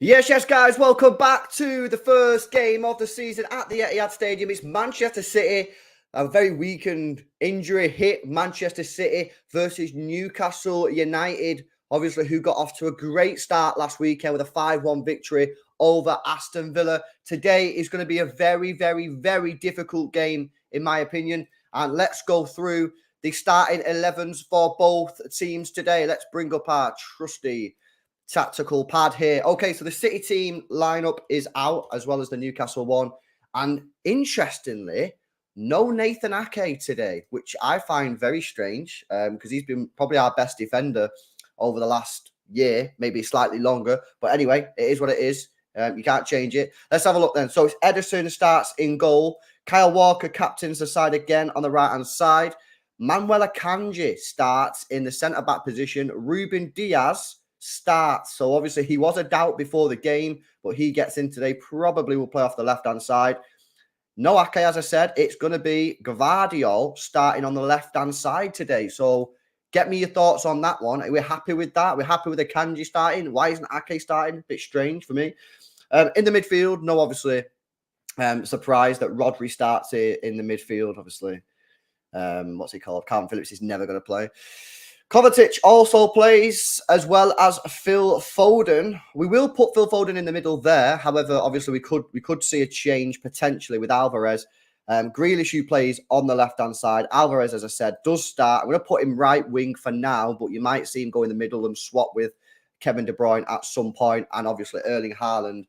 Yes, guys. Welcome back to the first game of the season at the Etihad Stadium. It's Manchester City, a very weakened injury hit Manchester City versus Newcastle United, obviously, who got off to a great start last weekend with a 5-1 victory over Aston Villa. Today is going to be a very, very, very difficult game, in my opinion. And let's go through the starting 11s for both teams today. Let's bring up our trusty tactical pad here. Okay, so the City team lineup is out, as well as the Newcastle one. And interestingly, no Nathan Ake today, which I find very strange because he's been probably our best defender over the last year, maybe slightly longer. But anyway, it is what it is. You can't change it. Let's have a look then. So it's Ederson starts in goal. Kyle Walker captains the side again on the right-hand side. Manuel Akanji starts in the centre-back position. Ruben Diaz starts. So obviously he was a doubt before the game, but he gets in today. Probably will play off the left-hand side. No Ake, as I said, it's going to be Gvardiol starting on the left-hand side today. So get me your thoughts on that one. Are we happy with that? We're happy with Akanji starting. Why isn't Ake starting? A bit strange for me. In the midfield, no, obviously, surprised that Rodri starts here in the midfield, obviously. What's he called? Calvin Phillips is never going to play. Kovacic also plays, as well as Phil Foden. We will put Phil Foden in the middle there. However, obviously, we could see a change potentially with Alvarez. Grealish, who plays on the left-hand side. Alvarez, as I said, does start. I'm going to put him right wing for now, but you might see him go in the middle and swap with Kevin De Bruyne at some point. And obviously, Erling Haaland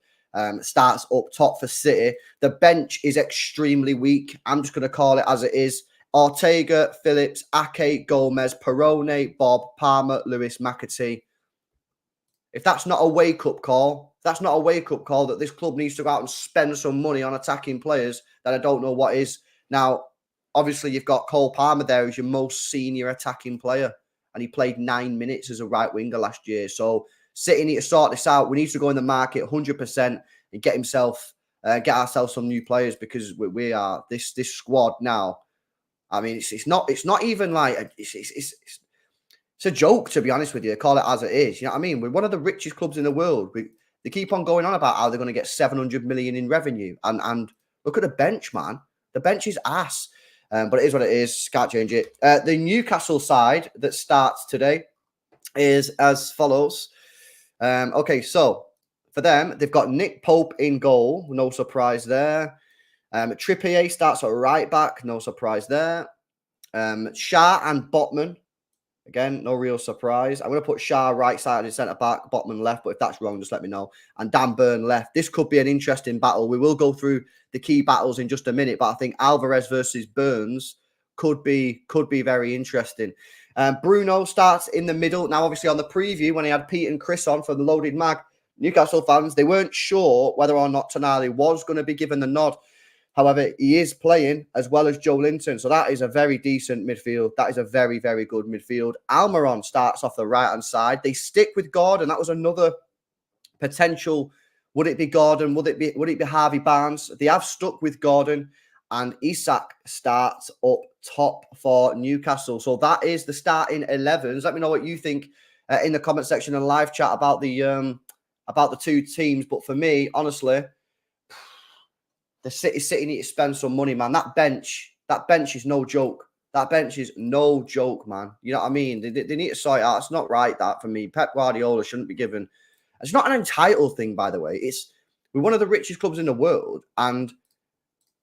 starts up top for City. The bench is extremely weak. I'm just going to call it as it is. Ortega, Phillips, Ake, Gomez, Perone, Bob, Palmer, Lewis, McAtee. If that's not a wake-up call, that this club needs to go out and spend some money on attacking players, then I don't know what is. Now, obviously, you've got Cole Palmer there as your most senior attacking player, and he played 9 minutes as a right winger last year. So City need to sort this out. We need to go in the market 100% and get ourselves some new players, because we are this squad now. I mean, it's not even like it's a joke, to be honest with you. Call it as it is. You know what I mean? We're one of the richest clubs in the world. They keep on going on about how they're going to get 700 million in revenue, and look at the bench, man. The bench is ass, but it is what it is. Can't change it. The Newcastle side that starts today is as follows. Okay, so for them, they've got Nick Pope in goal. No surprise there. Trippier starts at right back. No surprise there. Shah and Botman. Again, no real surprise. I'm going to put Shah right side and centre back, Botman left. But if that's wrong, just let me know. And Dan Burn left. This could be an interesting battle. We will go through the key battles in just a minute. But I think Alvarez versus Burns could be very interesting. Bruno starts in the middle. Now, obviously, on the preview, when he had Pete and Chris on for the Loaded Mag, Newcastle fans, they weren't sure whether or not Tonali was going to be given the nod. However, he is playing as well as Joe Linton. So that is a very decent midfield. That is a very, very good midfield. Almiron starts off the right-hand side. They stick with Gordon. That was another potential. Would it be Gordon? Would it be Harvey Barnes? They have stuck with Gordon. And Isak starts up top for Newcastle. So that is the starting 11s. Let me know what you think in the comment section and live chat about the two teams. But for me, honestly, the City need to spend some money, man. That bench is no joke. That bench is no joke, man. You know what I mean? They need to sort it out. It's not right, that, for me. Pep Guardiola shouldn't be given. It's not an entitled thing, by the way. We're one of the richest clubs in the world, and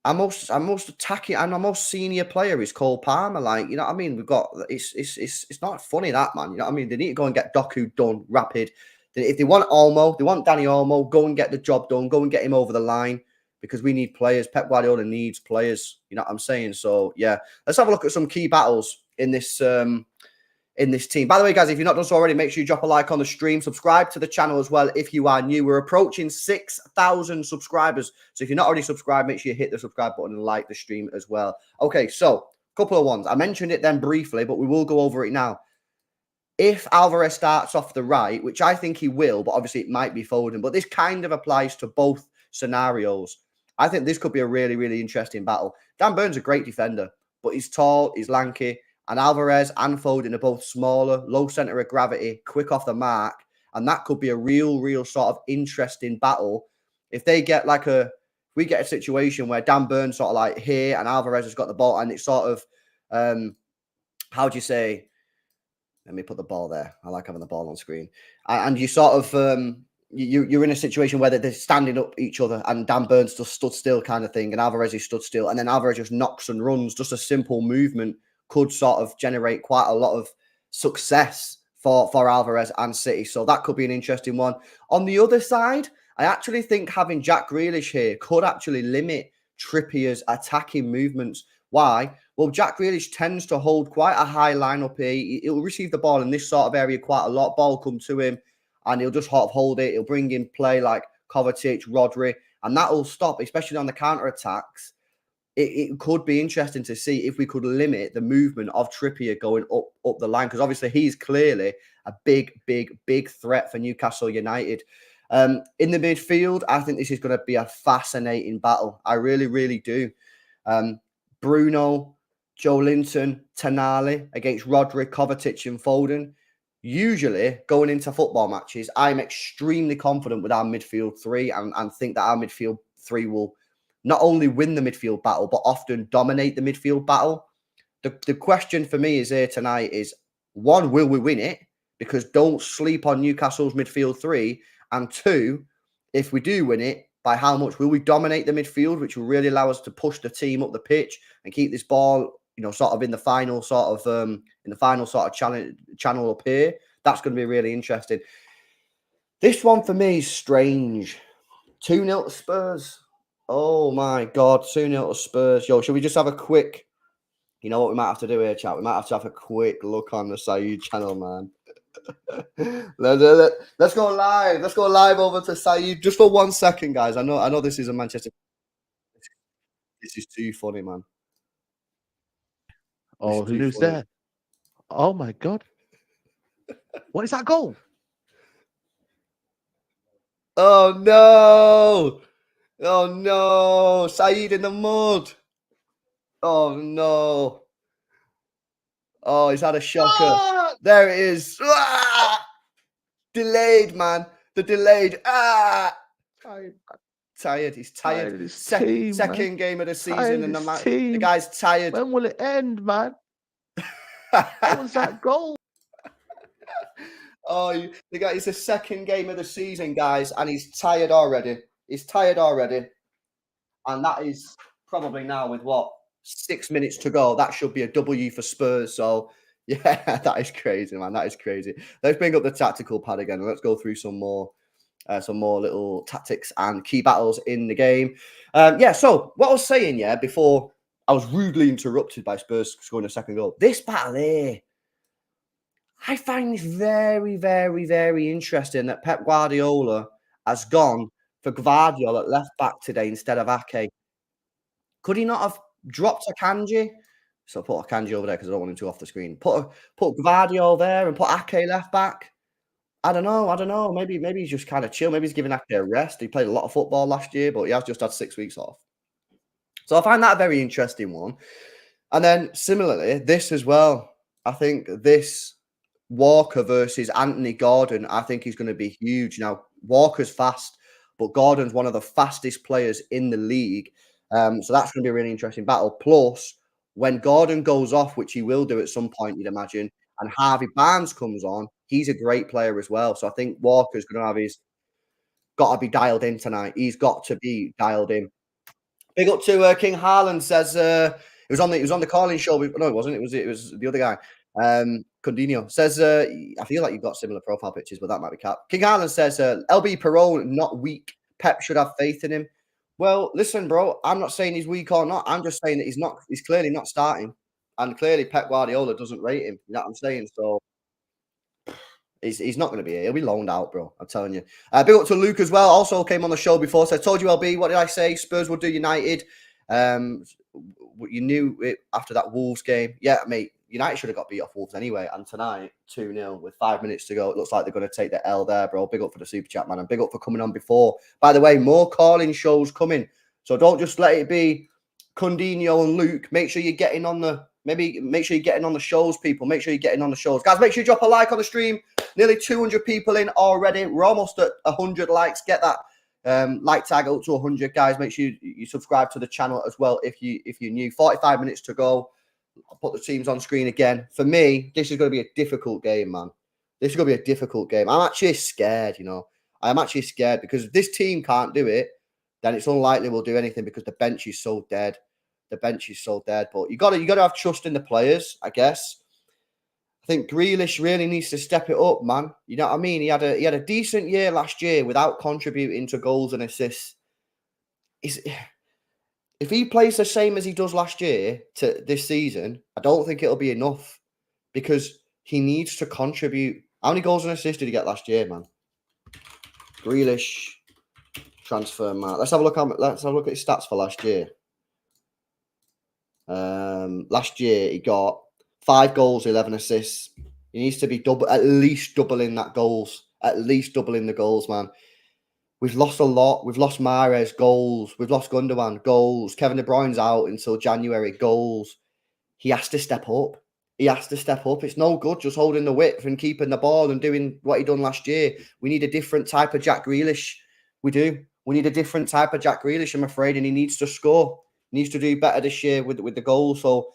our most attacking and our most senior player is Cole Palmer. Like, you know what I mean? We've got it's not funny, that, man. You know what I mean? They need to go and get Doku done rapid. If they want Olmo, they want Danny Olmo, go and get the job done. Go and get him over the line. Because we need players. Pep Guardiola needs players. You know what I'm saying? So, yeah. Let's have a look at some key battles in this team. By the way, guys, if you've not done so already, make sure you drop a like on the stream. Subscribe to the channel as well if you are new. We're approaching 6,000 subscribers. So if you're not already subscribed, make sure you hit the subscribe button and like the stream as well. Okay, so a couple of ones. I mentioned it then briefly, but we will go over it now. If Alvarez starts off the right, which I think he will, but obviously it might be Foden, but this kind of applies to both scenarios. I think this could be a really, really interesting battle. Dan Burns is a great defender, but he's tall, he's lanky, and Alvarez and Foden are both smaller, low centre of gravity, quick off the mark, And that could be a real sort of interesting battle. If they get we get a situation where Dan Burns sort of like here and Alvarez has got the ball and it's sort of, how do you say? Let me put the ball there. I like having the ball on screen. And you sort of, you're in a situation where they're standing up each other and Dan Burns just stood still kind of thing and Alvarez is stood still and then Alvarez just knocks and runs. Just a simple movement could sort of generate quite a lot of success for Alvarez and City. So that could be an interesting one. On the other side, I actually think having Jack Grealish here could actually limit Trippier's attacking movements. Why? Well, Jack Grealish tends to hold quite a high line up here. He'll receive the ball in this sort of area quite a lot. Ball come to him and he'll just sort of hold it. He'll bring in play like Kovacic, Rodri, and that will stop, especially on the counter-attacks. It could be interesting to see if we could limit the movement of Trippier going up the line, because obviously he's clearly a big threat for Newcastle United. In the midfield, I think this is going to be a fascinating battle. I really do. Bruno, Joe Linton, Tonali against Rodri, Kovacic and Foden. Usually, going into football matches, I'm extremely confident with our midfield three and think that our midfield three will not only win the midfield battle, but often dominate the midfield battle. The question for me is here tonight is, one, will we win it? Because don't sleep on Newcastle's midfield three. And two, if we do win it, by how much will we dominate the midfield, which will really allow us to push the team up the pitch and keep this ball, sort of in the final sort of channel up here. That's going to be really interesting. This one for me is strange. 2-0 to Spurs. Oh my God, 2-0 to Spurs. Yo, should we just have a quick, you know what we might have to do here, chat? We might have to have a quick look on the Saeed channel, man. Let's go live. Let's go live over to Saeed just for 1 second, guys. I know this is a Manchester. This is too funny, man. Oh, who's there? Oh my God. What is that goal? Oh no. Oh no. Saeed in the mud. Oh no. Oh, he's had a shocker. Ah! There it is. Ah! Delayed, man. The delayed. Tired. He's tired. Second game of the season, and the guy's tired. When will it end, man? What was that goal? Oh, it's the second game of the season, guys, and he's tired already. And that is probably now with 6 minutes to go. That should be a W for Spurs. So yeah, that is crazy, man. That is crazy. Let's bring up the tactical pad again and let's go through some more little tactics and key battles in the game. So what I was saying, before I was rudely interrupted by Spurs scoring a second goal. This battle here, I find this very interesting that Pep Guardiola has gone for Gvardiol at left back today instead of Ake. Could he not have dropped Akanji? So put Akanji over there because I don't want him to off the screen. Put Gvardiol there and put Ake left back. I don't know. Maybe he's just kind of chill. Maybe he's giving Ake a rest. He played a lot of football last year, but he has just had 6 weeks off. So I find that a very interesting one. And then similarly, this as well. I think this Walker versus Anthony Gordon, I think he's going to be huge. Now, Walker's fast, but Gordon's one of the fastest players in the league. So that's going to be a really interesting battle. Plus, when Gordon goes off, which he will do at some point, you'd imagine, and Harvey Barnes comes on, he's a great player as well. So I think Walker's going to have got to be dialed in tonight. He's got to be dialed in. Big up to King Haaland says it was on the calling show. No, it wasn't. It was the other guy. Condinho says I feel like you've got similar profile pictures, but that might be cap. King Haaland says LB Perot not weak. Pep should have faith in him. Well, listen, bro. I'm not saying he's weak or not. I'm just saying that he's clearly not starting, and clearly Pep Guardiola doesn't rate him. You know what I'm saying? So he's not going to be here. He'll be loaned out, bro. I'm telling you. Big up to Luke as well. Also came on the show before. So I told you, LB, what did I say? Spurs will do United. You knew it after that Wolves game. Yeah, mate. United should have got beat off Wolves anyway. And tonight, 2-0 with 5 minutes to go. It looks like they're going to take the L there, bro. Big up for the super chat, man. And big up for coming on before. By the way, more calling shows coming. So don't just let it be Condinho and Luke. Make sure you're getting on the Maybe make sure you're getting on the shows, people. Make sure you're getting on the shows. Guys, make sure you drop a like on the stream. Nearly 200 people in already. We're almost at 100 likes. Get that like tag up to 100, guys. Make sure you subscribe to the channel as well if you're new. 45 minutes to go. I'll put the teams on screen again. For me, this is going to be a difficult game, man. This is going to be a difficult game. I'm actually scared, you know. I'm actually scared because if this team can't do it, then it's unlikely we'll do anything because the bench is so dead. The bench is so dead. But you got to have trust in the players, I guess. I think Grealish really needs to step it up, man. You know what I mean? He had a decent year last year without contributing to goals and assists. If he plays the same as he does last year to this season, I don't think it'll be enough because he needs to contribute. How many goals and assists did he get last year, man? Grealish transfer mark. Let's have a look at his stats for last year. Last year he got 5 goals, 11 assists. He needs to be at least doubling that goals. At least doubling the goals, man. We've lost a lot. We've lost Mahrez, goals. We've lost Gundogan, goals. Kevin De Bruyne's out until January, goals. He has to step up. He has to step up. It's no good just holding the width and keeping the ball and doing what he done last year. We need a different type of Jack Grealish. We do. We need a different type of Jack Grealish, I'm afraid, and he needs to score. He needs to do better this year with the goals. So,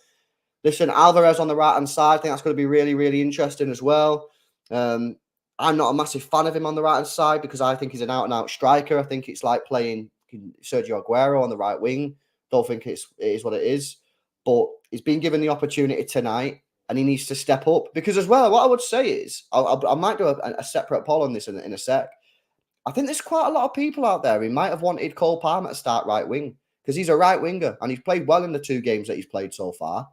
listen, Alvarez on the right-hand side, I think that's going to be really, really interesting as well. I'm not a massive fan of him on the right-hand side because I think he's an out-and-out striker. I think it's like playing Sergio Aguero on the right wing. Don't think it is what it is. But he's been given the opportunity tonight and he needs to step up. Because as well, what I would say is, I might do a separate poll on this in a sec. I think there's quite a lot of people out there who might have wanted Cole Palmer to start right wing because he's a right winger and he's played well in the 2 games that he's played so far.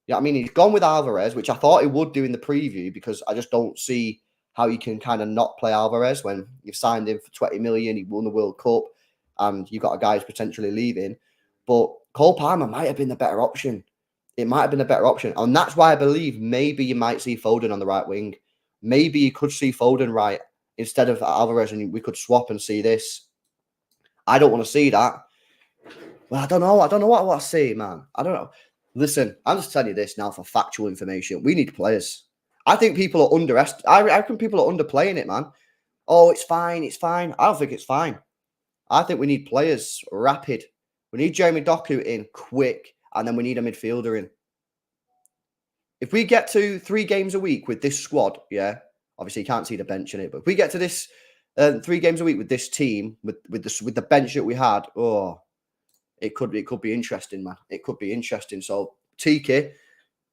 Yeah, I mean, he's gone with Alvarez, which I thought he would do in the preview because I just don't see how you can kind of not play Alvarez when you've signed him for 20 million, he won the World Cup, and you've got a guy who's potentially leaving. But Cole Palmer might have been the better option. It might have been a better option. And that's why I believe maybe you might see Foden on the right wing. Maybe you could see Foden right instead of Alvarez, and we could swap and see this. I don't want to see that. Well, I don't know. I don't know what I want to see, man. I don't know. Listen, I'm just telling you this now for factual information. We need players. I think people are I reckon people are underplaying it, man. Oh, it's fine. It's fine. I don't think it's fine. I think we need players rapid. We need Jeremy Doku in quick, and then we need a midfielder in. If we get to 3 games a week with this squad, yeah, obviously you can't see the bench in it, but if we get to this 3 games a week with this team, with the bench that we had, oh, it could be interesting, man. It could be interesting. So, Tiki,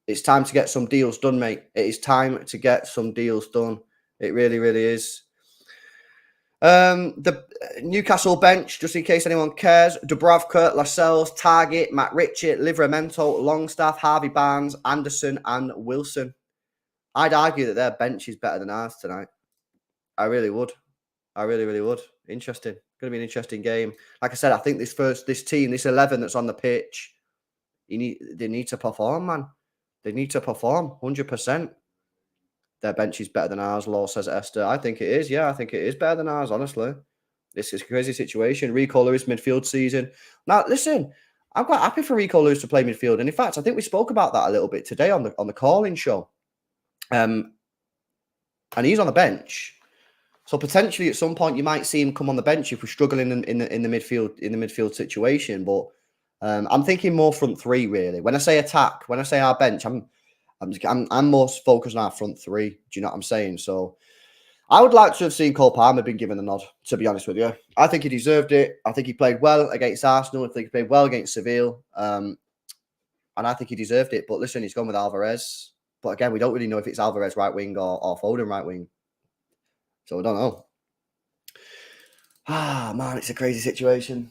it's time to get some deals done, mate. It is time to get some deals done. It really, really is. The Newcastle bench, just in case anyone cares: Dubravka, Lascelles, Target, Matt Ritchie, Livramento, Longstaff, Harvey Barnes, Anderson, and Wilson. I'd argue that their bench is better than ours tonight. I really would. I really, really would. Interesting. Going to be an interesting game. Like I said, I think this team, this 11 that's on the pitch, they need to perform, man. They need to perform 100%. Their bench is better than ours, Law says Esther. I think it is. Yeah, I think it is better than ours, honestly. This is a crazy situation. Rico Lewis, midfield season. Now, listen, I'm quite happy for Rico Lewis to play midfield. And in fact, I think we spoke about that a little bit today on the calling show. And he's on the bench. So potentially at some point you might see him come on the bench if we're struggling in the midfield situation. But I'm thinking more front 3 really. When I say attack, when I say our bench, I'm more focused on our front 3. Do you know what I'm saying? So I would like to have seen Cole Palmer been given the nod, to be honest with you. I think he deserved it. I think he played well against Arsenal. I think he played well against Seville. And I think he deserved it. But listen, he's gone with Alvarez. But again, we don't really know if it's Alvarez right wing or Foden right wing. So I don't know. Ah, man, it's a crazy situation.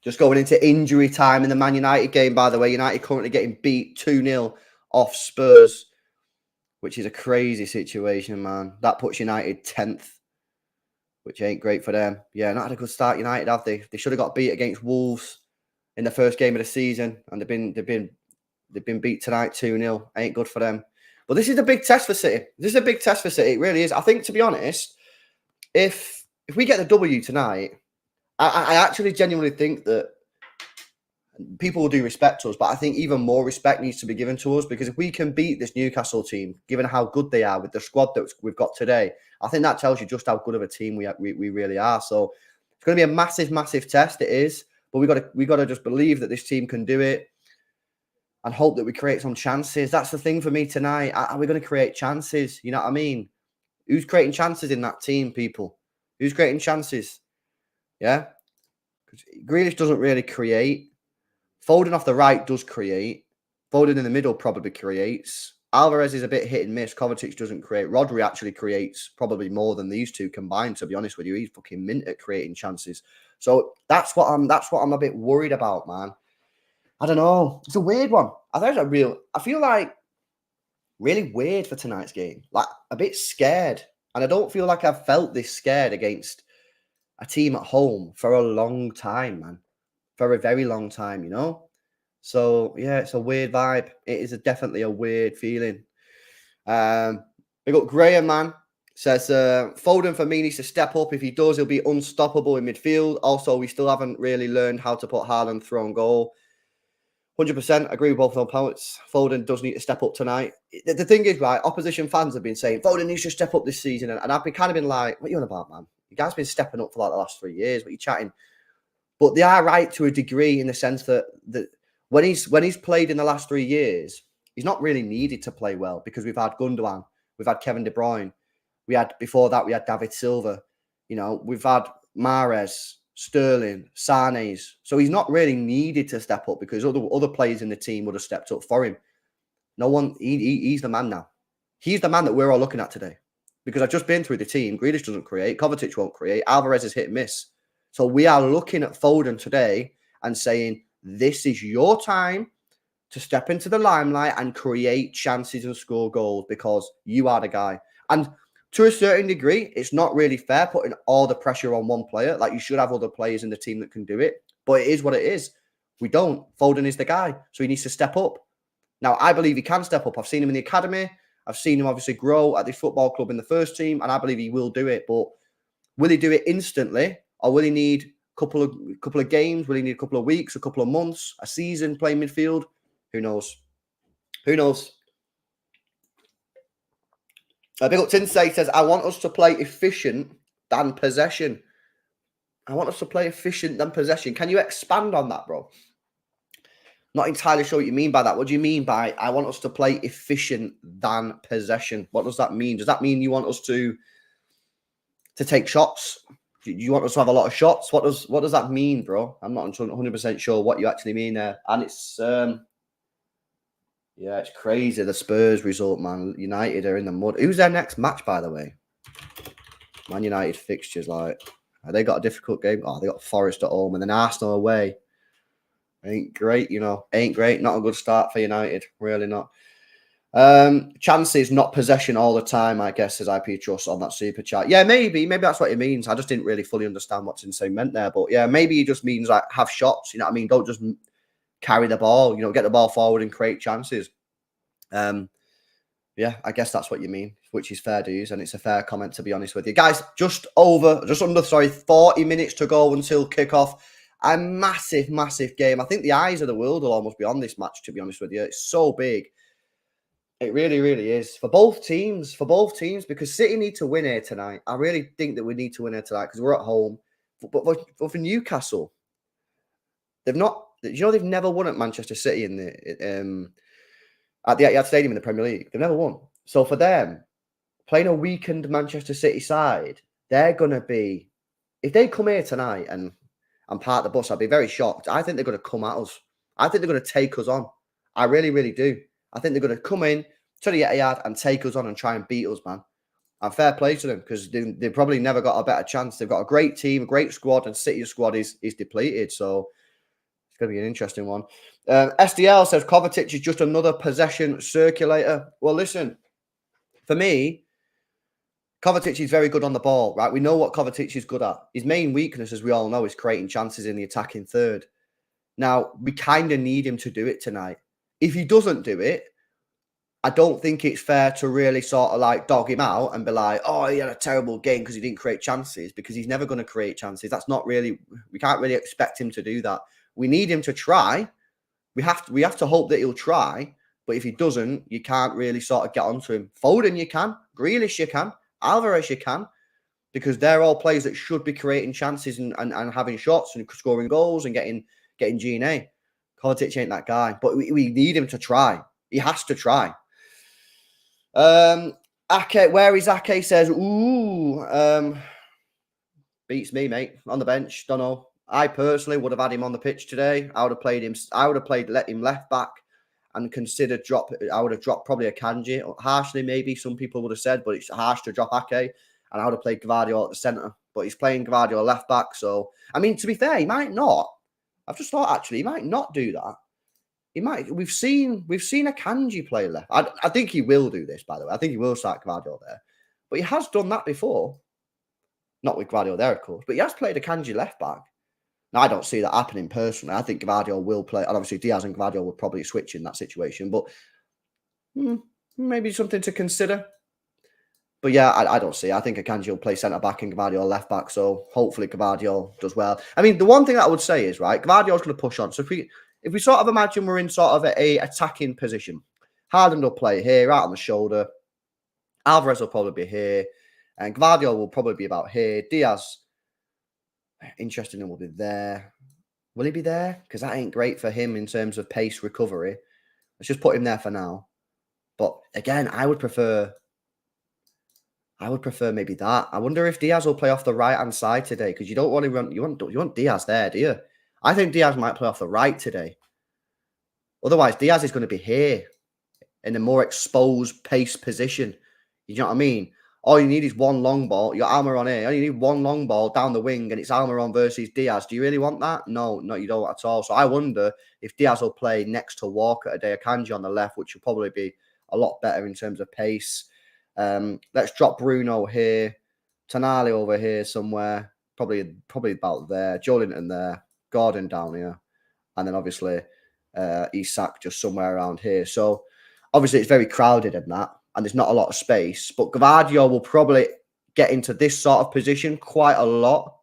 Just going into injury time in the Man United game, by the way. United currently getting beat 2-0 off Spurs, which is a crazy situation, man. That puts United 10th, which ain't great for them. Yeah, not had a good start, United, have they? They should have got beat against Wolves in the first game of the season, and they've been beat tonight 2-0. Ain't good for them. But this is a big test for City. This is a big test for City. It really is. I think, to be honest, if we get the W tonight, I actually genuinely think that people do respect us, but I think even more respect needs to be given to us, because if we can beat this Newcastle team, given how good they are with the squad that we've got today, I think that tells you just how good of a team we really are. So it's going to be a massive, massive test. It is, but we got to just believe that this team can do it and hope that we create some chances. That's the thing for me tonight. Are we going to create chances? You know what I mean? Who's creating chances in that team, people? Who's creating chances? Yeah, because Grealish doesn't really create. Foden off the right does create. Foden in the middle probably creates. Alvarez is a bit hit and miss. Kovacic doesn't create. Rodri actually creates probably more than these two combined, to be honest with you. He's fucking mint at creating chances. So that's what I'm a bit worried about, man. I don't know. It's a weird one. I feel like really weird for tonight's game. Like a bit scared. And I don't feel like I've felt this scared against a team at home for a long time, man. For a very long time, you know? So, yeah, it's a weird vibe. It is definitely a weird feeling. We got Graham, man. Says, Foden for me needs to step up. If he does, he'll be unstoppable in midfield. Also, we still haven't really learned how to put Haaland through on goal. 100% agree with both of those points. Foden does need to step up tonight. The thing is, right, opposition fans have been saying, Foden needs to step up this season. And I've been like, what are you on about, man? You guys have been stepping up for like the last 3 years. What are you chatting? But they are right to a degree in the sense that when he's played in the last 3 years, he's not really needed to play well, because we've had Gundogan, we've had Kevin De Bruyne, before that we had David Silva, you know, we've had Mahrez, Sterling, Sané's. So he's not really needed to step up, because other players in the team would have stepped up for him. No one, he's the man now. He's the man that we're all looking at today, because I've just been through the team. Grealish doesn't create, Kovacic won't create, Alvarez is hit and miss. So we are looking at Foden today and saying, this is your time to step into the limelight and create chances and score goals, because you are the guy. And to a certain degree, it's not really fair putting all the pressure on one player. Like, you should have other players in the team that can do it. But it is what it is. We don't. Foden is the guy. So he needs to step up. Now, I believe he can step up. I've seen him in the academy. I've seen him obviously grow at the football club in the first team. And I believe he will do it. But will he do it instantly? Or will he need a couple of games? Will he need a couple of weeks, a couple of months, a season playing midfield? Who knows? Who knows? Big up Tinsay says, I want us to play efficient than possession. I want us to play efficient than possession. Can you expand on that, bro? Not entirely sure what you mean by that. What do you mean by, I want us to play efficient than possession? What does that mean? Does that mean you want us to take shots? Do you want us to have a lot of shots? What does that mean, bro? I'm not 100% sure what you actually mean there. And it's yeah, it's crazy, the Spurs result, man. United are in the mud. Who's their next match, by the way? Man United fixtures, like, they got a difficult game. Oh, they got Forest at home and then Arsenal away. Ain't great, you know. Ain't great. Not a good start for United. Really not. Chances, not possession all the time, I guess, says IP Trust on that super chat. Yeah, maybe that's what it means. I just didn't really fully understand what Insane meant there. But yeah, maybe it just means like have shots, you know what I mean? Don't just carry the ball, you know, get the ball forward and create chances. Yeah, I guess that's what you mean, which is fair dues, and it's a fair comment, to be honest with you. Guys, just under 40 minutes to go until kickoff. A massive, massive game. I think the eyes of the world will almost be on this match, to be honest with you. It's so big. It really, really is. For both teams, because City need to win here tonight. I really think that we need to win here tonight because we're at home. But for Newcastle, they've never won at Manchester City at the Etihad Stadium in the Premier League. They've never won. So for them, playing a weakened Manchester City side, they're going to be, if they come here tonight and park the bus, I'd be very shocked. I think they're going to come at us. I think they're going to take us on. I really, really do. I think they're going to come in to the Etihad and take us on and try and beat us, man. And fair play to them, because they've probably never got a better chance. They've got a great team, a great squad, and City's squad is depleted. So it's going to be an interesting one. SDL says Kovacic is just another possession circulator. Well, listen, for me, Kovacic is very good on the ball, right? We know what Kovacic is good at. His main weakness, as we all know, is creating chances in the attacking third. Now, we kind of need him to do it tonight. If he doesn't do it, I don't think it's fair to really sort of like dog him out and be like, oh, he had a terrible game because he didn't create chances, because he's never going to create chances. That's not really, we can't really expect him to do that. We need him to try. We have to hope that he'll try. But if he doesn't, you can't really sort of get onto him. Foden, you can. Grealish, you can. Alvarez, you can. Because they're all players that should be creating chances and having shots and scoring goals and getting G&A. Kovacic ain't that guy. But we need him to try. He has to try. Ake, where is Ake says, beats me, mate. On the bench, don't know. I personally would have had him on the pitch today. I would have played him. Let him left back and considered drop. I would have dropped probably a Kanji. Harshly, maybe some people would have said, but it's harsh to drop Ake. And I would have played Gvardiol at the centre. But he's playing Gvardiol left back. So, I mean, to be fair, he might not. I've just thought, actually, he might not do that. He might. We've seen a Kanji play left. I think he will do this, by the way. I think he will start Gvardiol there. But he has done that before. Not with Gvardiol there, of course. But he has played a Kanji left back. Now, I don't see that happening personally. I think Gvardiol will play. And obviously, Diaz and Gvardiol will probably switch in that situation. But maybe something to consider. But yeah, I don't see. I think Akanji will play centre-back and Gvardiol left-back. So hopefully Gvardiol does well. I mean, the one thing that I would say is, right, Gvardiol's going to push on. So if we sort of imagine we're in sort of a attacking position, Haaland will play here, out on the shoulder. Alvarez will probably be here. And Gvardiol will probably be about here. Diaz, interestingly, will be there. Will he be there? Because that ain't great for him in terms of pace recovery. Let's just put him there for now. But again, I would prefer maybe that. I wonder if Diaz will play off the right-hand side today, because you don't want to run. You want Diaz there, do you? I think Diaz might play off the right today. Otherwise, Diaz is going to be here in a more exposed pace position. You know what I mean? All you need is one long ball. You're Almiron here. All you need one long ball down the wing, and it's Almiron versus Diaz. Do you really want that? No, you don't at all. So I wonder if Diaz will play next to Walker today. Akanji on the left, which will probably be a lot better in terms of pace. Let's drop Bruno here. Tonali over here somewhere. Probably about there. Joelinton there. Gordon down here. And then obviously Isak just somewhere around here. So obviously it's very crowded in that. And there's not a lot of space. But Gvardiol will probably get into this sort of position quite a lot.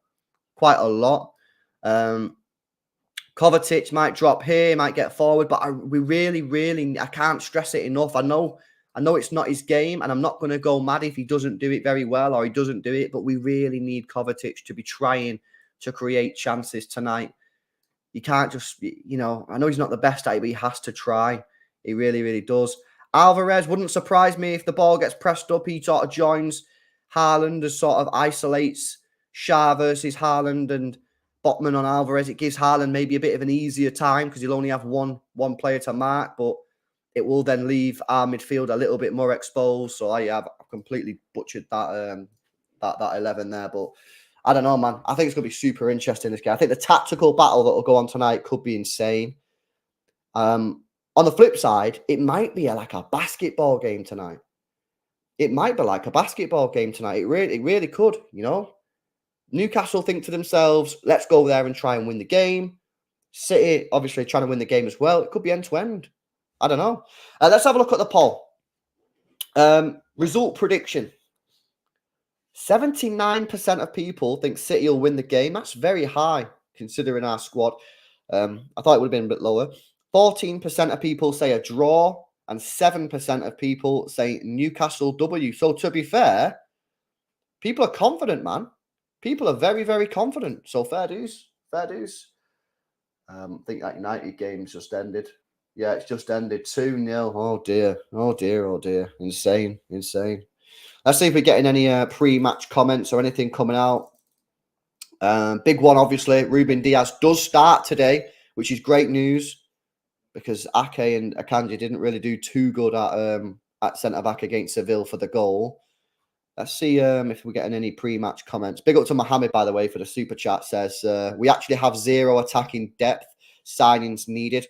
Kovacic might drop here, might get forward. But I can't stress it enough. I know it's not his game, and I'm not going to go mad if he doesn't do it very well or he doesn't do it, but we really need Kovacic to be trying to create chances tonight. He can't just, I know he's not the best at it, but he has to try. He really, really does. Alvarez, wouldn't surprise me if the ball gets pressed up. He sort of joins Haaland as sort of isolates Shah versus Haaland and Botman on Alvarez. It gives Haaland maybe a bit of an easier time because he'll only have one player to mark, but it will then leave our midfield a little bit more exposed. So I've completely butchered that 11 there. But I don't know, man. I think it's going to be super interesting, this game. I think the tactical battle that will go on tonight could be insane. On the flip side, it might be like a basketball game tonight. It might be like a basketball game tonight. It really could, Newcastle think to themselves, let's go there and try and win the game. City, obviously, trying to win the game as well. It could be end-to-end. I don't know. Let's have a look at the poll. Result prediction. 79% of people think City will win the game. That's very high considering our squad. I thought it would have been a bit lower. 14% of people say a draw and 7% of people say Newcastle W. So to be fair, people are confident, man. People are very, very confident. So fair dues. I think that United game's just ended. Yeah, it's just ended 2-0. Oh dear. Insane. Let's see if we're getting any pre-match comments or anything coming out. Big one, obviously. Ruben Diaz does start today, which is great news because Ake and Akanji didn't really do too good at centre-back against Seville for the goal. Let's see if we're getting any pre-match comments. Big up to Mohammed, by the way, for the super chat. Says, we actually have 0 attacking depth. Signings needed.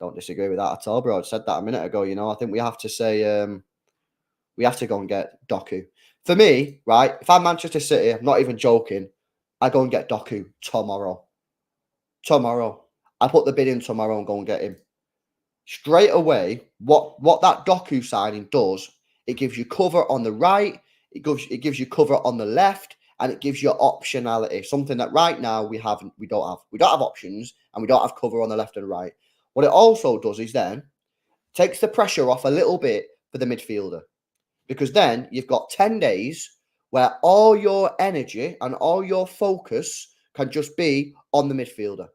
Don't disagree with that at all, bro. I said that a minute ago, I think we have to say we have to go and get Doku. For me, right, if I'm Manchester City, I'm not even joking, I go and get Doku tomorrow. I put the bid in tomorrow and go and get him. Straight away, what that Doku signing does, it gives you cover on the right, it gives you cover on the left, and it gives you optionality, something that right now we don't have. We don't have options, and we don't have cover on the left and right. What it also does is then takes the pressure off a little bit for the midfielder, because then you've got 10 days where all your energy and all your focus can just be on the midfielder.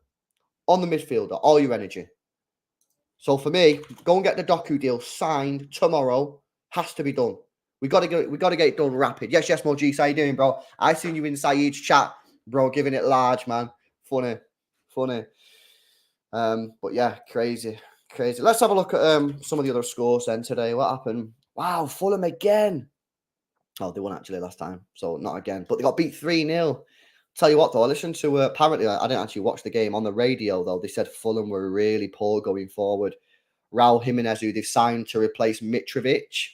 On the midfielder, all your energy. So for me, go and get the Doku deal signed tomorrow. Has to be done. We got to get it done rapid. Yes, Mo G, how you doing, bro? I seen you in Saeed's chat, bro, giving it large, man. Funny. But yeah, crazy. Let's have a look at some of the other scores then today. What happened? Wow, Fulham again. Oh, they won actually last time, so not again. But they got beat 3-0. Tell you what, though, I listened to, apparently, I didn't actually watch the game on the radio, though. They said Fulham were really poor going forward. Raul Jimenez, who they've signed to replace Mitrovic,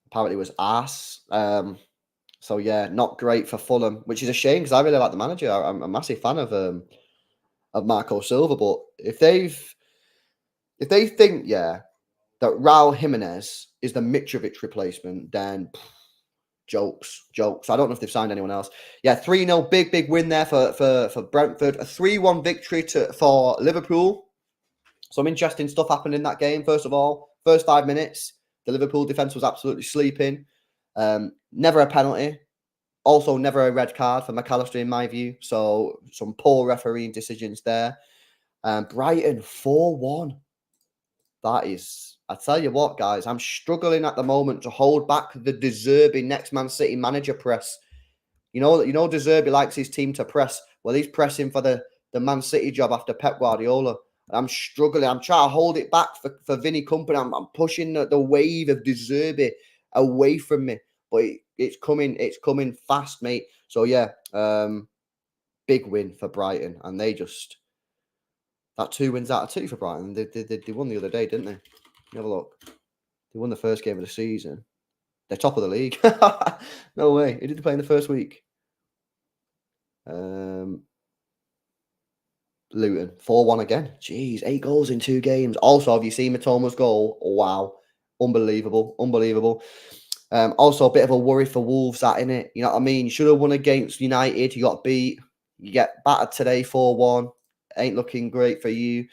apparently was arse. So, yeah, not great for Fulham, which is a shame because I really like the manager. I'm a massive fan of Marco Silva. But if they think, that Raul Jimenez is the Mitrovic replacement, then jokes. I don't know if they've signed anyone else. Yeah, 3-0, big win there for Brentford. A 3-1 victory for Liverpool. Some interesting stuff happened in that game. First of all, first 5 minutes, the Liverpool defence was absolutely sleeping. Never a penalty. Also, never a red card for McAllister, in my view. So, some poor refereeing decisions there. Brighton, 4-1. That is, I tell you what, guys, I'm struggling at the moment to hold back the De Zerbi next Man City manager press. You know, De Zerbi likes his team to press. Well, he's pressing for the Man City job after Pep Guardiola. I'm struggling. I'm trying to hold it back for Vinny Kompany. I'm pushing the wave of De Zerbi away from me. But it's coming fast, mate. So, yeah, big win for Brighton. And they just... That 2 wins out of 2 for Brighton. They won the other day, didn't they? Have a look. They won the first game of the season. They're top of the league. No way. Who did they play in the first week? Luton. 4-1 again. Jeez, 8 goals in 2 games. Also, have you seen Matoma's goal? Wow. Unbelievable. Also, a bit of a worry for Wolves, that, innit? You know what I mean? You should have won against United. You got beat. You get battered today 4-1. Ain't looking great for you.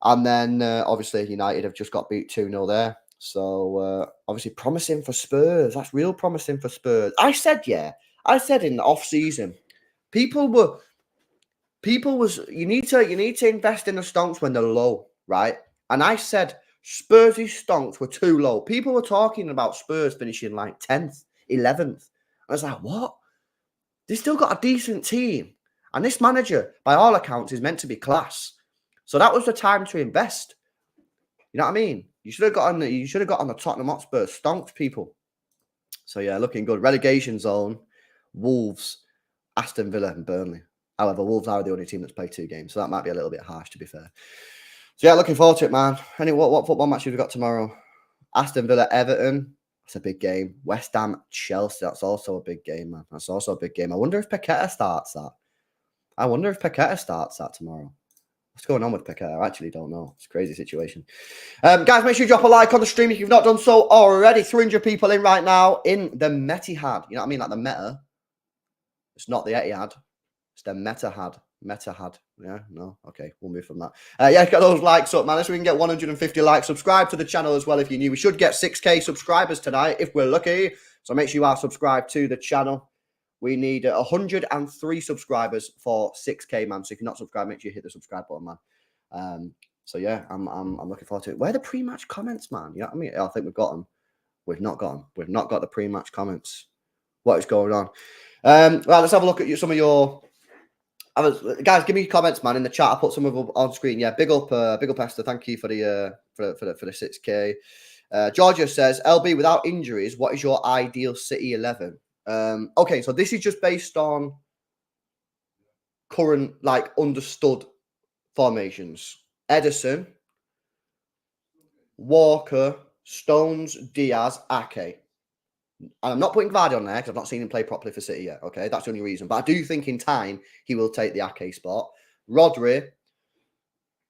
And then, obviously, United have just got beat 2-0 there. So, obviously, promising for Spurs. That's real promising for Spurs. I said in the off-season, you need to invest in the stonks when they're low, right? And I said Spurs' stonks were too low. People were talking about Spurs finishing like 10th, 11th. I was like, what? They still got a decent team. And this manager, by all accounts, is meant to be class. So that was the time to invest. You know what I mean? You should have got on the Tottenham Hotspur stonks, people. So yeah, looking good. Relegation zone, Wolves, Aston Villa, and Burnley. However, Wolves are the only team that's played 2 games, so that might be a little bit harsh, to be fair. So yeah, looking forward to it, man. What football match have we got tomorrow? Aston Villa, Everton. That's a big game. West Ham, Chelsea. That's also a big game, man. That's also a big game. I wonder if Paqueta starts that tomorrow. What's going on with Paqueta? I actually don't know. It's a crazy situation. Guys, make sure you drop a like on the stream if you've not done so already. 300 people in right now in the Metihad. You know what I mean? Like the Meta. It's not the Etihad. It's the Metahad. Yeah? No? Okay. We'll move from that. Yeah, get those likes up, man. So we can get 150 likes. Subscribe to the channel as well if you're new. We should get 6K subscribers tonight if we're lucky. So make sure you are subscribed to the channel. We need 103 subscribers for 6K, man. So if you're not subscribed, make sure you hit the subscribe button, man. So yeah, I'm looking forward to it. Where are the pre-match comments, man? You know what I mean? I think we've got them. We've not got them. We've not got the pre-match comments. What is going on? Right, let's have a look at some of your... guys, give me comments, man, in the chat. I'll put some of them on screen. Yeah, big up, Esther. Thank you for the 6K. Georgia says, LB, without injuries, what is your ideal City 11? Okay, so this is just based on current, like, understood formations. Edison, Walker, Stones, Diaz, Ake. And I'm not putting Vardy on there because I've not seen him play properly for City yet. Okay, that's the only reason. But I do think in time he will take the Ake spot. Rodri,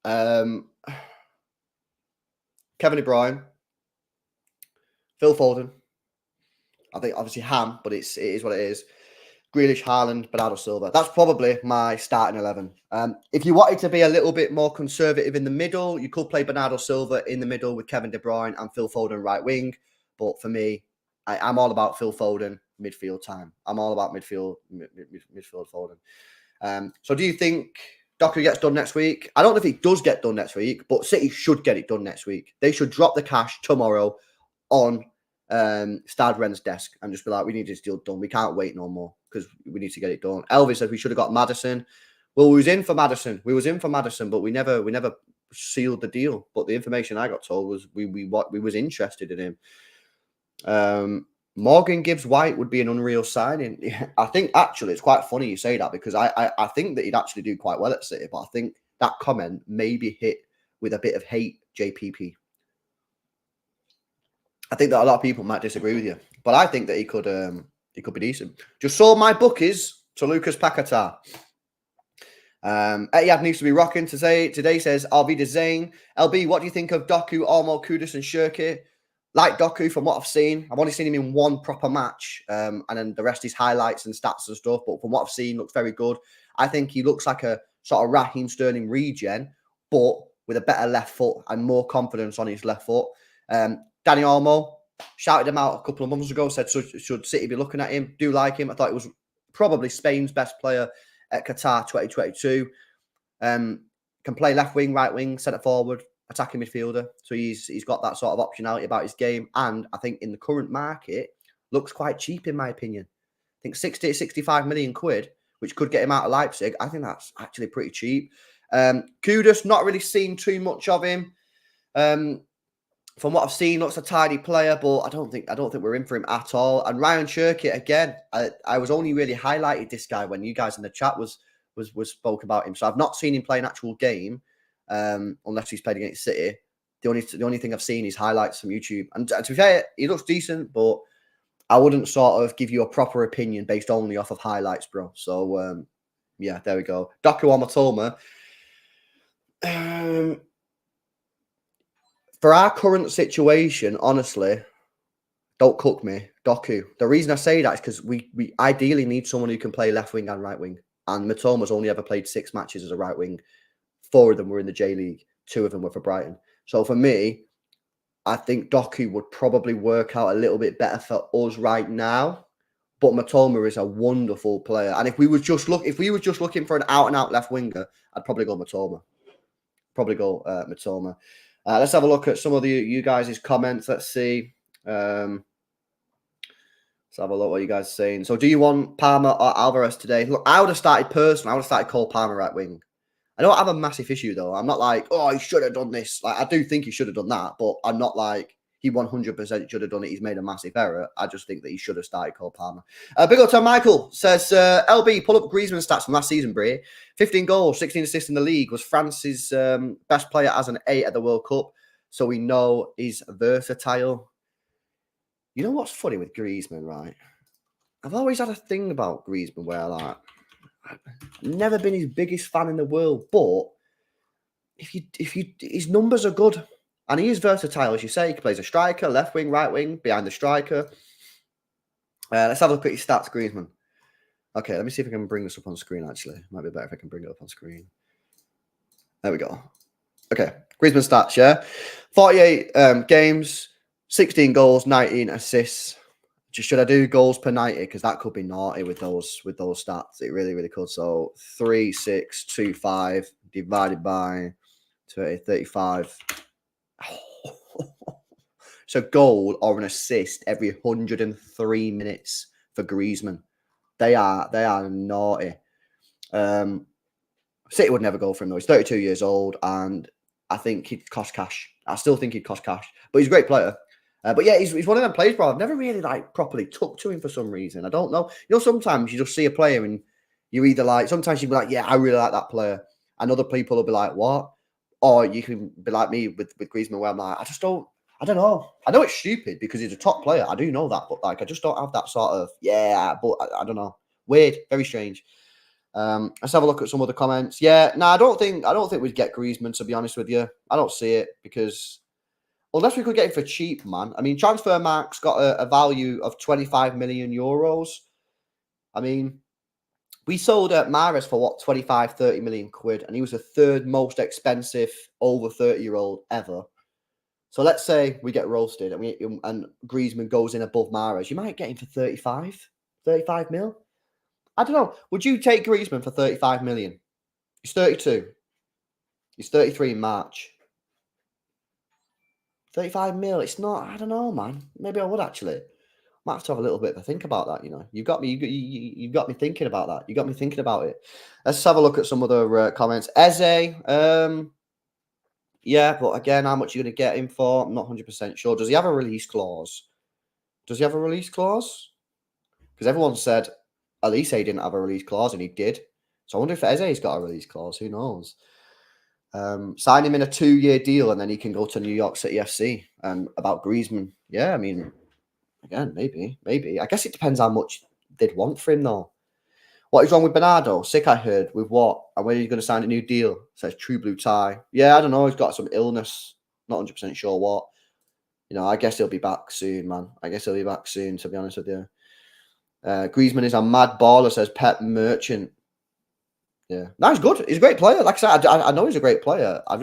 Kevin De Bruyne, Phil Foden, I think obviously Ham, but it is what it is. Grealish, Haaland, Bernardo Silva. That's probably my starting 11. If you wanted to be a little bit more conservative in the middle, you could play Bernardo Silva in the middle with Kevin De Bruyne and Phil Foden right wing. But for me, I'm all about Phil Foden midfield time. I'm all about midfield Foden. So do you think Doku gets done next week? I don't know if he does get done next week, but City should get it done next week. They should drop the cash tomorrow on Stad Ren's desk and just be like, we need this deal done. We can't wait no more because we need to get it done. Elvis said we should have got Maddison. Well, we was in for Maddison, but we never sealed the deal. But the information I got told was we was interested in him. Morgan Gibbs White would be an unreal signing. I think actually it's quite funny you say that because I think that he'd actually do quite well at City, but I think that comment maybe hit with a bit of hate, JPP. I think that a lot of people might disagree with you, but I think that he could be decent. Just sold my bookies to Lucas Paquetá. Etihad needs to be rocking today says Alvida Zayn. LB, what do you think of Doku, Olmo, Kudus, and Shirky? Like Doku, from what I've seen, I've only seen him in one proper match, and then the rest is highlights and stats and stuff. But from what I've seen, looks very good. I think he looks like a sort of Raheem Sterling regen, but with a better left foot and more confidence on his left foot. Danny Olmo, shouted him out a couple of months ago, said should City be looking at him? Do like him. I thought he was probably Spain's best player at Qatar 2022. Can play left wing, right wing, centre forward, attacking midfielder. So he's got that sort of optionality about his game. And I think in the current market, looks quite cheap in my opinion. I think 60 to 65 million quid, which could get him out of Leipzig. I think that's actually pretty cheap. Kudus, not really seen too much of him. From what I've seen, looks a tidy player, but I don't think we're in for him at all. And Ryan Shirky, again, I was only really highlighted this guy when you guys in the chat was spoke about him. So I've not seen him play an actual game, unless he's played against City. The only thing I've seen is highlights from YouTube. And to be fair, he looks decent, but I wouldn't sort of give you a proper opinion based only off of highlights, bro. So yeah, there we go. Doku Omatoma. For our current situation, honestly, don't cook me, Doku. The reason I say that is because we ideally need someone who can play left wing and right wing. And Matoma's only ever played 6 matches as a right wing. 4 of them were in the J League. 2 of them were for Brighton. So for me, I think Doku would probably work out a little bit better for us right now. But Matoma is a wonderful player. And if we were just looking for an out and out left winger, I'd probably go Matoma. Matoma. Let's have a look at some of you guys' comments. Let's see. Let's have a look what you guys are saying. So do you want Palmer or Alvarez today? Look, I would have started Cole Palmer right wing. I don't have a massive issue though. I'm not like, oh, he should have done this. Like, I do think he should have done that, but I'm not like he 100% should have done it. He's made a massive error. I just think that he should have started Cole Palmer. Big up to Michael says, LB, pull up Griezmann stats from last season, Brie. 15 goals, 16 assists in the league. Was France's best player as an 8 at the World Cup. So we know he's versatile. You know what's funny with Griezmann, right? I've always had a thing about Griezmann where like, I've never been his biggest fan in the world, but his numbers are good. And he is versatile, as you say. He plays a striker, left wing, right wing, behind the striker. Let's have a look at his stats, Griezmann. Okay, let me see if I can bring this up on screen, actually. Might be better if I can bring it up on screen. There we go. Okay, Griezmann stats, yeah? 48 games, 16 goals, 19 assists. Should I do goals per 90? Because that could be naughty with those stats. It really, really could. So 3,625 divided by 35. So goal or an assist every 103 minutes for Griezmann. They are naughty. City would never go for him though. He's 32 years old, and I think he'd cost cash. I still think he'd cost cash, but he's a great player. But yeah, he's one of them players, bro. I've never really like properly took to him for some reason. I don't know. You know, sometimes you just see a player and you either like. Sometimes you be like, yeah, I really like that player, and other people will be like, what? Or you can be like me with Griezmann, where I'm like, I don't know. I know it's stupid because he's a top player. I do know that, but like, I just don't have that sort of, yeah, but I don't know. Weird, very strange. Let's have a look at some other comments. Yeah, no, I don't think we'd get Griezmann, to be honest with you. I don't see it because unless we could get him for cheap, man. I mean, Transfermarkt's got a value of 25 million euros. I mean, we sold Mahrez for what, 25, 30 million quid, and he was the third most expensive over 30-year-old ever. So let's say we get roasted and Griezmann goes in above Mahrez. You might get him for 35 mil. I don't know. Would you take Griezmann for 35 million? He's 32. He's 33 in March. 35 mil. It's not, I don't know, man. Maybe I would actually. Might have to have a little bit of a think about that, you know. You've got me thinking about that. You got me thinking about it. Let's have a look at some other comments. Eze, yeah, but again, how much are you going to get him for? I'm not 100% sure. Does he have a release clause? Does he have a release clause? Because everyone said Elise didn't have a release clause, and he did. So I wonder if Eze's got a release clause. Who knows? Sign him in a 2-year deal, and then he can go to New York City FC. About Griezmann, yeah, I mean, again, maybe. I guess it depends how much they'd want for him, though. What is wrong with Bernardo? Sick, I heard. With what? And when are you going to sign a new deal? Says True Blue Tie. Yeah, I don't know. He's got some illness. Not 100% sure what. You know, I guess he'll be back soon, man. I guess he'll be back soon, to be honest with you. Griezmann is a mad baller, says Pep Merchant. Yeah. No, he's good. He's a great player. Like I said, I know he's a great player. I'm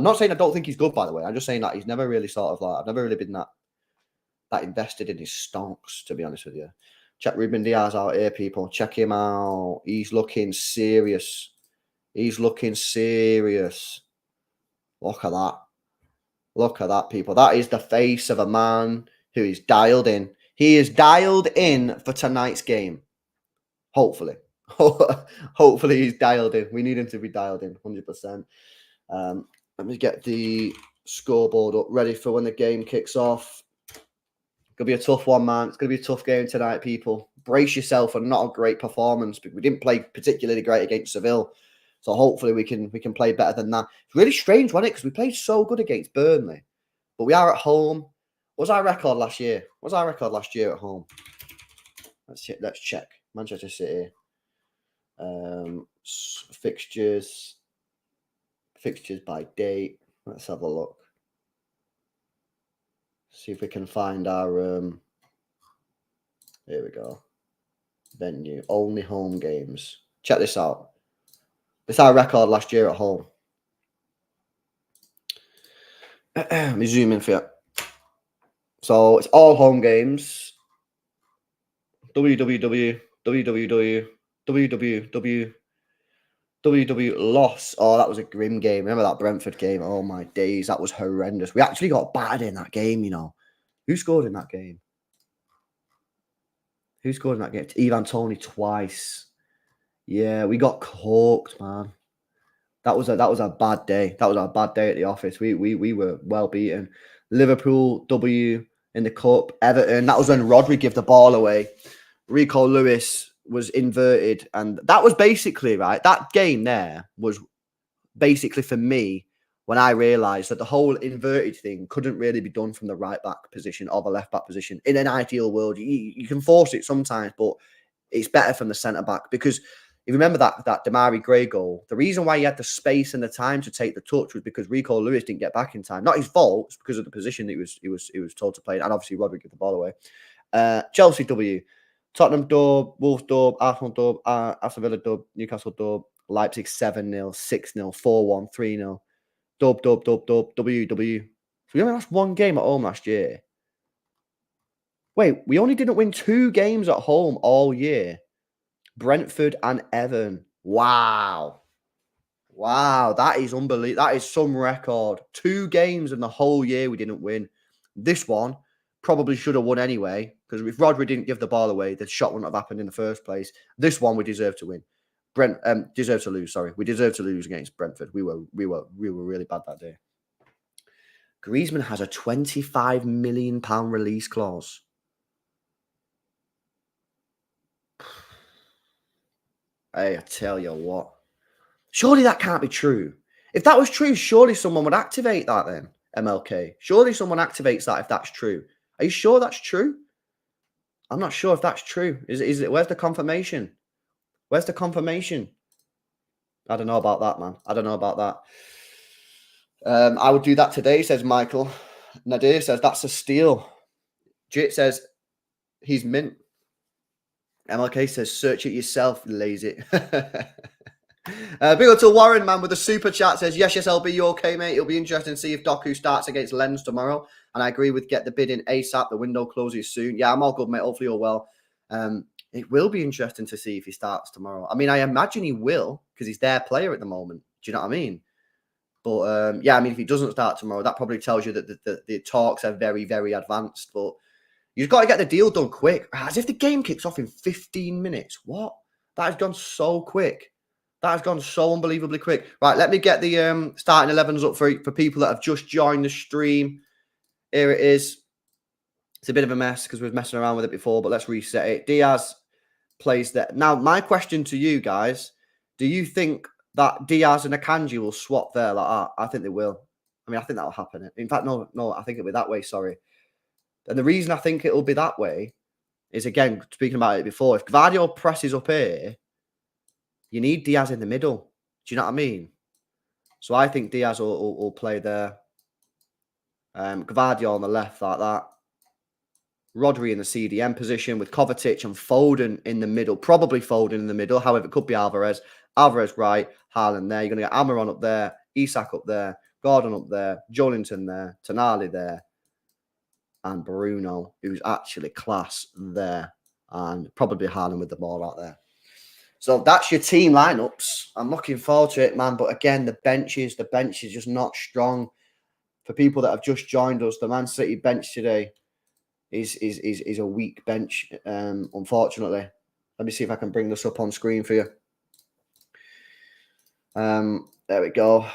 not saying I don't think he's good, by the way. I'm just saying that he's never really I've never really been that invested in his stonks, to be honest with you. Check Ruben Diaz out here, people. Check him out. He's looking serious. Look at that. Look at that, people. That is the face of a man who is dialed in. He is dialed in for tonight's game. Hopefully. Hopefully he's dialed in. We need him to be dialed in, 100%. Let me get the scoreboard up, ready for when the game kicks off. It's going to be a tough one, man. It's going to be a tough game tonight, people. Brace yourself for not a great performance. But we didn't play particularly great against Seville. So hopefully we can play better than that. It's really strange, wasn't it? Because we played so good against Burnley. But we are at home. What was our record last year? What was our record last year at home? Let's check. Manchester City. Fixtures by date. Let's have a look. See if we can find our here we go. Venue. Only home games. Check this out. This is our record last year at home. Let me zoom in for you. So it's all home games. www loss. Oh, that was a grim game. Remember that Brentford game? Oh my days, that was horrendous. We actually got battered in that game, you know. Who scored in that game? Ivan Toney twice. Yeah, we got corked, man. That was a bad day. That was a bad day at the office. We were well beaten. Liverpool W in the cup. Everton. That was when Rodri gave the ball away. Rico Lewis was inverted, and that was basically right. That game there was basically for me when I realised that the whole inverted thing couldn't really be done from the right back position or the left back position. In an ideal world, you can force it sometimes, but it's better from the centre back. Because if you remember that Damari Gray goal, the reason why he had the space and the time to take the touch was because Rico Lewis didn't get back in time. Not his fault, it's because of the position that he was told to play, and obviously Rodri gave the ball away. Chelsea W. Tottenham dub, Wolves dub, Arsenal dub, Aston Villa dub, Newcastle dub, Leipzig 7-0, 6-0, 4-1, 3-0. Dub, W. So we only lost one game at home last year. Wait, we only didn't win 2 games at home all year. Brentford and Everton. Wow, that is unbelievable. That is some record. 2 games in the whole year we didn't win. This one probably should have won anyway, because if Rodri didn't give the ball away, the shot wouldn't have happened in the first place. This one we deserve to win. Deserve to lose. Sorry, we deserve to lose against Brentford. We were really bad that day. Griezmann has a £25 million release clause. Hey, I tell you what. Surely that can't be true. If that was true, surely someone would activate that then, MLK. Surely someone activates that if that's true. Are you sure that's true? I'm not sure if that's true. Is it? Where's the confirmation? Where's the confirmation? I don't know about that, man. I don't know about that. I would do that today, says Michael. Nadir says, that's a steal. Jit says, he's mint. MLK says, search it yourself, lazy. Big up to Warren, man, with the super chat says, yes, LB, you okay, mate? It'll be interesting to see if Doku starts against Lens tomorrow. And I agree with get the bid in ASAP. The window closes soon. Yeah, I'm all good, mate. Hopefully you're well. It will be interesting to see if he starts tomorrow. I mean, I imagine he will because he's their player at the moment. Do you know what I mean? But yeah, I mean, if he doesn't start tomorrow, that probably tells you that the talks are very, very advanced. But you've got to get the deal done quick. As if the game kicks off in 15 minutes. What? That has gone so quick. That has gone so unbelievably quick. Right, let me get the starting 11s up for people that have just joined the stream. Here it is. It's a bit of a mess because we were messing around with it before, but let's reset it. Diaz plays there. Now, my question to you guys, do you think that Diaz and Akanji will swap there like that? I think they will. I mean, I think that'll happen. In fact, no, I think it'll be that way, sorry. And the reason I think it'll be that way is, again, speaking about it before, if Gvardiol presses up here, you need Diaz in the middle. Do you know what I mean? So I think Diaz will play there. Gvardiol on the left like that. Rodri in the CDM position with Kovacic and Foden in the middle. Probably Foden in the middle. However, it could be Alvarez. Alvarez right. Haaland there. You're going to get Amaron up there. Isak up there. Gordon up there. Jolinton there. Tonali there. And Bruno, who's actually class there. And probably Haaland with the ball out there. So that's your team lineups. I'm looking forward to it, man. But again, the bench is just not strong. For people that have just joined us, the Man City bench today is a weak bench, unfortunately. Let me see if I can bring this up on screen for you. There we go.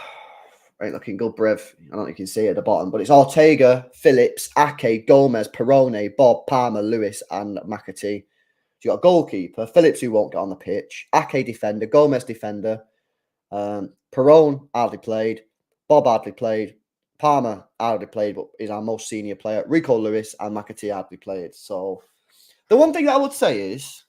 Ain't looking good, Brev. I don't think you can see it at the bottom, but it's Ortega, Phillips, Ake, Gomez, Perrone, Bob, Palmer, Lewis, and McAtee. So you got a goalkeeper, Phillips, who won't get on the pitch, Ake defender, Gomez defender, Perrone hardly played, Bob hardly played, Palmer hardly played, but is our most senior player, Rico Lewis, and McAtee hardly played. So the one thing that I would say is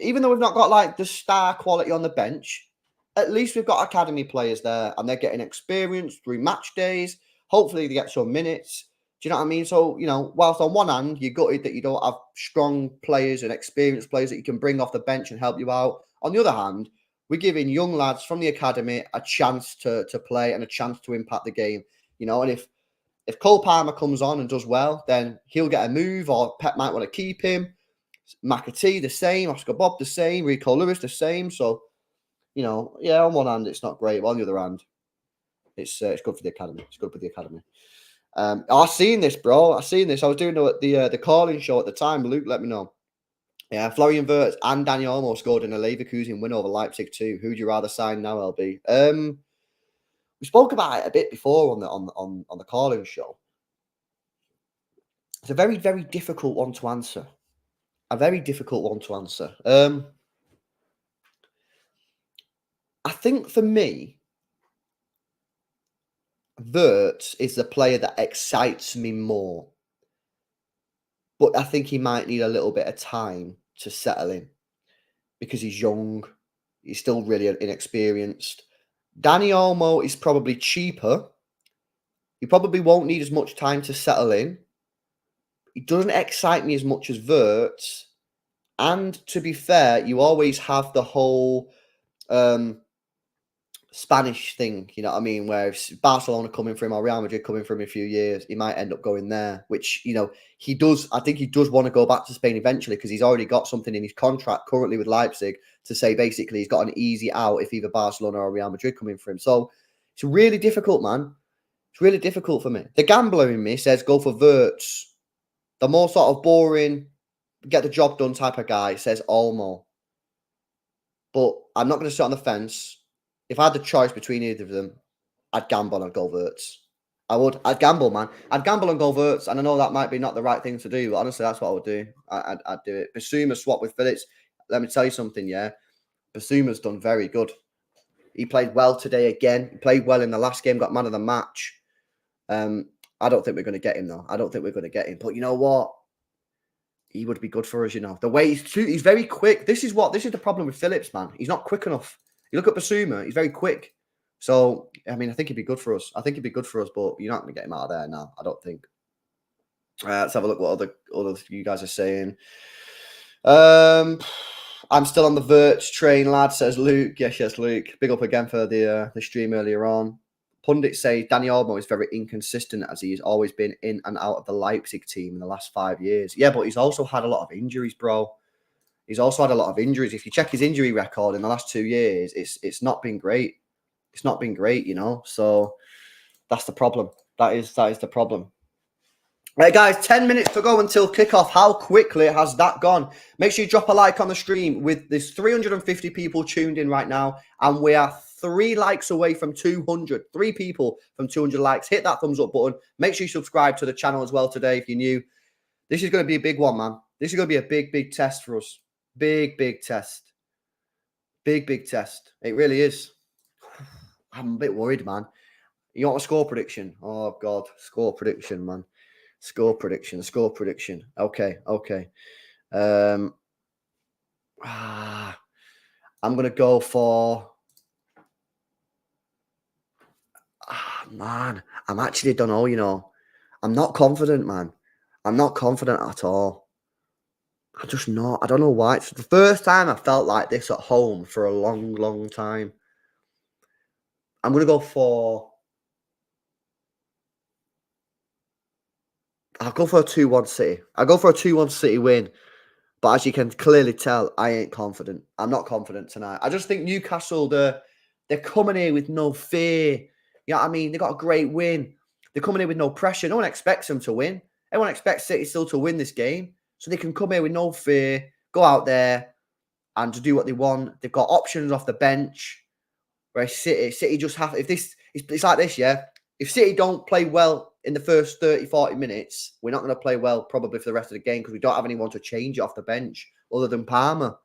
even though we've not got like the star quality on the bench, at least we've got academy players there and they're getting experience through match days. Hopefully they get some minutes. Do you know what I mean? So, you know, whilst on one hand, you're gutted that you don't have strong players and experienced players that you can bring off the bench and help you out. On the other hand, we're giving young lads from the academy a chance to play and a chance to impact the game. You know, and if Cole Palmer comes on and does well, then he'll get a move or Pep might want to keep him. McAtee, the same. Oscar Bob, the same. Rico Lewis, the same. So, you know, yeah, on one hand, it's not great. But on the other hand, it's good for the academy. It's good for the academy. I've seen this, bro. I've seen this. I was doing the calling show at the time. Luke, let me know. Yeah, Florian Wirtz and Daniel Olmo scored in a Leverkusen win over Leipzig too. Who'd you rather sign now, LB? We spoke about it a bit before on the calling show. It's a very, very difficult one to answer. A very difficult one to answer. I think for me, Wirtz is the player that excites me more. But I think he might need a little bit of time to settle in because he's young. He's still really inexperienced. Danny Olmo is probably cheaper. He probably won't need as much time to settle in. He doesn't excite me as much as Wirtz. And to be fair, you always have the whole Spanish thing, you know what I mean? Where if Barcelona coming for him or Real Madrid coming for him in a few years, he might end up going there, which, you know, he does. I think he does want to go back to Spain eventually because he's already got something in his contract currently with Leipzig to say basically he's got an easy out if either Barcelona or Real Madrid coming for him. So it's really difficult, man. It's really difficult for me. The gambler in me says go for Wirtz. The more sort of boring, get the job done type of guy says Olmo. But I'm not going to sit on the fence. If I had the choice between either of them, I'd gamble and I'd go Wirtz. I would. I'd gamble, man. I'd gamble and go Wirtz. And I know that might be not the right thing to do, but honestly, that's what I would do. I'd do it. Basuma swap with Phillips. Let me tell you something, yeah. Basuma's done very good. He played well today again. He played well in the last game, got man of the match. I don't think we're going to get him, though. I don't think we're going to get him. But you know what? He would be good for us, you know. The way he's very quick. This is the problem with Phillips, man. He's not quick enough. You look at Basuma, he's very quick. So I mean, I think he'd be good for us. But you're not going to get him out of there now, I don't think. Let's have a look what other you guys are saying. I'm still on the Verts train, lad, says Luke. Yes, Luke. Big up again for the stream earlier on. Pundits say Danny Olmo is very inconsistent as he has always been in and out of the Leipzig team in the last 5 years. Yeah, but he's also had a lot of injuries, bro. He's also had a lot of injuries. If you check his injury record in the last 2 years, it's not been great. It's not been great, you know. So that's the problem. That is the problem. Right, guys, 10 minutes to go until kickoff. How quickly has that gone? Make sure you drop a like on the stream. With this 350 people tuned in right now, and we are 3 likes away from 200. 3 people from 200 likes. Hit that thumbs up button. Make sure you subscribe to the channel as well today if you're new. This is going to be a big one, man. This is going to be a big test for us. Big test. Big test. It really is. I'm a bit worried, man. You want a score prediction? Oh, God. Score prediction, man. Score prediction. Okay. I'm going to go for... man, I'm actually don't know, you know. I'm not confident, man. I'm not confident at all. I'm just not. I don't know why. It's the first time I felt like this at home for a long time. I'm going to go for... I'll go for a 2-1 City. I'll go for a 2-1 City win. But as you can clearly tell, I ain't confident. I'm not confident tonight. I just think Newcastle, they're coming here with no fear. You know what I mean? They got a great win. They're coming here with no pressure. No one expects them to win. Everyone expects City still to win this game. So they can come here with no fear, go out there and to do what they want. They've got options off the bench. Whereas City just have... It's like this, yeah? If City don't play well in the first 30, 40 minutes, we're not going to play well probably for the rest of the game because we don't have anyone to change it off the bench other than Palmer.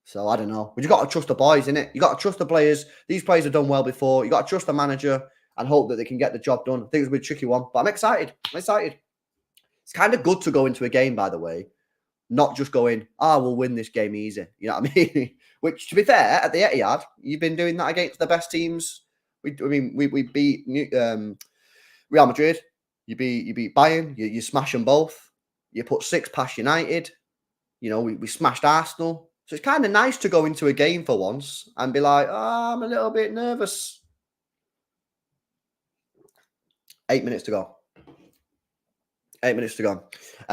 So, I don't know. We just got to trust the boys, innit? You got to trust the players. These players have done well before. You got to trust the manager and hope that they can get the job done. I think it's going to be a tricky one, but I'm excited. It's kind of good to go into a game, by the way, not just going, we'll win this game easy. You know what I mean? Which, to be fair, at the Etihad, you've been doing that against the best teams. We beat Real Madrid. You beat Bayern. You smash them both. You put 6 past United. You know, we smashed Arsenal. So it's kind of nice to go into a game for once and be like, I'm a little bit nervous. 8 minutes to go. 8 minutes to go.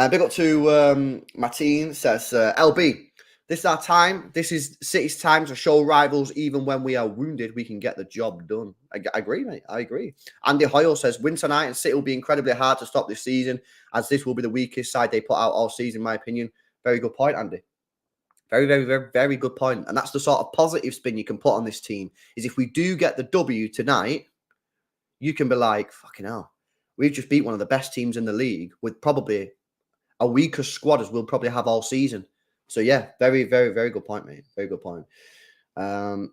Big up to Martin, says, LB, this is our time. This is City's time to show rivals. Even when we are wounded, we can get the job done. I agree, mate. I agree. Andy Hoyle says, win tonight and City will be incredibly hard to stop this season, as this will be the weakest side they put out all season, in my opinion. Very good point, Andy. Very good point. And that's the sort of positive spin you can put on this team, is if we do get the W tonight, you can be like, fucking hell, we've just beat one of the best teams in the league with probably a weaker squad as we'll probably have all season. So, yeah, very good point, mate. Very good point.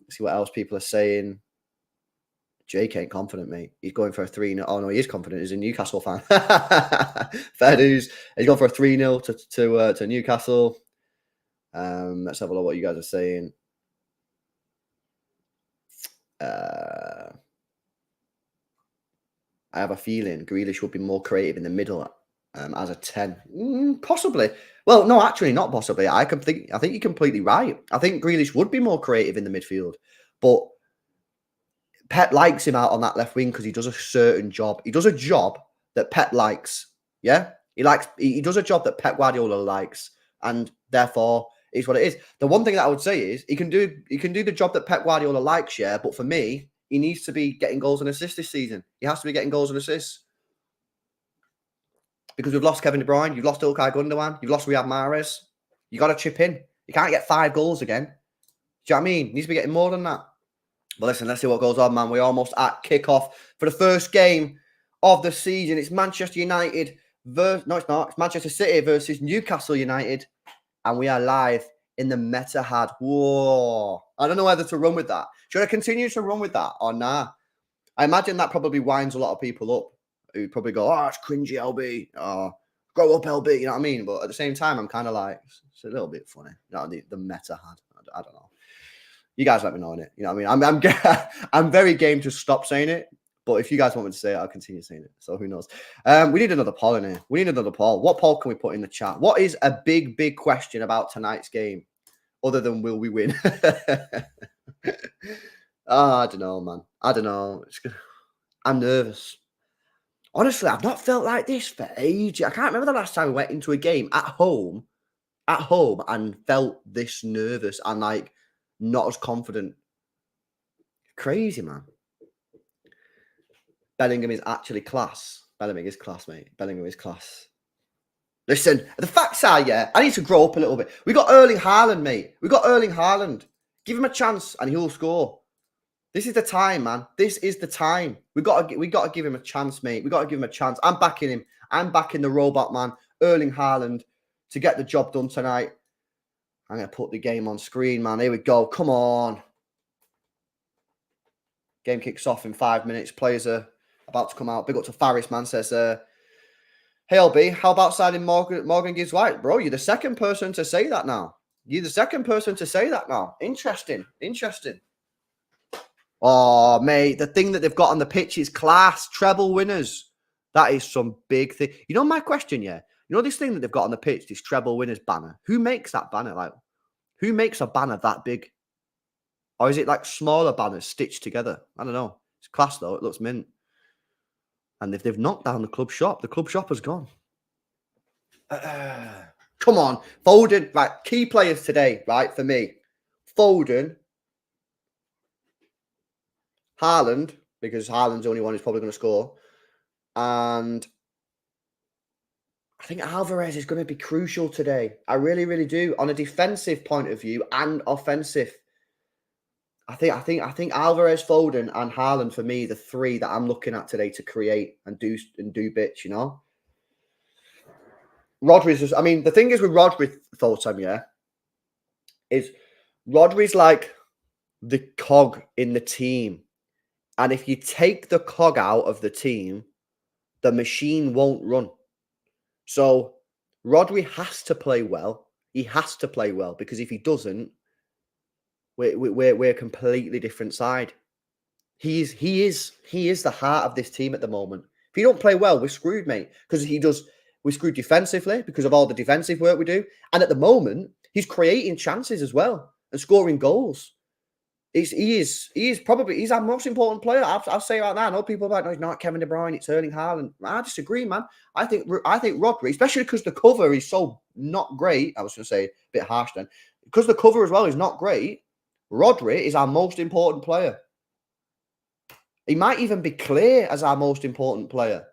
See what else people are saying. Jake ain't confident, mate. He's going for a 3-0. Oh, no, he is confident. He's a Newcastle fan. Fair news. He's going for a 3-0 to Newcastle. Let's have a look what you guys are saying. I have a feeling Grealish would be more creative in the middle as a 10. Possibly. Well, no, actually, not possibly. I think you're completely right. I think Grealish would be more creative in the midfield. But Pep likes him out on that left wing because he does a certain job. He does a job that Pep likes. Yeah? He does a job that Pep Guardiola likes. And therefore, it's what it is. The one thing that I would say is he can do the job that Pep Guardiola likes, yeah. But for me, he needs to be getting goals and assists this season. He has to be getting goals and assists. Because we've lost Kevin De Bruyne, you've lost Ilkay Gundogan, you've lost Riyad Mahrez. You got to chip in. You can't get 5 goals again. Do you know what I mean? He needs to be getting more than that. But listen, let's see what goes on, man. We're almost at kickoff for the first game of the season. It's Manchester United versus... No, it's not. It's Manchester City versus Newcastle United. And we are live in the Etihad. Whoa. I don't know whether to run with that. Should I continue to run with that or nah? I imagine that probably winds a lot of people up who probably go, it's cringy, LB. Grow up, LB. You know what I mean? But at the same time, I'm kind of like, it's a little bit funny. You know, the Etihad. I don't know. You guys let me know on it. You know what I mean? I'm very game to stop saying it. But if you guys want me to say it, I'll continue saying it. So who knows? We need another poll in here. We need another poll. What poll can we put in the chat? What is a big, big question about tonight's game? Other than will we win? I don't know, man. I don't know. I'm nervous. Honestly, I've not felt like this for ages. I can't remember the last time I went into a game at home, and felt this nervous and like not as confident. Crazy, man. Bellingham is actually class. Bellingham is class, mate. Bellingham is class. Listen, the facts are, yeah, I need to grow up a little bit. We got Erling Haaland, mate. We got Erling Haaland. Give him a chance and he'll score. This is the time, man. This is the time. We got to give him a chance, mate. We got to give him a chance. I'm backing him. I'm backing the robot man, Erling Haaland, to get the job done tonight. I'm going to put the game on screen, man. Here we go. Come on. Game kicks off in 5 minutes. Players are about to come out. Big up to Faris, man. Says, hey, LB, how about signing Morgan Gibbs White? Bro, you're the second person to say that now. You're the second person to say that now. Interesting. Interesting. Oh, mate, the thing that they've got on the pitch is class. Treble winners. That is some big thing. You know my question, yeah? You know this thing that they've got on the pitch, this treble winners banner? Who makes that banner? Like, who makes a banner that big? Or is it like smaller banners stitched together? I don't know. It's class, though. It looks mint. And if they've knocked down the club shop has gone. Come on. Foden, right, key players today, right, for me. Foden, Haaland, because Haaland's the only one who's probably going to score. And I think Alvarez is going to be crucial today. I really, really do. On a defensive point of view and offensive. I think Alvarez, Foden, and Haaland for me, the three that I'm looking at today to create and do bits, you know. Rodri's just, I mean, the thing is with Rodri, Thotan, yeah, is Rodri's like the cog in the team. And if you take the cog out of the team, the machine won't run. So Rodri has to play well. He has to play well because if he doesn't, we're a completely different side. He is the heart of this team at the moment. If he don't play well, we're screwed, mate. Because we're screwed defensively because of all the defensive work we do. And at the moment, he's creating chances as well and scoring goals. He's our most important player. I'll say it right now. I know people are like, no, he's not Kevin De Bruyne, it's Erling Haaland. I disagree, man. I think Rodri, especially because the cover is so not great. I was going to say a bit harsh then. Because the cover as well is not great. Rodri is our most important player. He might even be clear as our most important player.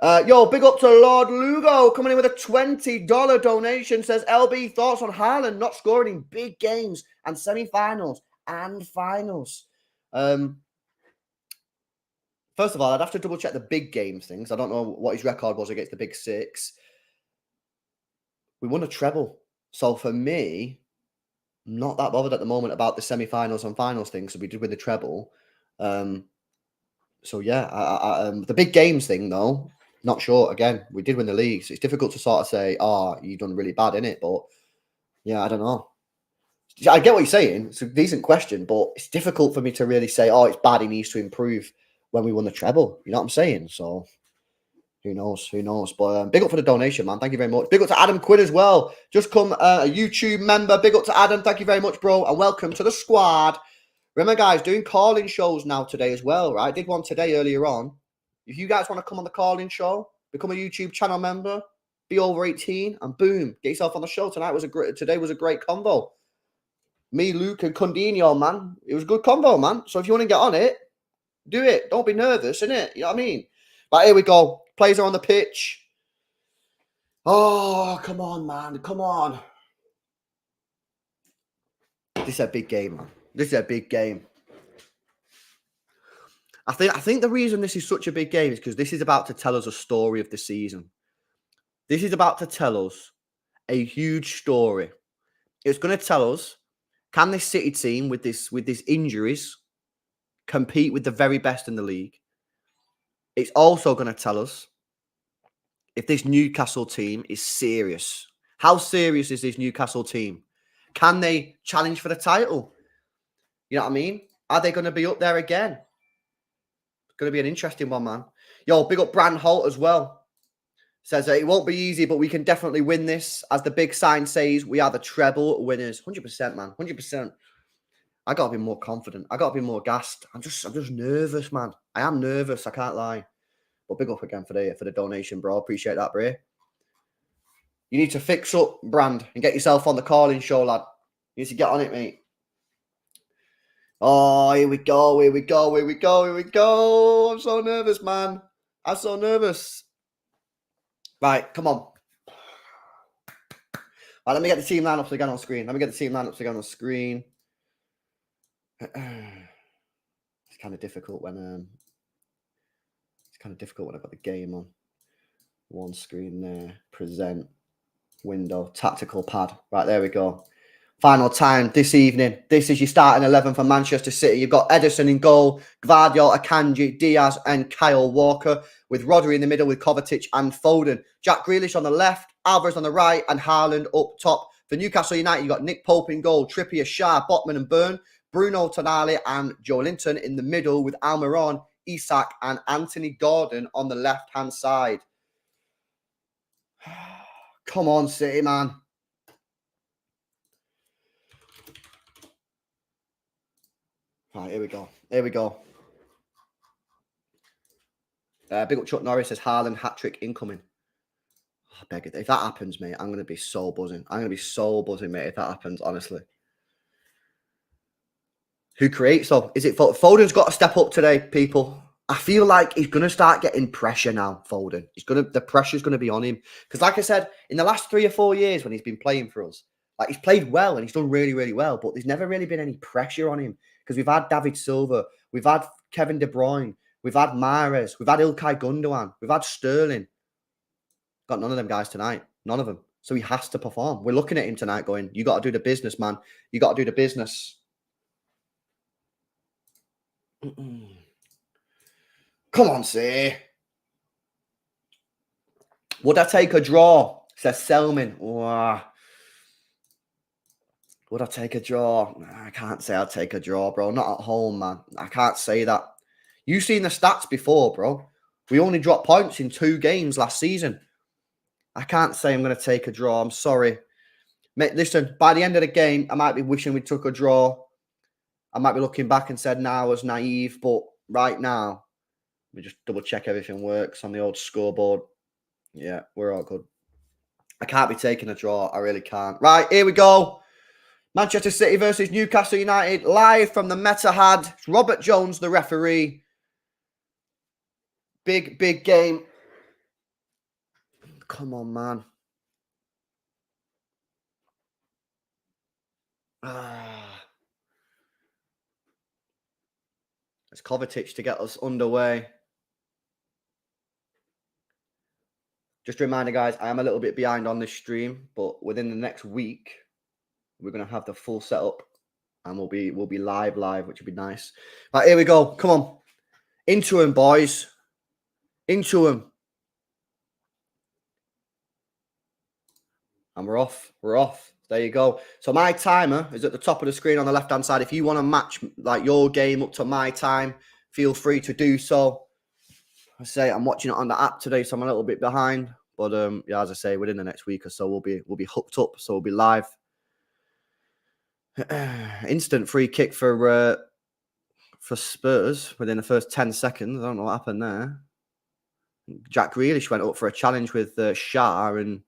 Yo, big up to Lord Lugo coming in with a $20 donation. Says, LB, thoughts on Haaland not scoring in big games and semi-finals and finals? First of all, I'd have to double check the big games things. I don't know what his record was against the big six. We won a treble. So for me, I'm not that bothered at the moment about the semi-finals and finals things. So we did win the treble. So yeah, the big games thing though, not sure. Again, we did win the league, so it's difficult to sort of say, "Oh, you've done really bad in it." But yeah, I don't know. I get what you're saying. It's a decent question, but it's difficult for me to really say, "Oh, it's bad. He needs to improve." When we won the treble, you know what I'm saying? So who knows? Who knows? But big up for the donation, man. Thank you very much. Big up to Adam Quinn as well. Just come a YouTube member. Big up to Adam. Thank you very much, bro, and welcome to the squad. Remember, guys, doing call-in shows now today as well, right? I did one today earlier on. If you guys want to come on the call-in show, become a YouTube channel member, be over 18, and boom, get yourself on the show. Today was a great convo. Me, Luke, and Condinho, man. It was a good convo, man. So if you want to get on it, do it. Don't be nervous, innit? You know what I mean? But here we go. Players are on the pitch. Oh, come on, man. Come on. This is a big game, man. This is a big game. I think the reason this is such a big game is because this is about to tell us a story of the season. This is about to tell us a huge story. It's going to tell us, can this City team with these injuries compete with the very best in the league? It's also going to tell us if this Newcastle team is serious. How serious is this Newcastle team? Can they challenge for the title? You know what I mean? Are they going to be up there again? It's going to be an interesting one, man. Yo, big up Brand Holt as well. Says that it won't be easy, but we can definitely win this. As the big sign says, we are the treble winners. 100%, man. 100%. I got to be more confident. I got to be more gassed. I'm just nervous, man. I am nervous. I can't lie. But big up again for the donation, bro. Appreciate that, bro. You need to fix up, Brand, and get yourself on the calling show, lad. You need to get on it, mate. Oh, here we go. Here we go. Here we go. Here we go. I'm so nervous, man. I'm so nervous. Right, come on. Right, let me get the team lineups again on screen. It's kind of difficult when I've got the game on one screen there. Present window, tactical pad. Right, there we go. Final time this evening. This is your starting 11 for Manchester City. You've got Ederson in goal, Gvardiol, Akanji, Diaz, and Kyle Walker, with Rodri in the middle with Kovacic and Foden. Jack Grealish on the left, Alvarez on the right, and Haaland up top. For Newcastle United, you've got Nick Pope in goal, Trippier, Shah, Botman, and Byrne, Bruno Tonali, and Joe Linton in the middle with Almiron, Isak, and Anthony Gordon on the left-hand side. Come on, City, man. Right, here we go. Here we go. Big up Chuck Norris says Haaland hat-trick incoming. Oh, I beg it. If that happens, mate, I'm going to be so buzzing. I'm going to be so buzzing, mate, if that happens, honestly. Who creates, though? Is it Foden's got to step up today, people? I feel like he's going to start getting pressure now, Foden. The pressure's going to be on him. Because like I said, in the last 3 or 4 years when he's been playing for us, like he's played well and he's done really, really well, but there's never really been any pressure on him. Because we've had David Silva, we've had Kevin De Bruyne, we've had Mahrez, we've had Ilkay Gundogan, we've had Sterling. Got none of them guys tonight. None of them. So he has to perform. We're looking at him tonight going, you got to do the business, man. You got to do the business. Come on, say. Would I take a draw? Says Selman. Oh. Would I take a draw? I can't say I'd take a draw, bro. Not at home, man. I can't say that. You've seen the stats before, bro. We only dropped points in 2 games last season. I can't say I'm going to take a draw. I'm sorry. Mate, listen, by the end of the game, I might be wishing we took a draw. I might be looking back and said, nah, I was naive. But right now, we just double check everything works on the old scoreboard. Yeah, we're all good. I can't be taking a draw. I really can't. Right, here we go. Manchester City versus Newcastle United, live from the Metahad. It's Robert Jones, the referee. Big, big game. Come on, man. It's Kovacic to get us underway. Just a reminder, guys, I am a little bit behind on this stream, but within the next week, we're going to have the full setup and we'll be live, which would be nice. Right, here we go. Come on. Into him, boys. Into him. And we're off. We're off. There you go. So my timer is at the top of the screen on the left-hand side. If you want to match like your game up to my time, feel free to do so. I say I'm watching it on the app today, so I'm a little bit behind. But yeah, as I say, within the next week or so, we'll be hooked up. So we'll be live. Instant free kick for Spurs within the first 10 seconds. I don't know what happened there. Jack Grealish went up for a challenge with Shah, and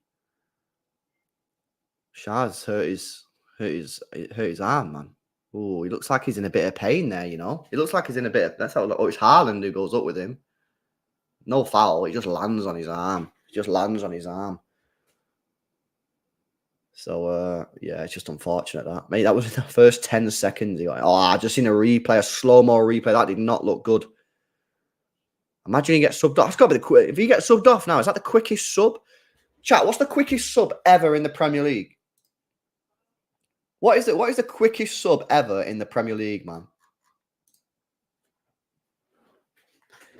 Shah's hurt his arm, man. Oh, he looks like he's in a bit of pain there, you know. He looks like he's in a bit of... That's how... Oh, it's Haaland who goes up with him. No foul. He just lands on his arm. So, yeah, it's just unfortunate that. Mate, that was in the first 10 seconds. I just seen a replay, a slow-mo replay. That did not look good. Imagine he gets subbed off. That's got to be the quick. If he gets subbed off now, is that the quickest sub? Chat, what's the quickest sub ever in the Premier League? What is the quickest sub ever in the Premier League, man?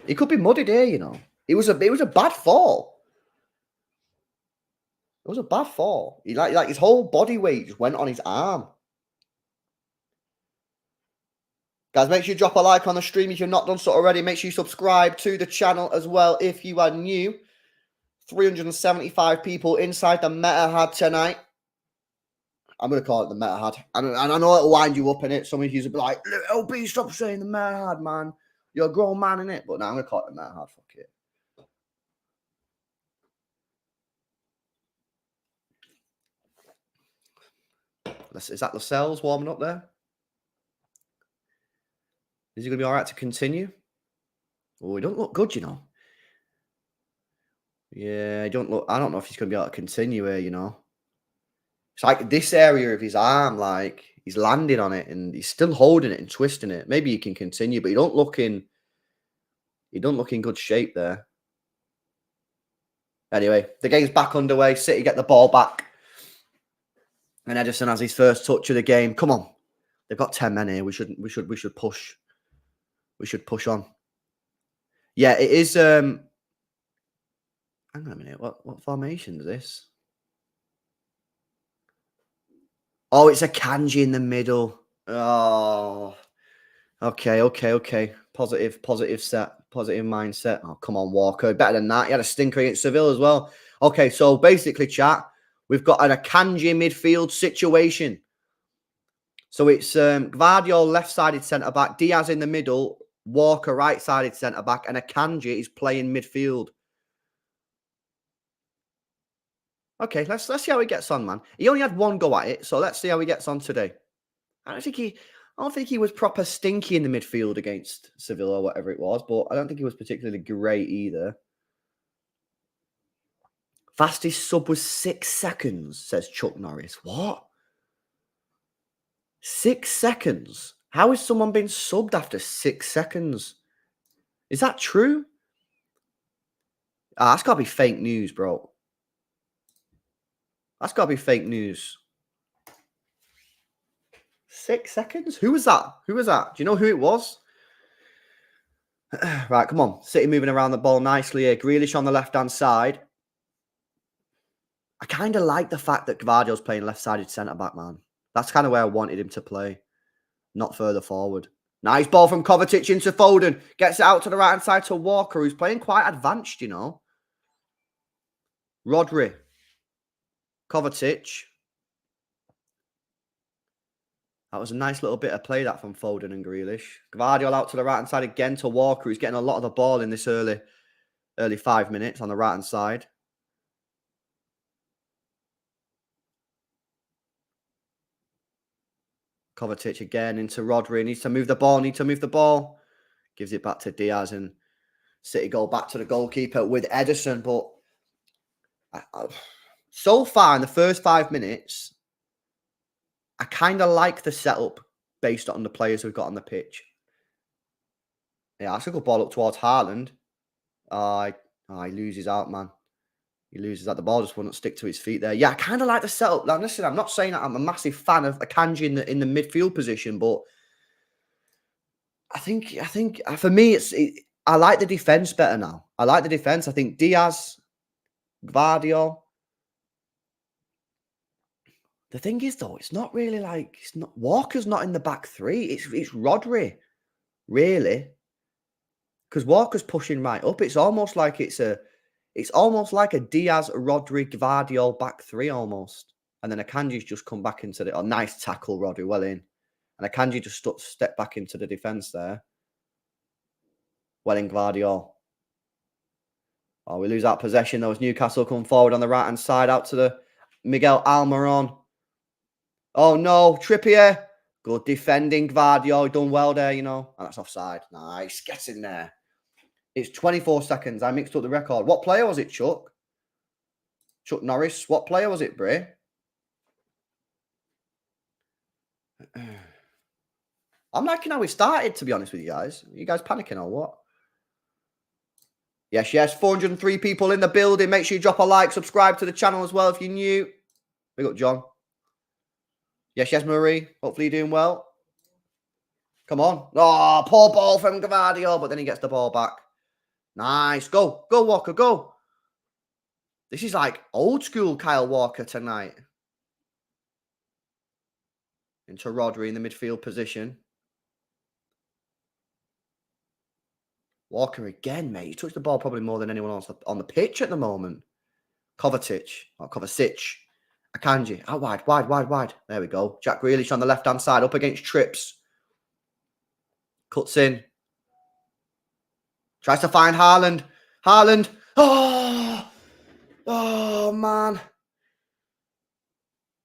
He could be muddied here, you know. It was a bad fall. It was a bad fall. He like his whole body weight just went on his arm. Guys, make sure you drop a like on the stream if you've not done so already. Make sure you subscribe to the channel as well if you are new. 375 people inside the Meta Had tonight. I'm going to call it the Meta Had. And I know it'll wind you up in it. Some of you will be like, LB, stop saying the Meta Had, man. You're a grown man in it. But now I'm going to call it the Meta Had. Fuck it. Is that Lascelles warming up there? Is he going to be all right to continue? Oh, he don't look good, you know. Yeah, I don't know if he's going to be able to continue here, you know. It's like this area of his arm, like he's landing on it and he's still holding it and twisting it. Maybe he can continue, but he don't look in good shape there. Anyway, the game's back underway. City get the ball back. And Edison has his first touch of the game. Come on. They've got 10 men here. We should push. We should push on. Yeah, it is hang on a minute. What formation is this? Oh, it's a Kanji in the middle. Oh. Okay. Positive set. Positive mindset. Oh, come on, Walker. Better than that. He had a stinker against Seville as well. Okay, so basically, chat, we've got an Akanji midfield situation. So it's Gvardiol left-sided centre-back, Diaz in the middle, Walker right-sided centre-back, and Akanji is playing midfield. Okay, let's see how he gets on, man. He only had one go at it, so let's see how he gets on today. I don't think he was proper stinky in the midfield against Seville or whatever it was, but I don't think he was particularly great either. Fastest sub was 6 seconds, says Chuck Norris. What? 6 seconds? How is someone being subbed after 6 seconds? Is that true? That's got to be fake news, bro. That's got to be fake news. 6 seconds? Who was that? Do you know who it was? Right, come on. City moving around the ball nicely here. Grealish on the left-hand side. I kind of like the fact that Gvardiol's playing left-sided centre-back, man. That's kind of where I wanted him to play. Not further forward. Nice ball from Kovacic into Foden. Gets it out to the right-hand side to Walker, who's playing quite advanced, you know. Rodri. Kovacic. That was a nice little bit of play, that, from Foden and Grealish. Gvardiol out to the right-hand side again to Walker, who's getting a lot of the ball in this early 5 minutes on the right-hand side. Kovacic again into Rodri. Needs to move the ball. Gives it back to Diaz, and City go back to the goalkeeper with Edison. But so far in the first 5 minutes, I kind of like the setup based on the players we've got on the pitch. Yeah, that's a good ball up towards Haaland. He loses out, man. He loses out. The ball just wouldn't stick to his feet there. Yeah, I kind of like the setup. Now, listen, I'm not saying that I'm a massive fan of Akanji in the midfield position, but I think for me, I like the defense better now. I like the defense. I think Diaz, Gvardiol. The thing is, though, it's not really like Walker's not in the back three. It's Rodri, really, because Walker's pushing right up. It's almost like it's almost like a Diaz, Rodri, Gvardiol back three almost. And then Akanji's just come back into the... Oh, nice tackle, Rodri, well in. And Akanji just stepped back into the defence there. Well in, Gvardiol. Oh, we lose that possession, though, as Newcastle come forward on the right-hand side out to the Miguel Almiron. Oh, no, Trippier. Good defending, Gvardiol. Done well there, you know. And that's offside. Nice, get in there. It's 24 seconds. I mixed up the record. What player was it, Chuck? Chuck Norris. What player was it, Bray? I'm liking how we started, to be honest with you guys. Are you guys panicking or what? Yes. 403 people in the building. Make sure you drop a like. Subscribe to the channel as well if you're new. Big up, John. Yes, Marie. Hopefully you're doing well. Come on. Oh, poor ball from Gvardiol, but then he gets the ball back. Nice. Go, Walker, go. This is like old school Kyle Walker tonight. Into Rodri in the midfield position. Walker again, mate. He touched the ball probably more than anyone else on the pitch at the moment. Kovacic. Akanji. Out wide. There we go. Jack Grealish on the left-hand side, up against Trips. Cuts in. Tries to find Haaland. Oh, man.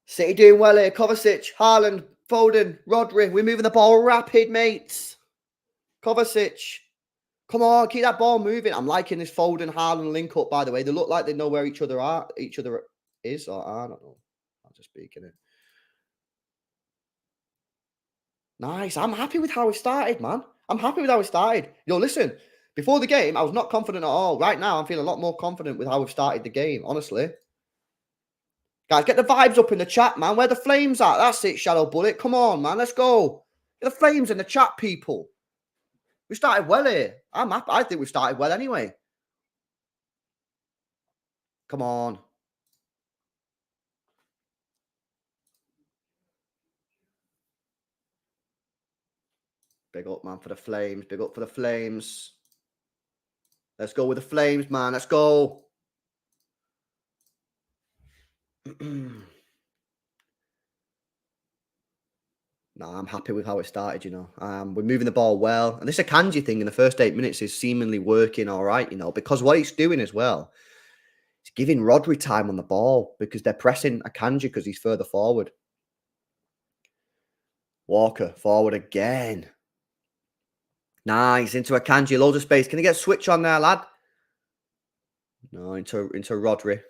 City doing well here. Kovacic, Haaland, Foden, Rodri. We're moving the ball rapid, mates. Kovacic. Come on, keep that ball moving. I'm liking this Foden, Haaland link up, by the way. They look like they know where each other is or are. I don't know. I'm just speaking it. Nice. I'm happy with how we started, man. Yo, listen. Before the game, I was not confident at all. Right now, I'm feeling a lot more confident with how we've started the game, honestly. Guys, get the vibes up in the chat, man. Where the flames at? That's it, Shadow Bullet. Come on, man. Let's go. Get the flames in the chat, people. We started well here. I'm happy. I think we started well anyway. Come on. Big up, man, for the flames. Big up for the flames. Let's go with the flames, man. Let's go. I'm happy with how it started, you know. We're moving the ball well. And this Akanji thing in the first 8 minutes is seemingly working all right, you know, because what it's doing as well, it's giving Rodri time on the ball because they're pressing Akanji because he's further forward. Walker, forward again. Nice. Into Akanji, loads of space. Can he get a switch on there, lad? No, into Rodri.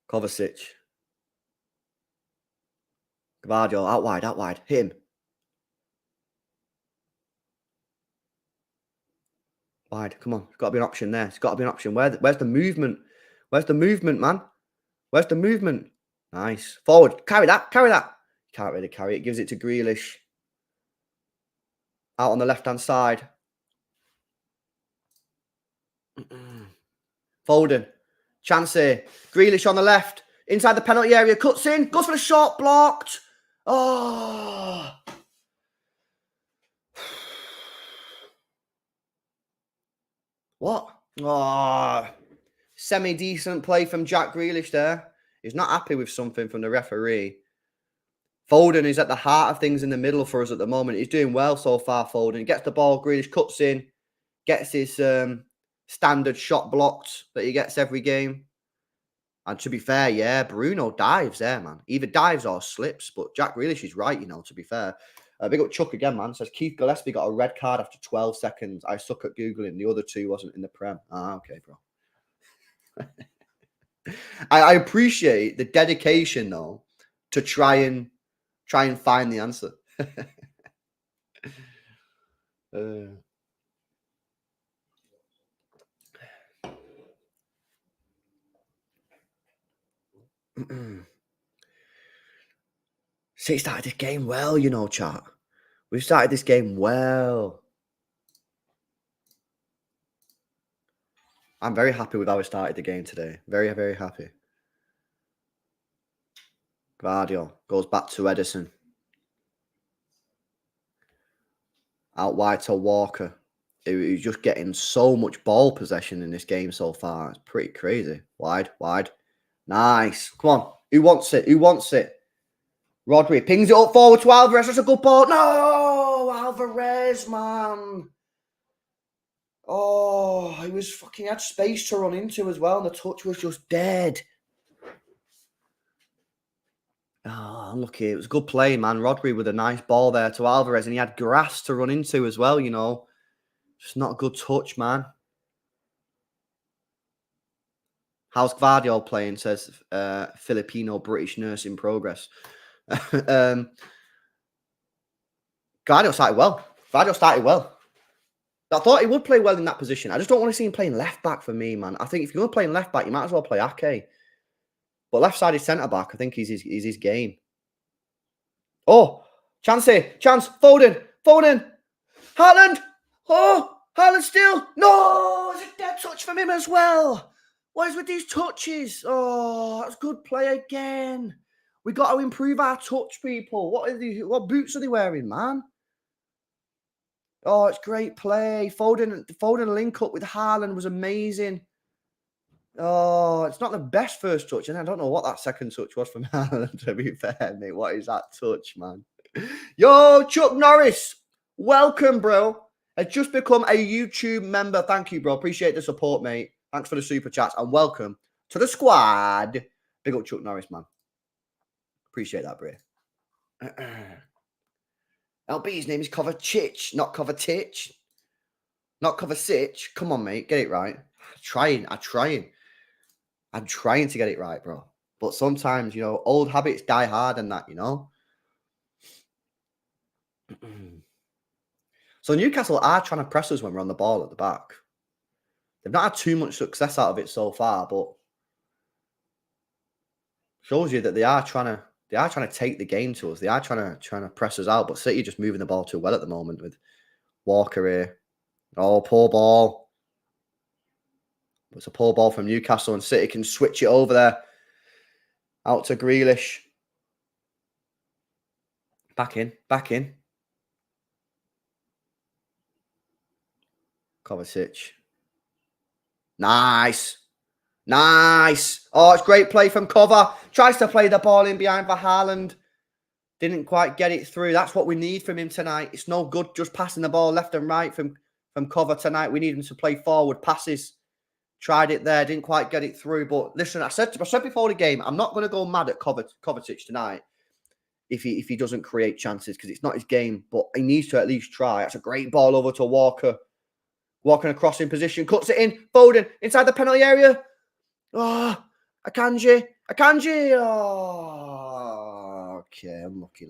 Kovacic. Gvardiol, out wide. Hit him. Wide. Come on. There's got to be an option there. There's got to be an option. Where's the movement? Where's the movement, man? Where's the movement? Nice. Forward. Carry that. Can't really carry it. Gives it to Grealish. Out on the left-hand side. Foden. Chance here. Grealish on the left. Inside the penalty area. Cuts in. Goes for the shot. Blocked. Oh. What? Oh. Semi-decent play from Jack Grealish there. He's not happy with something from the referee. Foden is at the heart of things in the middle for us at the moment. He's doing well so far, Foden. Gets the ball. Grealish cuts in. Gets his standard shot blocked that he gets every game. And to be fair, yeah, Bruno dives there, man. Either dives or slips. But Jack Grealish is right, you know, to be fair. Big up Chuck again, man. Says Keith Gillespie got a red card after 12 seconds. I suck at Googling. The other two wasn't in the Prem. Okay, bro. I appreciate the dedication, though, to try and find the answer. See, started this game well, you know, chat. We've started this game well. I'm very happy with how we started the game today. Very, very happy. Gvardiol goes back to Edison. Out wide to Walker. He's just getting so much ball possession in this game so far. It's pretty crazy. Wide. Nice. Come on. Who wants it? Rodri pings it up forward to Alvarez. That's a good ball. No! Alvarez, man. Oh, he had space to run into as well, and the touch was just dead. Oh, unlucky. It was a good play, man. Rodri with a nice ball there to Alvarez, and he had grass to run into as well, you know. Just not a good touch, man. How's Gvardiol playing? Says Filipino-British nurse in progress. Gvardiol started well. I thought he would play well in that position. I just don't want to see him playing left back for me, man. I think if you're going to play in left back, you might as well play Ake. But left side is centre back. I think he's his game. Oh, chance here. Chance. Foden. Haaland. Oh, Haaland still. No, it's a dead touch from him as well. What is with these touches? Oh, that's good play again. We got to improve our touch, people. What boots are they wearing, man? Oh, it's great play. Foden link up with Haaland was amazing. Oh, it's not the best first touch, and I don't know what that second touch was from Haaland, to be fair, mate. What is that touch, man? Yo, Chuck Norris, welcome, bro. Has just become a YouTube member. Thank you, bro. Appreciate the support, mate. Thanks for the super chats, and welcome to the squad. Big up Chuck Norris, man. Appreciate that, bro. LB's name is Kovacic, not Kovacic. Not Kovacic. Come on, mate. Get it right. I'm trying to get it right, bro. But sometimes, you know, old habits die hard and that, you know. So Newcastle are trying to press us when we're on the ball at the back. They've not had too much success out of it so far, but shows you that they are trying to take the game to us. They are trying to press us out, but City just moving the ball too well at the moment with Walker here. Oh, poor ball. It's a poor ball from Newcastle, and City can switch it over there. Out to Grealish. Back in. Kovacic. Nice. Oh, it's great play from Cover. Tries to play the ball in behind for Haaland. Didn't quite get it through. That's what we need from him tonight. It's no good just passing the ball left and right from Cover tonight. We need him to play forward passes. Tried it there. Didn't quite get it through. But listen, I said before the game, I'm not going to go mad at Kovacic tonight if he doesn't create chances because it's not his game. But he needs to at least try. That's a great ball over to Walker. Walking across in position. Cuts it in. Foden inside the penalty area. Oh, Akanji. Oh, okay. Unlucky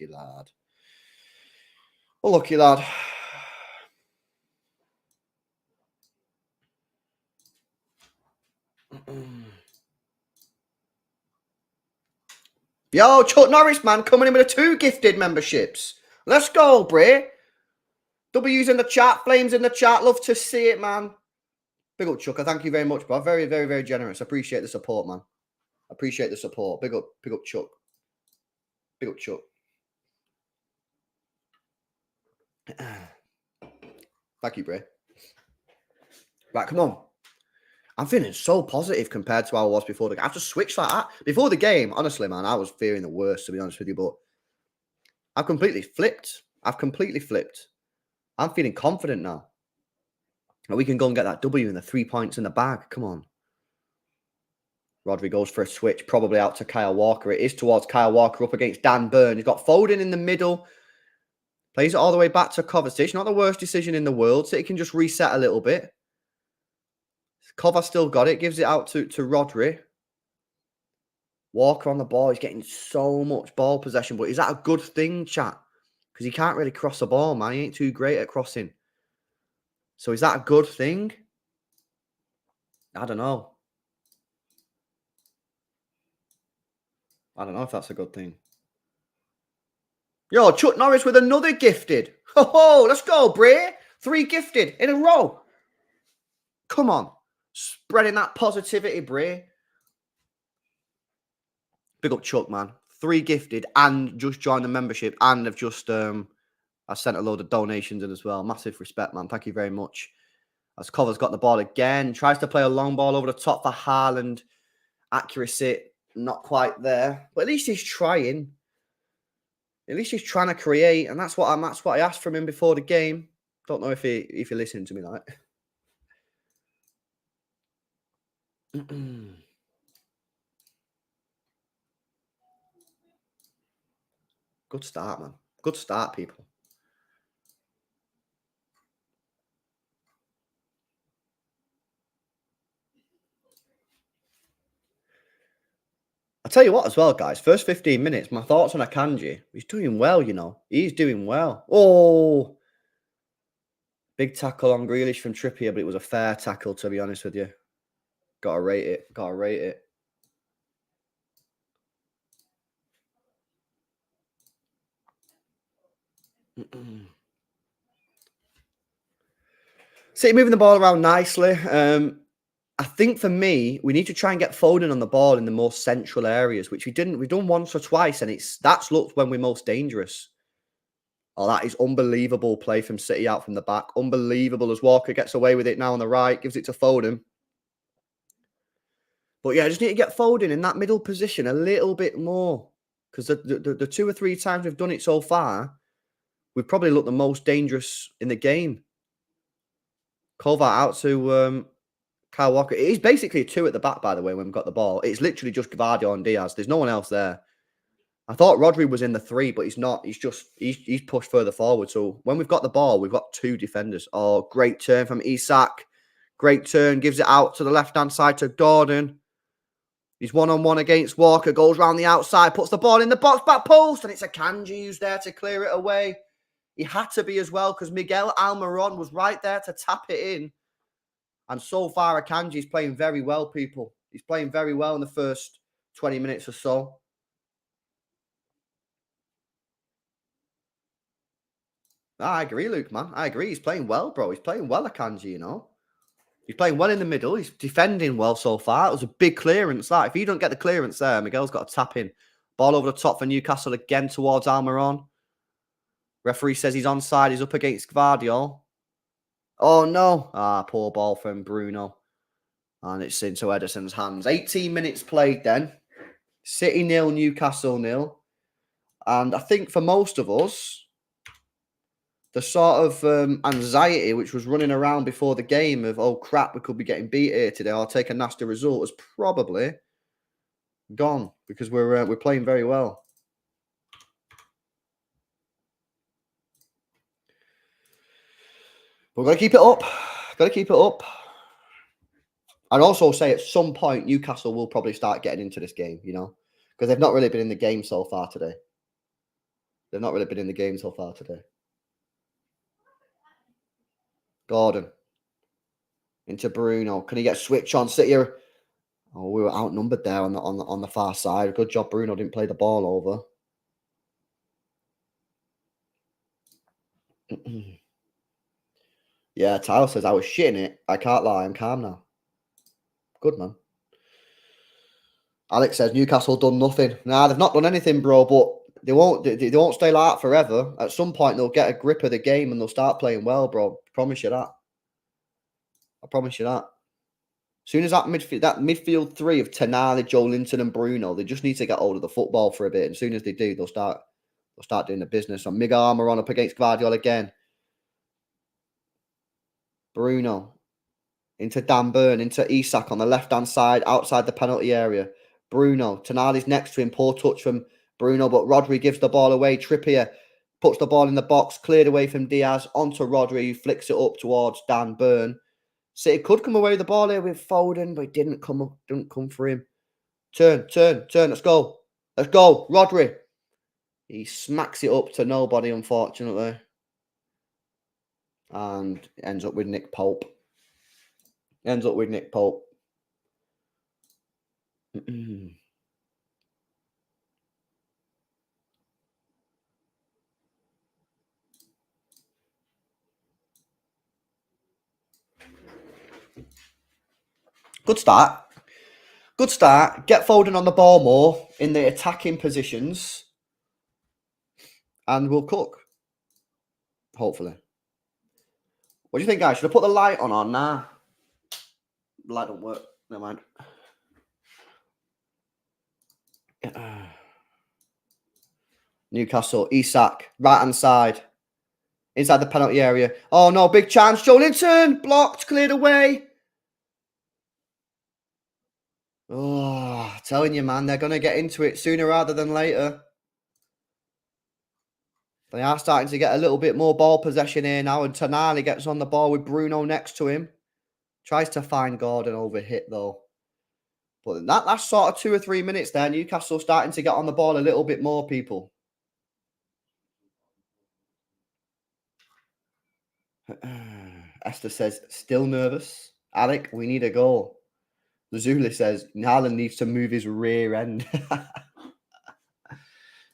lad. Yo, Chuck Norris, man, coming in with 2 gifted memberships. Let's go, Bray. W's in the chat, Flames in the chat. Love to see it, man. Big up, Chuck. Thank you very much, bro. Very, very, very generous. Appreciate the support, man. Appreciate the support. Big up, Chuck. Thank you, Bray. Right, come on. I'm feeling so positive compared to how I was before the game. I've just switched like that. Before the game, honestly, man, I was fearing the worst, to be honest with you. But I've completely flipped. I'm feeling confident now. And we can go and get that W and the 3 points in the bag. Come on. Rodri goes for a switch, probably out to Kyle Walker. It is towards Kyle Walker up against Dan Burn. He's got Foden in the middle. Plays it all the way back to Kovacic. Not the worst decision in the world. So he can just reset a little bit. Kova still got it. Gives it out to Rodri. Walker on the ball. He's getting so much ball possession. But is that a good thing, chat? Because he can't really cross the ball, man. He ain't too great at crossing. So is that a good thing? I don't know. I don't know if that's a good thing. Yo, Chuck Norris with another gifted. Ho, let's go, Bray. 3 gifted in a row. Come on. Spreading that positivity, Bray. Big up Chuck, man. 3 gifted and just joined the membership and have just I sent a load of donations in as well. Massive respect, man. Thank you very much. As Cover's got the ball again. Tries to play a long ball over the top for Haaland. Accuracy, not quite there. But at least he's trying. At least he's trying to create. And that's what I asked from him before the game. Don't know if he listened to me like. Good start, man. Good start, people. I'll tell you what as well, guys. First 15 minutes, my thoughts on Akanji. He's doing well, you know. He's doing well. Oh! Big tackle on Grealish from Trippier, but it was a fair tackle, to be honest with you. Gotta rate it. City moving the ball around nicely. I think for me, we need to try and get Foden on the ball in the most central areas, which we didn't. We've done once or twice, and that's looked when we're most dangerous. Oh, that is unbelievable play from City out from the back. Unbelievable as Walker gets away with it now on the right, gives it to Foden. But yeah, I just need to get Foden in that middle position a little bit more. Because the 2 or 3 times we've done it so far, we've probably looked the most dangerous in the game. Call that out to Kyle Walker. It is basically a 2 at the back, by the way, when we've got the ball. It's literally just Gvardiol and Diaz. There's no one else there. I thought Rodri was in the 3, but he's not. He's pushed further forward. So when we've got the ball, we've got 2 defenders. Oh, great turn from Isak. Great turn. Gives it out to the left-hand side to Gordon. He's one-on-one against Walker. Goes round the outside. Puts the ball in the box, back post. And it's Akanji who's there to clear it away. He had to be as well because Miguel Almiron was right there to tap it in. And so far, Akanji's playing very well, people. He's playing very well in the first 20 minutes or so. I agree, Luke, man. I agree. He's playing well, bro. He's playing well, Akanji, you know. He's playing well in the middle. He's defending well so far. It was a big clearance. Like, if you don't get the clearance there, Miguel's got to tap in. Ball over the top for Newcastle again towards Almiron. Referee says he's onside. He's up against Gvardiol. Oh, no. Ah, poor ball from Bruno. And it's into Ederson's hands. 18 minutes played then. City 0, Newcastle 0. And I think for most of us, the sort of anxiety which was running around before the game of, oh, crap, we could be getting beat here today or take a nasty result has probably gone because we're playing very well. We've got to keep it up. Got to keep it up. I'd also say at some point, Newcastle will probably start getting into this game, you know, because they've not really been in the game so far today. They've not really been in the game so far today. Gordon. Into Bruno. Can he get a switch on? City? Oh, we were outnumbered there on the far side. Good job Bruno didn't play the ball over. Yeah, Tyler says, I was shitting it. I can't lie. I'm calm now. Good, man. Alex says, Newcastle done nothing. Nah, they've not done anything, bro, but they won't stay like that forever. At some point, they'll get a grip of the game and they'll start playing well, bro. I promise you that. I promise you that. As soon as that midfield 3 of Tonali, Joe Linton and Bruno, they just need to get hold of the football for a bit. And as soon as they do, they'll start doing the business. And Miguel Almiron up against Gvardiol again. Bruno into Dan Burn, into Isak on the left-hand side, outside the penalty area. Bruno, Tonali's next to him, poor touch from Bruno, but Rodri gives the ball away. Trippier puts the ball in the box, cleared away from Diaz, onto Rodri, who flicks it up towards Dan Burn. City could come away with the ball here with Foden, but it didn't come for him. Turn, let's go. Let's go, Rodri. He smacks it up to nobody, unfortunately. And ends up with Nick Pope. Good start. Good start. Get Foden on the ball more in the attacking positions. And we'll cook. Hopefully. What do you think, guys? Should I put the light on or nah? The light don't work. Never mind. Newcastle, Isak, right-hand side. Inside the penalty area. Oh, no, big chance. Joe Linton, blocked, cleared away. Oh, telling you, man, they're going to get into it sooner rather than later. They are starting to get a little bit more ball possession here now, and Tonali gets on the ball with Bruno next to him. Tries to find Gordon over hit, though. But in that last sort of 2 or 3 minutes there, Newcastle starting to get on the ball a little bit more, people. Esther says, still nervous. Alec, we need a goal. Lazuli says, Haaland needs to move his rear end.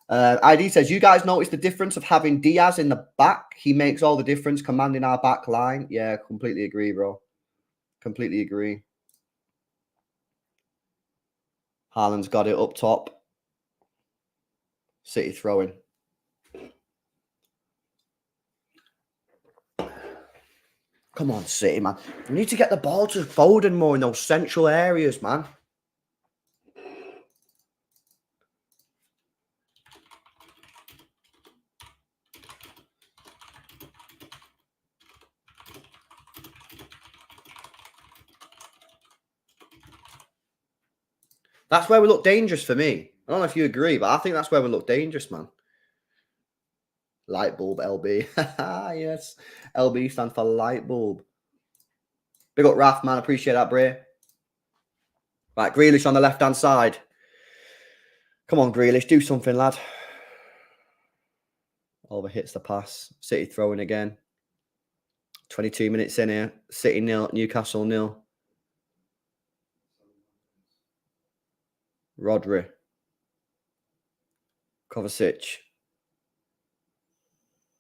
ID says, you guys notice the difference of having Diaz in the back? He makes all the difference commanding our back line. Yeah, completely agree, bro. Completely agree. Haaland's got it up top. City throwing. Come on, City, man. We need to get the ball to Foden more in those central areas, man. That's where we look dangerous for me. I don't know if you agree, but I think that's where we look dangerous, man. Light bulb, LB. Yes. LB stands for light bulb. Big up Raf, man. Appreciate that, Bray. Right, Grealish on the left-hand side. Come on, Grealish. Do something, lad. Overhits the pass. City throwing again. 22 minutes in here. City 0, Newcastle 0. Rodri. Kovacic.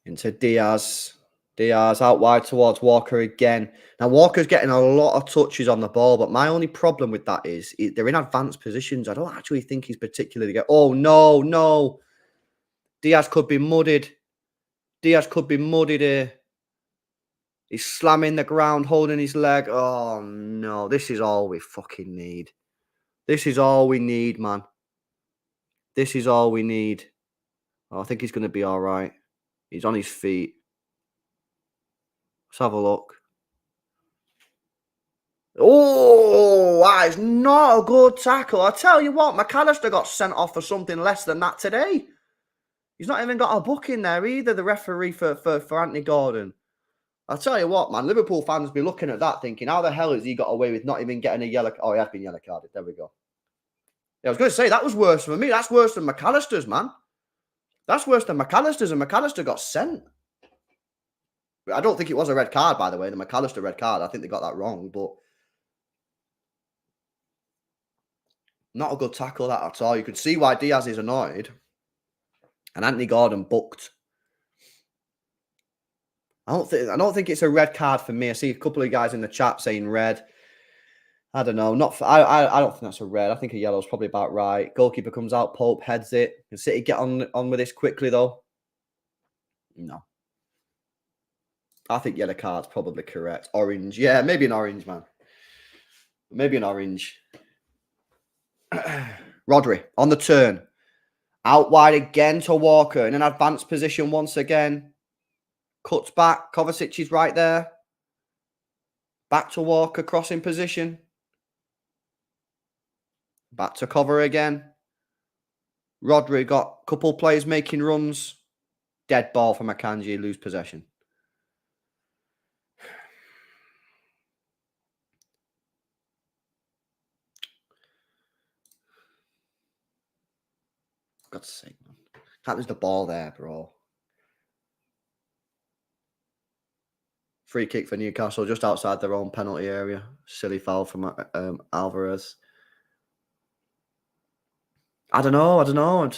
Into Diaz. Diaz out wide towards Walker again. Now, Walker's getting a lot of touches on the ball, but my only problem with that is they're in advanced positions. I don't actually think he's particularly good. Oh, no, no. Diaz could be muddied. Diaz could be muddied here. He's slamming the ground, holding his leg. Oh, no. This is all we fucking need. This is all we need, man. This is all we need. Oh, I think he's going to be all right. He's on his feet. Let's have a look. Oh, that is not a good tackle. I tell you what, McAllister got sent off for something less than that today. He's not even got a book in there either, the referee for Anthony Gordon. I'll tell you what, man, Liverpool fans be looking at that thinking, how the hell has he got away with not even getting a yellow? Oh, he has been yellow carded. There we go. Yeah, I was going to say, that was worse for me. That's worse than McAllister's, man. That's worse than McAllister's, and McAllister got sent. I don't think it was a red card, by the way, the McAllister red card. I think they got that wrong, but not a good tackle, that at all. You could see why Diaz is annoyed. And Anthony Gordon booked. I don't think it's a red card for me. I see a couple of guys in the chat saying red. I don't know. I don't think that's a red. I think a yellow is probably about right. Goalkeeper comes out, Pope heads it. Can City get on with this quickly though? No. I think yellow card's probably correct. Orange. Yeah, maybe an orange, man. Maybe an orange. Rodri on the turn. Out wide again to Walker in an advanced position once again. Cuts back. Kovacic is right there. Back to Walker, crossing position. Back to cover again. Rodri got a couple players making runs. Dead ball from Akanji, lose possession. God's sake, man. Can't lose the ball there, bro. Free kick for Newcastle, just outside their own penalty area. Silly foul from Alvarez. I don't know.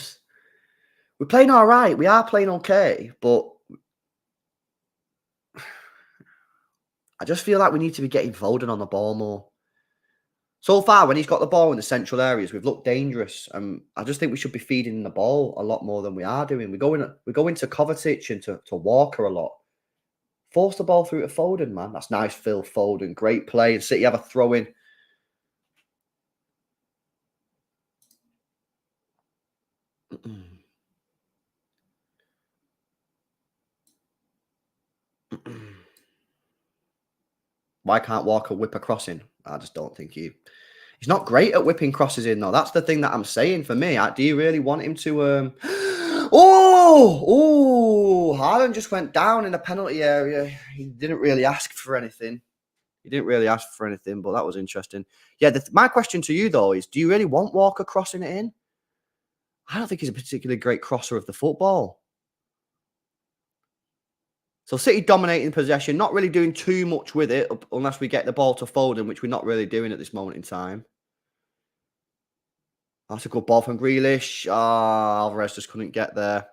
We're playing all right. We are playing okay, but I just feel like we need to be getting Foden on the ball more. So far, when he's got the ball in the central areas, we've looked dangerous. I just think we should be feeding the ball a lot more than we are doing. We go into Kovacic and to Walker a lot. Force the ball through to Foden, man. That's nice, Phil Foden. Great play. And City have a throw in. Why can't Walker whip a cross in? I just don't think he's not great at whipping crosses in, though. That's the thing that I'm saying for me. Do you really want him to... Haaland just went down in the penalty area. He didn't really ask for anything. But that was interesting. Yeah, my question to you, though, is do you really want Walker crossing it in? I don't think he's a particularly great crosser of the football. So City dominating possession, not really doing too much with it unless we get the ball to Foden, which we're not really doing at this moment in time. That's a good ball from Grealish. Alvarez just couldn't get there.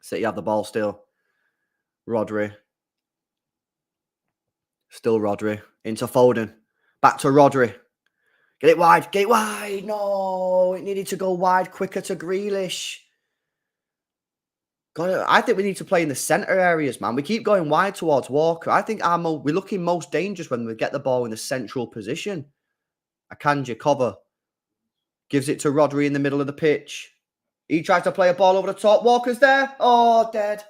City have the ball still. Rodri. Still Rodri. Into Foden. Back to Rodri. Get it wide. Get it wide. No, it needed to go wide quicker to Grealish. I think we need to play in the centre areas, man. We keep going wide towards Walker. I think we're looking most dangerous when we get the ball in the central position. Akanji cover. Gives it to Rodri in the middle of the pitch. He tries to play a ball over the top. Walker's there. Oh, dead.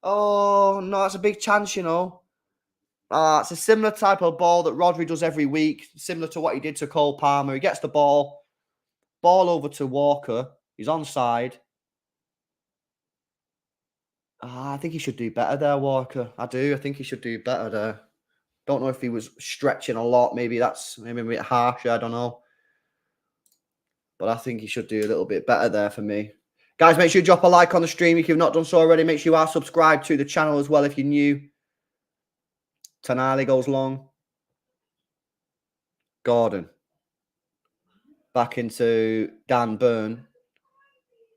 Oh, no, that's a big chance, you know. It's a similar type of ball that Rodri does every week, similar to what he did to Cole Palmer. He gets the ball over to Walker. He's onside. I think he should do better there, Walker. I do. I think he should do better there. Don't know if he was stretching a lot. Maybe that's a bit harsh. I don't know. But I think he should do a little bit better there for me. Guys, make sure you drop a like on the stream if you've not done so already. Make sure you are subscribed to the channel as well if you're new. Tonali goes long. Gordon. Back into Dan Burn.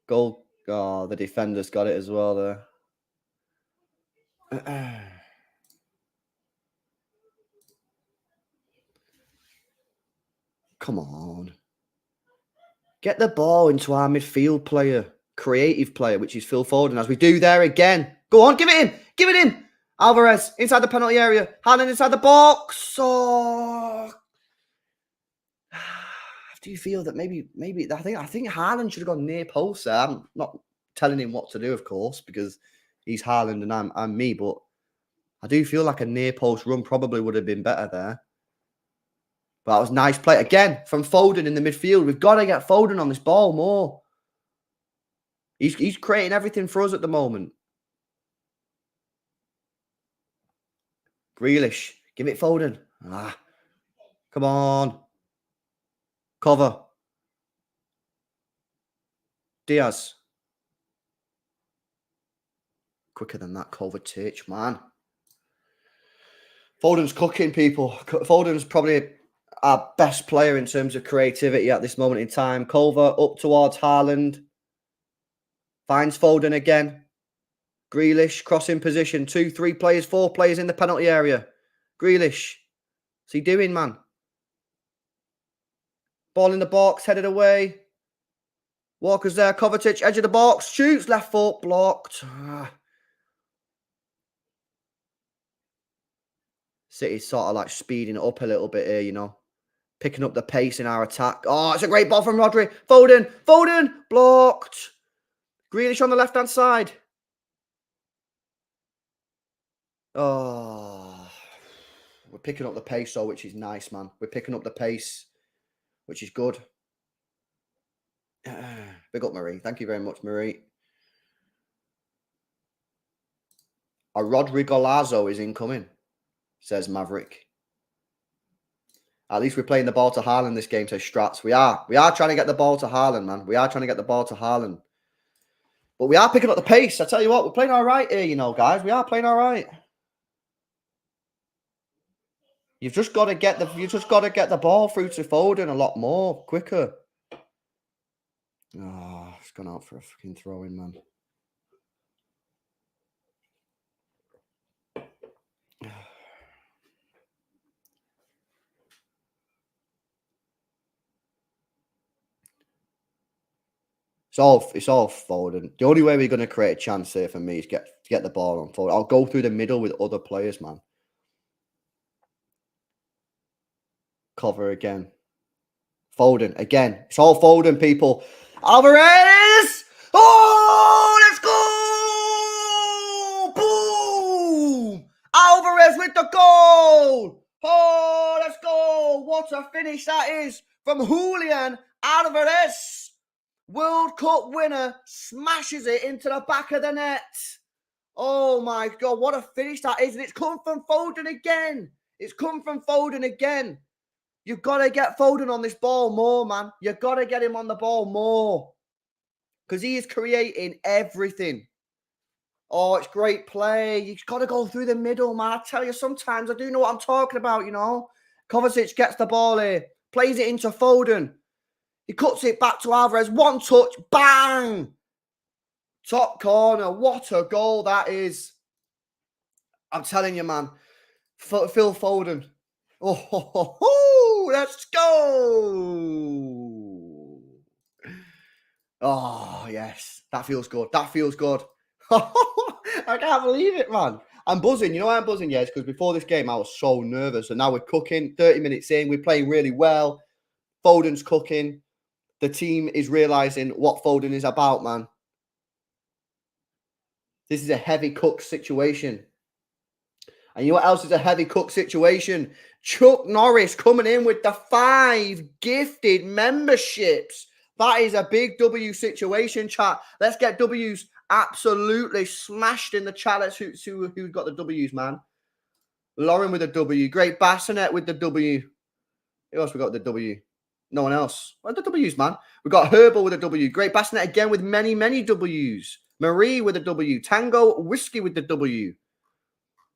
Goal. Oh, the defender's got it as well there. Come on. Get the ball into our midfield player. Creative player, which is Phil Foden, as we do there again. Go on, give it him. Give it him. Alvarez inside the penalty area. Haaland inside the box. Oh. Do you feel that maybe I think Haaland should have gone near post there? I'm not telling him what to do, of course, because he's Haaland and I'm me, but I do feel like a near post run probably would have been better there. But that was nice play again from Foden in the midfield. We've got to get Foden on this ball more. He's creating everything for us at the moment. Grealish, give it Foden. Come on. Cover. Diaz. Quicker than that, Kovacic, man. Foden's cooking, people. Foden's probably our best player in terms of creativity at this moment in time. Kova up towards Haaland. Finds Foden again. Grealish, crossing position. 2, 3 players, 4 players in the penalty area. Grealish. What's he doing, man? Ball in the box, headed away. Walker's there. Kovacic, edge of the box. Shoots, left foot, blocked. City's sort of like speeding it up a little bit here, you know. Picking up the pace in our attack. Oh, it's a great ball from Rodri. Foden. Foden. Blocked. Grealish on the left-hand side. Oh. We're picking up the pace, though, which is nice, man. We're picking up the pace, which is good. Big up, Marie. Thank you very much, Marie. A Rodri Golazo is incoming, says Maverick. At least we're playing the ball to Haaland this game, says Strats. We are trying to get the ball to Haaland, man. We are trying to get the ball to Haaland. But we are picking up the pace. I tell you what, we're playing all right here, you know, guys. We are playing all right. You've just got to get the ball through to Foden a lot more, quicker. Oh, it's gone out for a fucking throw-in, man. It's all Foden. The only way we're going to create a chance here for me is get the ball on Foden. I'll go through the middle with other players, man. Cover again. Foden again. It's all Foden, people. Alvarez! Oh, let's go! Boom! Alvarez with the goal! Oh, let's go! What a finish that is from Julian Alvarez. World Cup winner smashes it into the back of the net. Oh my God, what a finish that is. And it's come from Foden again. It's come from Foden again. You've got to get Foden on this ball more, man. You've got to get him on the ball more. Because he is creating everything. Oh, it's great play. You've got to go through the middle, man. I tell you, sometimes I do know what I'm talking about, you know. Kovacic gets the ball here. Plays it into Foden. He cuts it back to Alvarez. One touch. Bang! Top corner. What a goal that is. I'm telling you, man. Phil Foden. Oh, let's go. Oh, yes. That feels good. That feels good. I can't believe it, man. I'm buzzing. You know why I'm buzzing? Yes, because before this game, I was so nervous. And now we're cooking. 30 minutes in, we're playing really well. Foden's cooking. The team is realizing what Foden is about, man. This is a heavy cook situation. And you know what else is a heavy cook situation? Chuck Norris coming in with the 5 gifted memberships. That is a big W situation, chat. Let's get W's absolutely smashed in the chat. Let's who's got the W's, man. Lauren with a W. Great Bassinet with the W. Who else we got the W? No one else. What are the W's, man? We got Herbal with a W. Great Bassinet again with many, many W's. Marie with a W. Tango Whiskey with the W.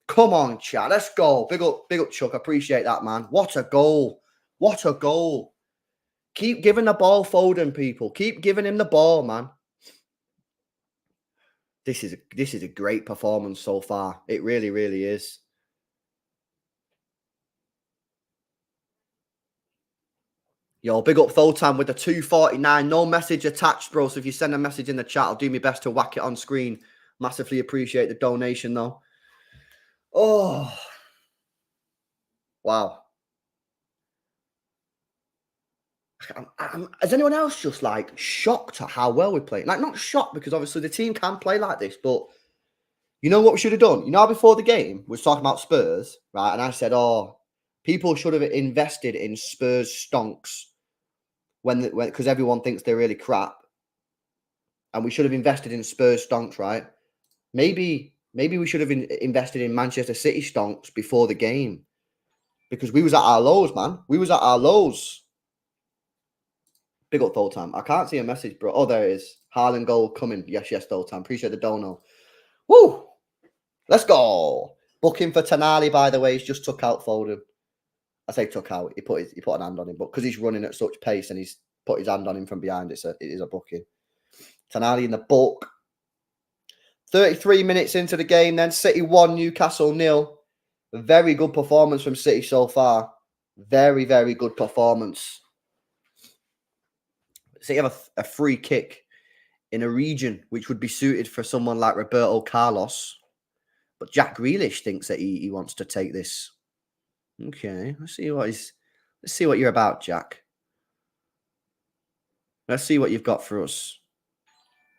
Come on, chat. Let's go. Big up, Chuck. Appreciate that, man. What a goal. What a goal. Keep giving the ball, Foden, people. Keep giving him the ball, man. This is a great performance so far. It really, really is. Yo, big up Thotan with the 249. No message attached, bro. So if you send a message in the chat, I'll do my best to whack it on screen. Massively appreciate the donation, though. Oh. Wow. Is anyone else just like shocked at how well we're playing? Like, not shocked because obviously the team can play like this, but you know what we should have done? You know, before the game, we was talking about Spurs, right? And I said, oh, people should have invested in Spurs stonks because everyone thinks they're really crap. And we should have invested in Spurs stonks, right? Maybe we should have invested in Manchester City stonks before the game because we was at our lows, man. We was at our lows. Big up Thotan. I can't see a message, bro. Oh, there it is. Haaland goal coming. Yes, Thotan. Appreciate the dono. Woo! Let's go. Booking for Tonali, by the way, he's just took out Foden. I say took out. He put an hand on him, but because he's running at such pace and he's put his hand on him from behind, it is a booking. Tonali in the book. 33 minutes into the game, then City 1, Newcastle 0. Very good performance from City so far. Very, very good performance. City have a free kick in a region which would be suited for someone like Roberto Carlos. But Jack Grealish thinks that he wants to take this. Okay, let's see what you're about, Jack. Let's see what you've got for us.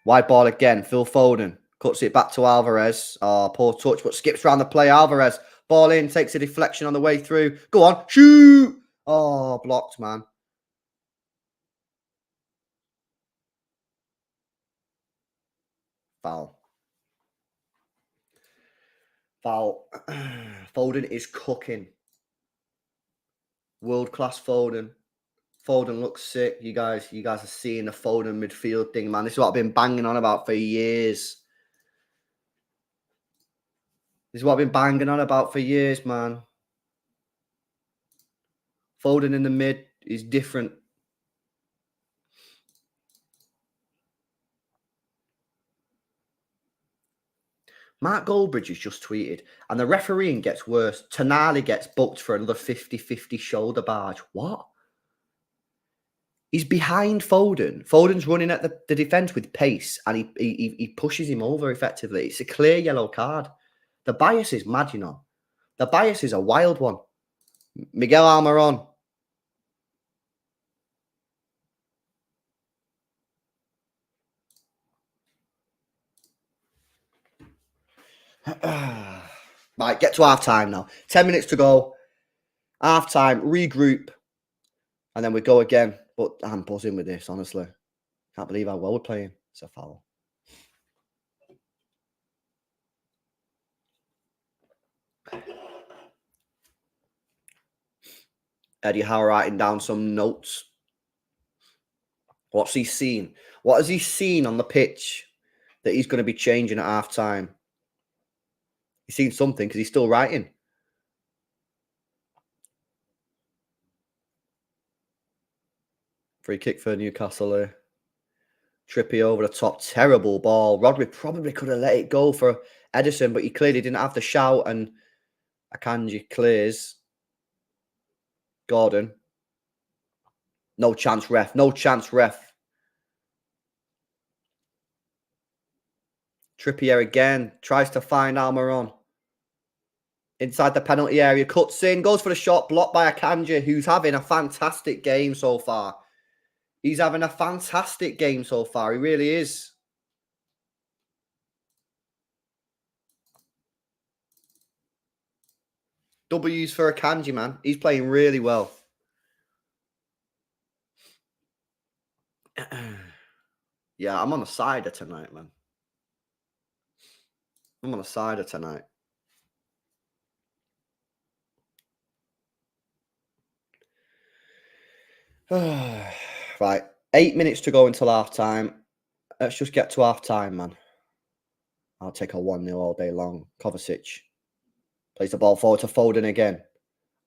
Wide ball again, Phil Foden. Cuts it back to Alvarez. Oh, poor touch, but skips around the play. Alvarez, ball in, takes a deflection on the way through. Go on, shoot! Oh, blocked, man. Foul. Foden is cooking. World-class Foden. Foden looks sick. You guys are seeing the Foden midfield thing, man. This is what I've been banging on about for years. This is what I've been banging on about for years, man. Foden in the mid is different. Mark Goldbridge has just tweeted, and the refereeing gets worse. Tonali gets booked for another 50-50 shoulder barge. What? He's behind Foden. Foden's running at the defence with pace, and he pushes him over effectively. It's a clear yellow card. The bias is mad, you know. The bias is a wild one. Miguel Almiron. Right, get to half time now. 10 minutes to go. Half time, regroup, and then we go again. But I'm buzzing with this, honestly. Can't believe how well we're playing. It's a foul. Eddie Howe writing down some notes. What's he seen? What has he seen on the pitch that he's going to be changing at half time? He's seen something because he's still writing. Free kick for Newcastle here. Trippy over the top. Terrible ball. Rodri probably could have let it go for Edison, but he clearly didn't have the shout, and Akanji clears. Gordon. No chance, ref. No chance, ref. Trippier again. Tries to find Almiron. Inside the penalty area. Cuts in. Goes for the shot. Blocked by Akanji, who's having a fantastic game so far. He's having a fantastic game so far. He really is. W's for Akanji, man. He's playing really well. Yeah, I'm on a cider tonight, man. I'm on a cider tonight. Right. 8 minutes to go until half time. Let's just get to half time, man. I'll take a 1-0 all day long. Kovacic plays the ball forward to Foden again.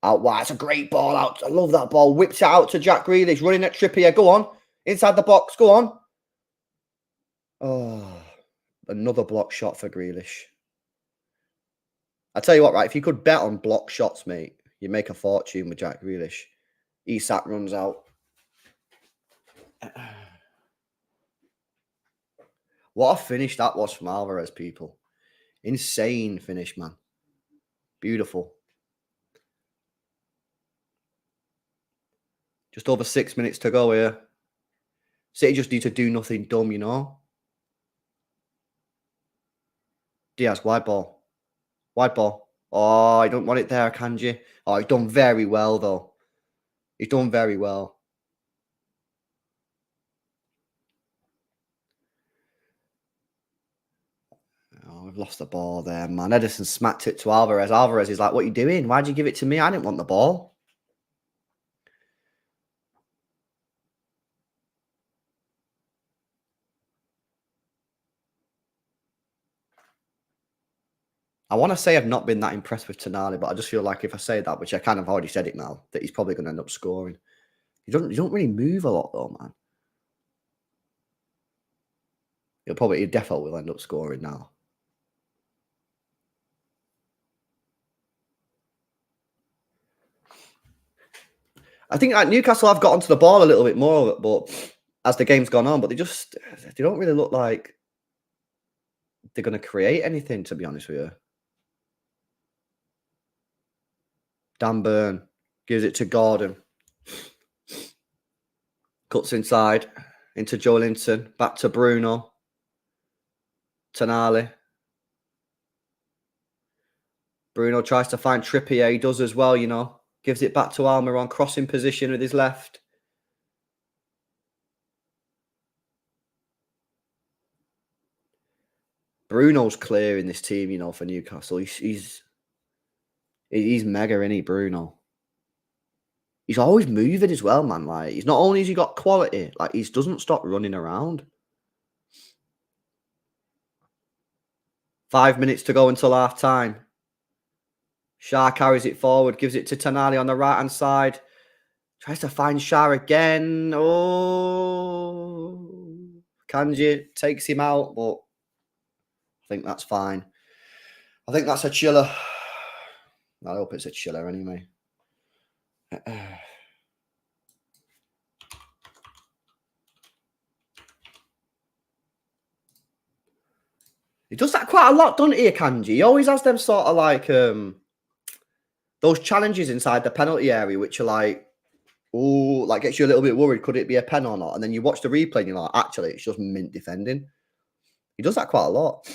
Out wide. It's a great ball out. I love that ball. Whips it out to Jack Grealish. Running at Trippier. Go on. Inside the box. Go on. Oh, another block shot for Grealish. I tell you what, right? If you could bet on block shots, mate, you make a fortune with Jack Grealish. Isak runs out. What a finish that was from Alvarez, people. Insane finish, man. Beautiful. Just over 6 minutes to go here. City just need to do nothing dumb, you know. Diaz, wide ball. Wide ball. Oh, I don't want it there, Kanji. Oh, he's done very well, though. He's done very well. Oh, we've lost the ball there, man. Edison smacked it to Alvarez. Alvarez is like, what are you doing? Why'd you give it to me? I didn't want the ball. I want to say I've not been that impressed with Tonali, but I just feel like if I say that, which I kind of already said it now, that he's probably going to end up scoring. You don't really move a lot, though, man. He definitely will end up scoring now. I think like Newcastle have got onto the ball a little bit more, but as the game's gone on, but they don't really look like they're going to create anything, to be honest with you. Dan Burn gives it to Gordon. Cuts inside into Joelinton. Back to Bruno. Tonali. Bruno tries to find Trippier. He does as well, you know. Gives it back to Almiron. Crossing position with his left. Bruno's clear in this team, you know, for Newcastle. He's mega, isn't he, Bruno? He's always moving as well, man. Like, he's not only has he got quality, like he doesn't stop running around. 5 minutes to go until half time. Shah carries it forward, gives it to Tonali on the right hand side. Tries to find Shah again. Oh, Kanji takes him out, but I think that's fine. I think that's a chiller. I hope it's a chiller anyway. He does that quite a lot, doesn't he, Akanji? He always has them sort of like those challenges inside the penalty area, which are like, oh, like gets you a little bit worried. Could it be a pen or not? And then you watch the replay and you're like, actually, it's just mint defending. He does that quite a lot.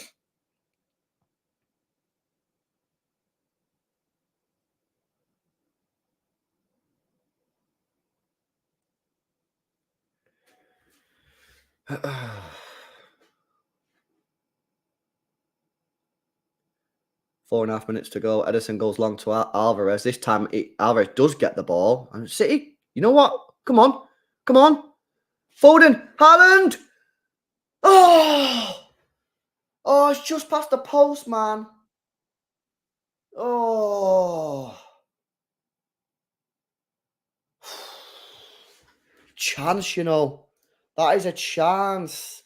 Four and a half minutes to go. Edison goes long to Alvarez. This time, Alvarez does get the ball. And City, you know what? Come on. Come on. Foden. Haaland. Oh. Oh, it's just past the post, man. Oh. Chance, you know. That is a chance.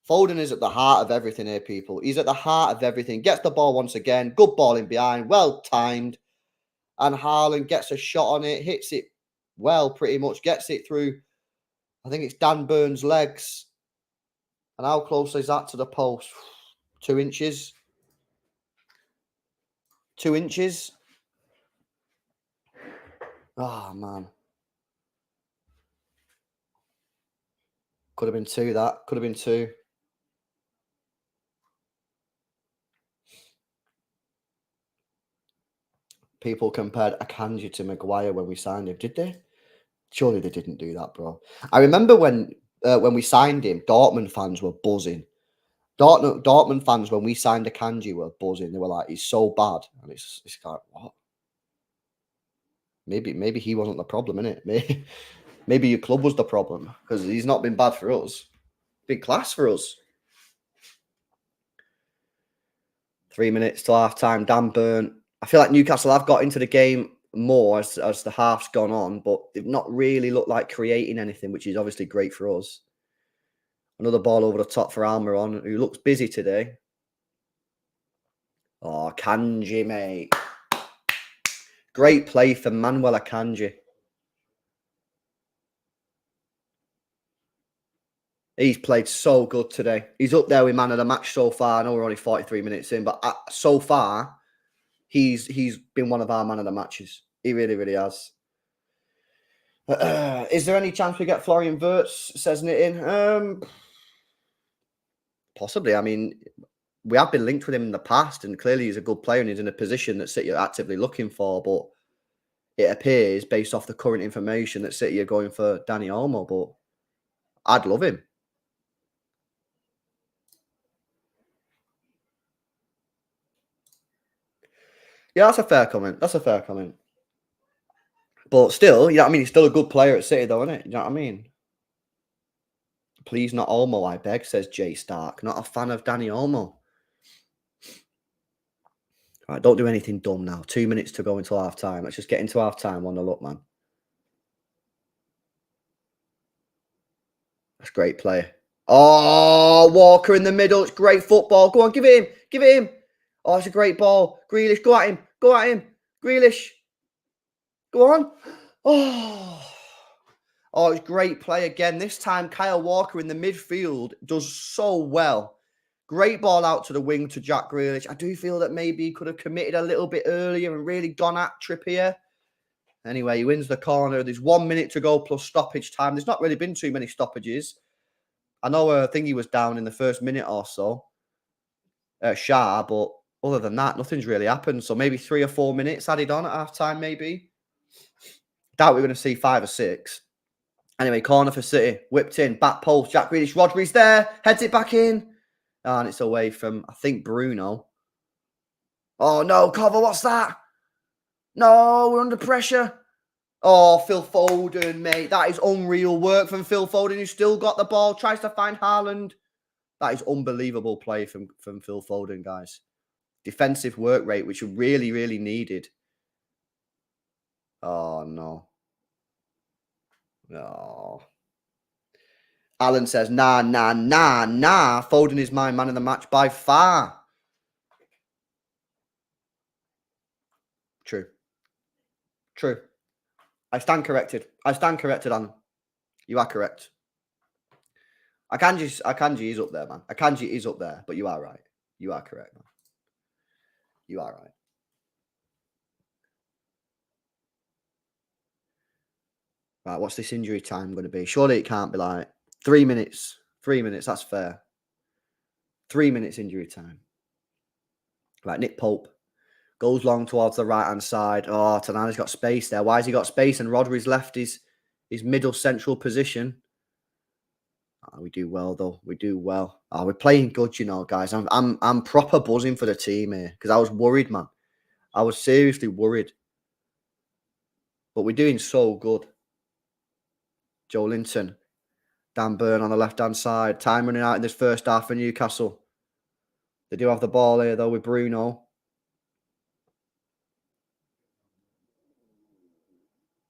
Foden is at the heart of everything here, people. He's at the heart of everything. Gets the ball once again. Good ball in behind. Well timed. And Haaland gets a shot on it. Hits it well, pretty much. Gets it through, I think it's Dan Burns' legs. And how close is that to the post? 2 inches. 2 inches. Oh, man. Could have been 2, that. Could have been 2. People compared Akanji to Maguire when we signed him. Did they? Surely they didn't do that, bro. I remember when we signed him, Dortmund fans were buzzing. Dortmund fans, when we signed Akanji, were buzzing. They were like, he's so bad. And it's like, what? Maybe he wasn't the problem, innit? Maybe your club was the problem, because he's not been bad for us. Big class for us. 3 minutes till half time. Dan Burn. I feel like Newcastle have got into the game more as the half's gone on, but they've not really looked like creating anything, which is obviously great for us. Another ball over the top for Almiron, who looks busy today. Oh, Akanji, mate. Great play for Manuel Akanji. He's played so good today. He's up there with man of the match so far. I know we're only 43 minutes in, but so far, he's been one of our man of the matches. He really, really has. Is there any chance we get Florian Wirtz, says it in? Possibly. I mean, we have been linked with him in the past, and clearly he's a good player and he's in a position that City are actively looking for, but it appears, based off the current information, that City are going for Dani Olmo, but I'd love him. Yeah, that's a fair comment. That's a fair comment. But still, you know what I mean? He's still a good player at City, though, isn't it? You know what I mean? Please, not Olmo, I beg, says Jay Stark. Not a fan of Dani Olmo. Right, don't do anything dumb now. 2 minutes to go until half time. Let's just get into half time. 1-0 up, man. That's great play. Oh, Walker in the middle. It's great football. Go on, give it him. Give it him. Oh, it's a great ball. Grealish, go at him. Go at him. Grealish. Go on. Oh, it's great play again. This time, Kyle Walker in the midfield does so well. Great ball out to the wing to Jack Grealish. I do feel that maybe he could have committed a little bit earlier and really gone at Trippier. Anyway, he wins the corner. There's 1 minute to go plus stoppage time. There's not really been too many stoppages. I know I think he was down in the first minute or so, Shah, but other than that, nothing's really happened. So maybe 3 or 4 minutes added on at half time, maybe. Doubt we're going to see 5 or 6. Anyway, corner for City. Whipped in. Back post. Jack Grealish. Rodri's there. Heads it back in. And it's away from, I think, Bruno. Oh, no. Cover, what's that? No, we're under pressure. Oh, Phil Foden, mate. That is unreal work from Phil Foden, who still got the ball. Tries to find Haaland. That is unbelievable play from Phil Foden, guys. Defensive work rate, which are really, really needed. Oh, no. No. Alan says, nah. Foden is my man of the match by far. True. I stand corrected, Alan. You are correct. Akanji is up there, man. Akanji is up there, but you are right. You are correct, man. You are right. Right, what's this injury time going to be? Surely it can't be like 3 minutes. 3 minutes, that's fair. 3 minutes injury time. Right, Nick Pope goes long towards the right-hand side. Oh, Tanana's got space there. Why has he got space? And Rodri's left his middle central position. Oh, we do well, though. We do well. Oh, we're playing good, you know, guys. I'm proper buzzing for the team here because I was worried, man. I was seriously worried. But we're doing so good. Joe Linton. Dan Burn on the left-hand side. Time running out in this first half for Newcastle. They do have the ball here, though, with Bruno.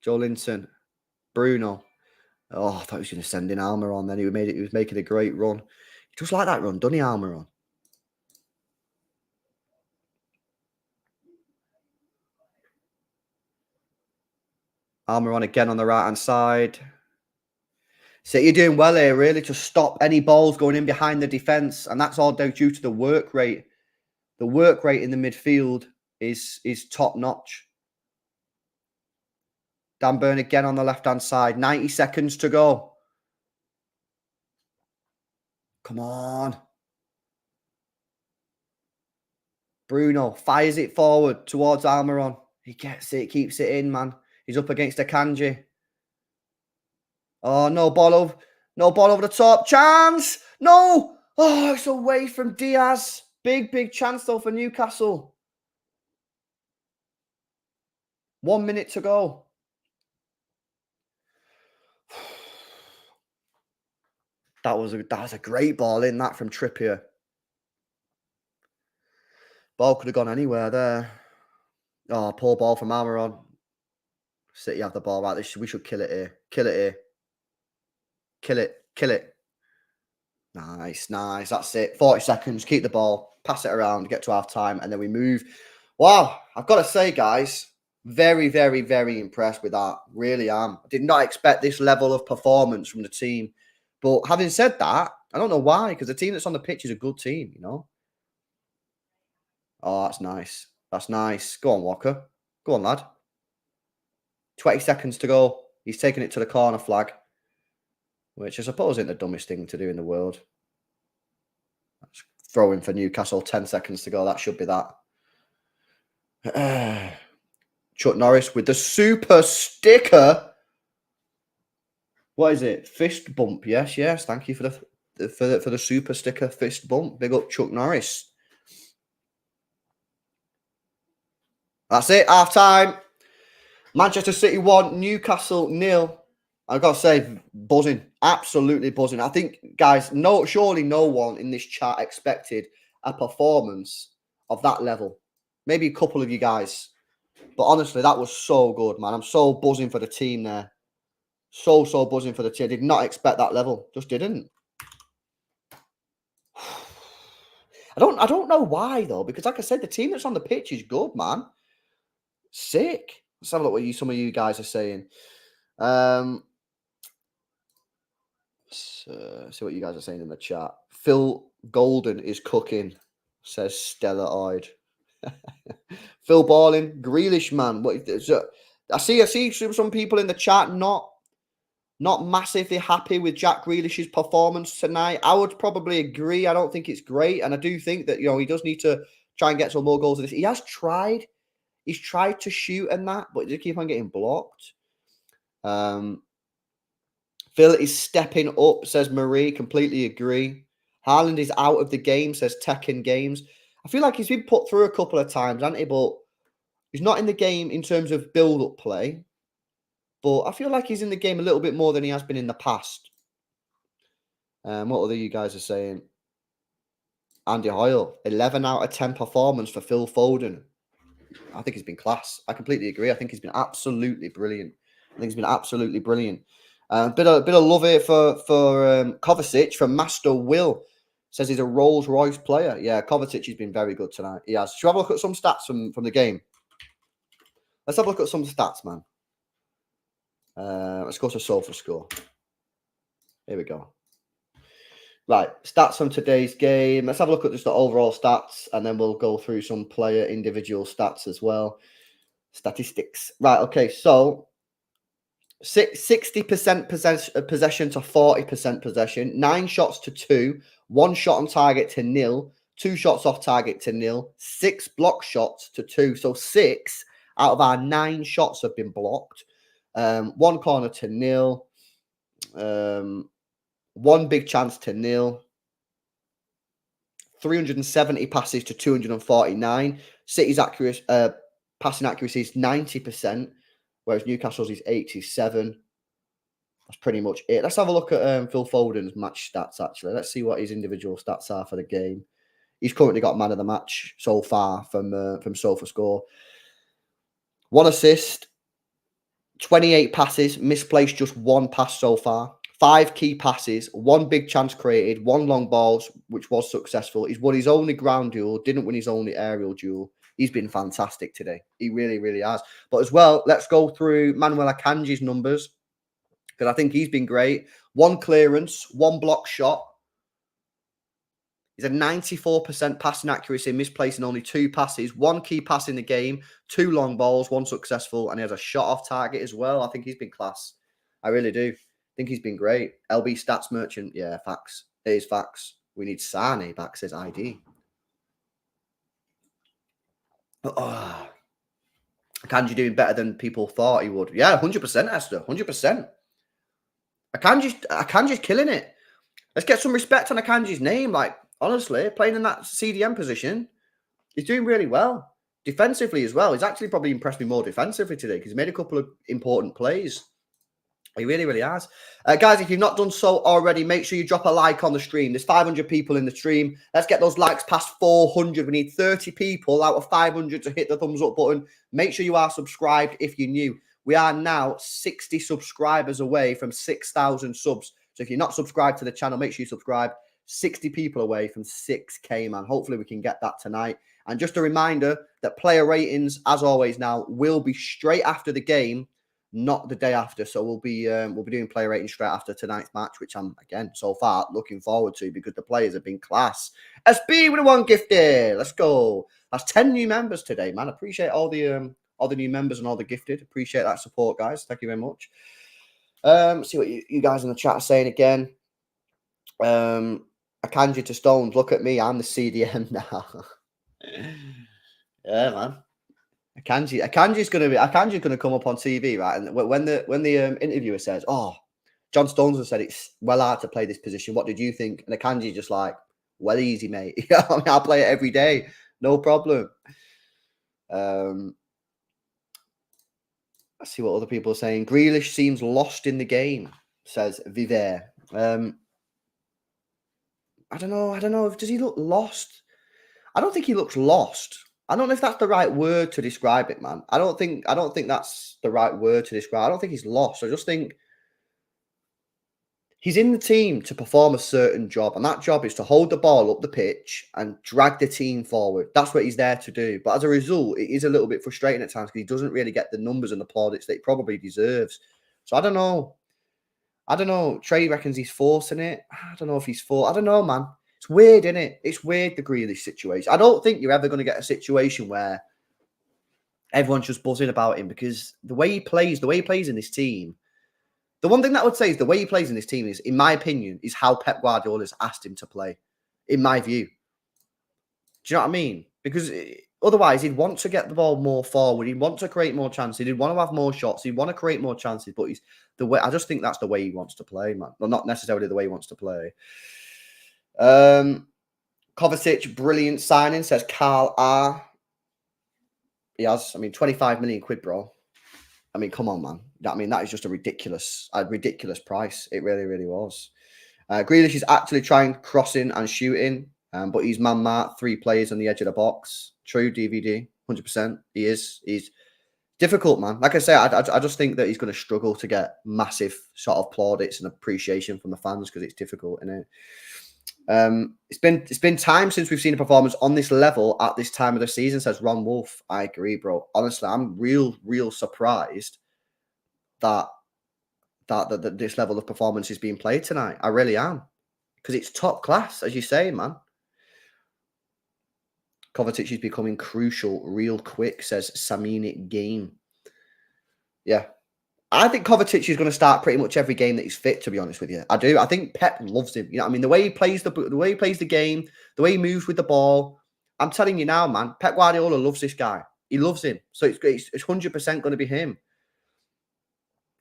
Joe Linton. Bruno. Oh, I thought he was going to send in Almiron then. He was making a great run. He just like that run, doesn't he, Almiron? Almiron again on the right-hand side. City are doing well here, really, to stop any balls going in behind the defence. And that's all due to the work rate. The work rate in the midfield is top notch. Dan Burn again on the left-hand side. 90 seconds to go. Come on. Bruno fires it forward towards Almiron. He gets it, keeps it in, man. He's up against Akanji. Oh, no ball over the top. Chance! No! Oh, it's away from Diaz. Big chance, though, for Newcastle. 1 minute to go. That was a great ball in, that from Trippier. Ball could have gone anywhere there. Oh, poor ball from Almiron. City have the ball right. We should kill it here. Kill it here. Kill it. Nice. That's it. 40 seconds. Keep the ball. Pass it around. Get to half time. And then we move. Wow. I've got to say, guys, very, very, very impressed with that. Really am. I did not expect this level of performance from the team. But having said that, I don't know why. Because the team that's on the pitch is a good team, you know. Oh, that's nice. That's nice. Go on, Walker. Go on, lad. 20 seconds to go. He's taking it to the corner flag, which I suppose isn't the dumbest thing to do in the world. That's throwing for Newcastle. 10 seconds to go. That should be that. Chuck Norris with the super sticker. What is it? Fist bump. Yes. Thank you for the super sticker fist bump. Big up Chuck Norris. That's it. Half time. Manchester City 1, Newcastle 0. I've got to say, buzzing. Absolutely buzzing. I think, guys, surely no one in this chat expected a performance of that level. Maybe a couple of you guys. But honestly, that was so good, man. I'm so buzzing for the team there. So buzzing for the team. I did not expect that level. Just didn't. I don't know why, though, because like I said, the team that's on the pitch is good, man. Sick. Let's have a look what some of you guys are saying. See what you guys are saying in the chat. Phil Golden is cooking, says Stella Oyd. Phil Balling, Grealish, man. I see some people in the chat not massively happy with Jack Grealish's performance tonight. I would probably agree. I don't think it's great, and I do think that he does need to try and get some more goals. He has tried. He's tried to shoot and that, but they keep on getting blocked. Phil is stepping up, says Marie. Completely agree. Haaland is out of the game, says Tekken Games. I feel like he's been put through a couple of times, hasn't he? But he's not in the game in terms of build-up play. But I feel like he's in the game a little bit more than he has been in the past. What other you guys are saying? Andy Hoyle, 11 out of 10 performance for Phil Foden. I think he's been class. I completely agree. I think he's been absolutely brilliant. A bit of love here for Kovacic from Master Will. Says he's a Rolls Royce player. Yeah, Kovacic has been very good tonight. He has. Should we have a look at some stats from the game? Let's have a look at some stats, man. Let's go to SofaScore. Here we go. Right, stats from today's game. Let's have a look at just the overall stats, and then we'll go through some player individual stats as well. Statistics. Right, okay, so 60% possession to 40% possession, 9 shots to 2, 1 shot on target to 0, 2 shots off target to 0, 6 block shots to 2. So 6 out of our 9 shots have been blocked. 1 corner to 0. 1 big chance to 0. 370 passes to 249. City's passing accuracy is 90%, whereas Newcastle's is 87. That's pretty much it. Let's have a look at Phil Foden's match stats, actually. Let's see what his individual stats are for the game. He's currently got man of the match so far from SofaScore. 1 assist, 28 passes, misplaced just 1 pass so far. 5 key passes, 1 big chance created, 1 long balls, which was successful. He's won his only ground duel, didn't win his only aerial duel. He's been fantastic today. He really, really has. But as well, let's go through Manuel Akanji's numbers. because I think he's been great. 1 clearance, 1 block shot. He's a 94% passing accuracy, misplacing only 2 passes, 1 key pass in the game, 2 long balls, 1 successful, and he has a shot off target as well. I think he's been class. I really do. I think he's been great. LB Stats Merchant. Yeah, facts. It is facts. We need Sane back, says ID. Oh, Akanji doing better than people thought he would. Yeah, 100%, Esther. 100%. Akanji's killing it. Let's get some respect on Akanji's name. Like, honestly, playing in that CDM position, he's doing really well. Defensively as well. He's actually probably impressed me more defensively today because he's made a couple of important plays. He really, really has. Guys, if you've not done so already, make sure you drop a like on the stream. There's 500 people in the stream. Let's get those likes past 400. We need 30 people out of 500 to hit the thumbs up button. Make sure you are subscribed if you're new. We are now 60 subscribers away from 6,000 subs. So if you're not subscribed to the channel, make sure you subscribe. 60 people away from 6K, man. Hopefully we can get that tonight. And just a reminder that player ratings, as always now, will be straight after the game, not the day after. So we'll be doing player ratings straight after tonight's match, which I'm, again, so far looking forward to because the players have been class. SB with a 1 gifted. Let's go. That's 10 new members today, man. Appreciate all the new members and all the gifted. Appreciate that support, guys. Thank you very much. See what you guys in the chat are saying again. Akanji to Stones. Look at me. I'm the CDM now. Yeah, man. Akanji's gonna come up on TV, right? And when the interviewer says, "Oh, John Stones has said it's well hard to play this position. What did you think?" And Akanji just like, "Well, easy, mate. I mean, I play it every day, no problem." Let's see what other people are saying. Grealish seems lost in the game, says Viver. I don't know. Does he look lost? I don't think he looks lost. I don't know if that's the right word to describe it, man. I don't think that's the right word to describe. I don't think he's lost. I just think he's in the team to perform a certain job, and that job is to hold the ball up the pitch and drag the team forward. That's what he's there to do. But as a result, it is a little bit frustrating at times because he doesn't really get the numbers and the plaudits that he probably deserves. So I don't know. Trey reckons he's forcing it. I don't know if he's I don't know, man. It's weird, isn't it? It's weird, the Grealish situation. I don't think you're ever going to get a situation where everyone's just buzzing about him because the way he plays in this team, the one thing that I would say is the way he plays in this team is, in my opinion, is how Pep Guardiola has asked him to play, in my view. Do you know what I mean? Because otherwise, he'd want to get the ball more forward. He'd want to create more chances. He'd want to have more shots. He'd want to create more chances. But I just think that's the way he wants to play, man. Well, not necessarily the way he wants to play. Kovacic, brilliant signing, says Karl R. He has, 25 million quid, bro. Come on, man. That is just a ridiculous price. It really, really was. Grealish is actually trying crossing and shooting, but he's man-marked 3 players on the edge of the box. True, DVD, 100%. He is. He's difficult, man. Like I say, I just think that he's going to struggle to get massive sort of plaudits and appreciation from the fans because it's difficult, isn't it? It's been time since we've seen a performance on this level at this time of the season, says Ron Wolf. I agree, bro. Honestly, I'm real surprised that this level of performance is being played tonight. I really am. Because it's top class, as you say, man. Kovacic is becoming crucial real quick, says Samini Game. Yeah. I think Kovacic is going to start pretty much every game that he's fit, to be honest with you. I do. I think Pep loves him. You know what I mean? The way he plays the game, the way he moves with the ball. I'm telling you now, man, Pep Guardiola loves this guy. He loves him. So it's 100% going to be him.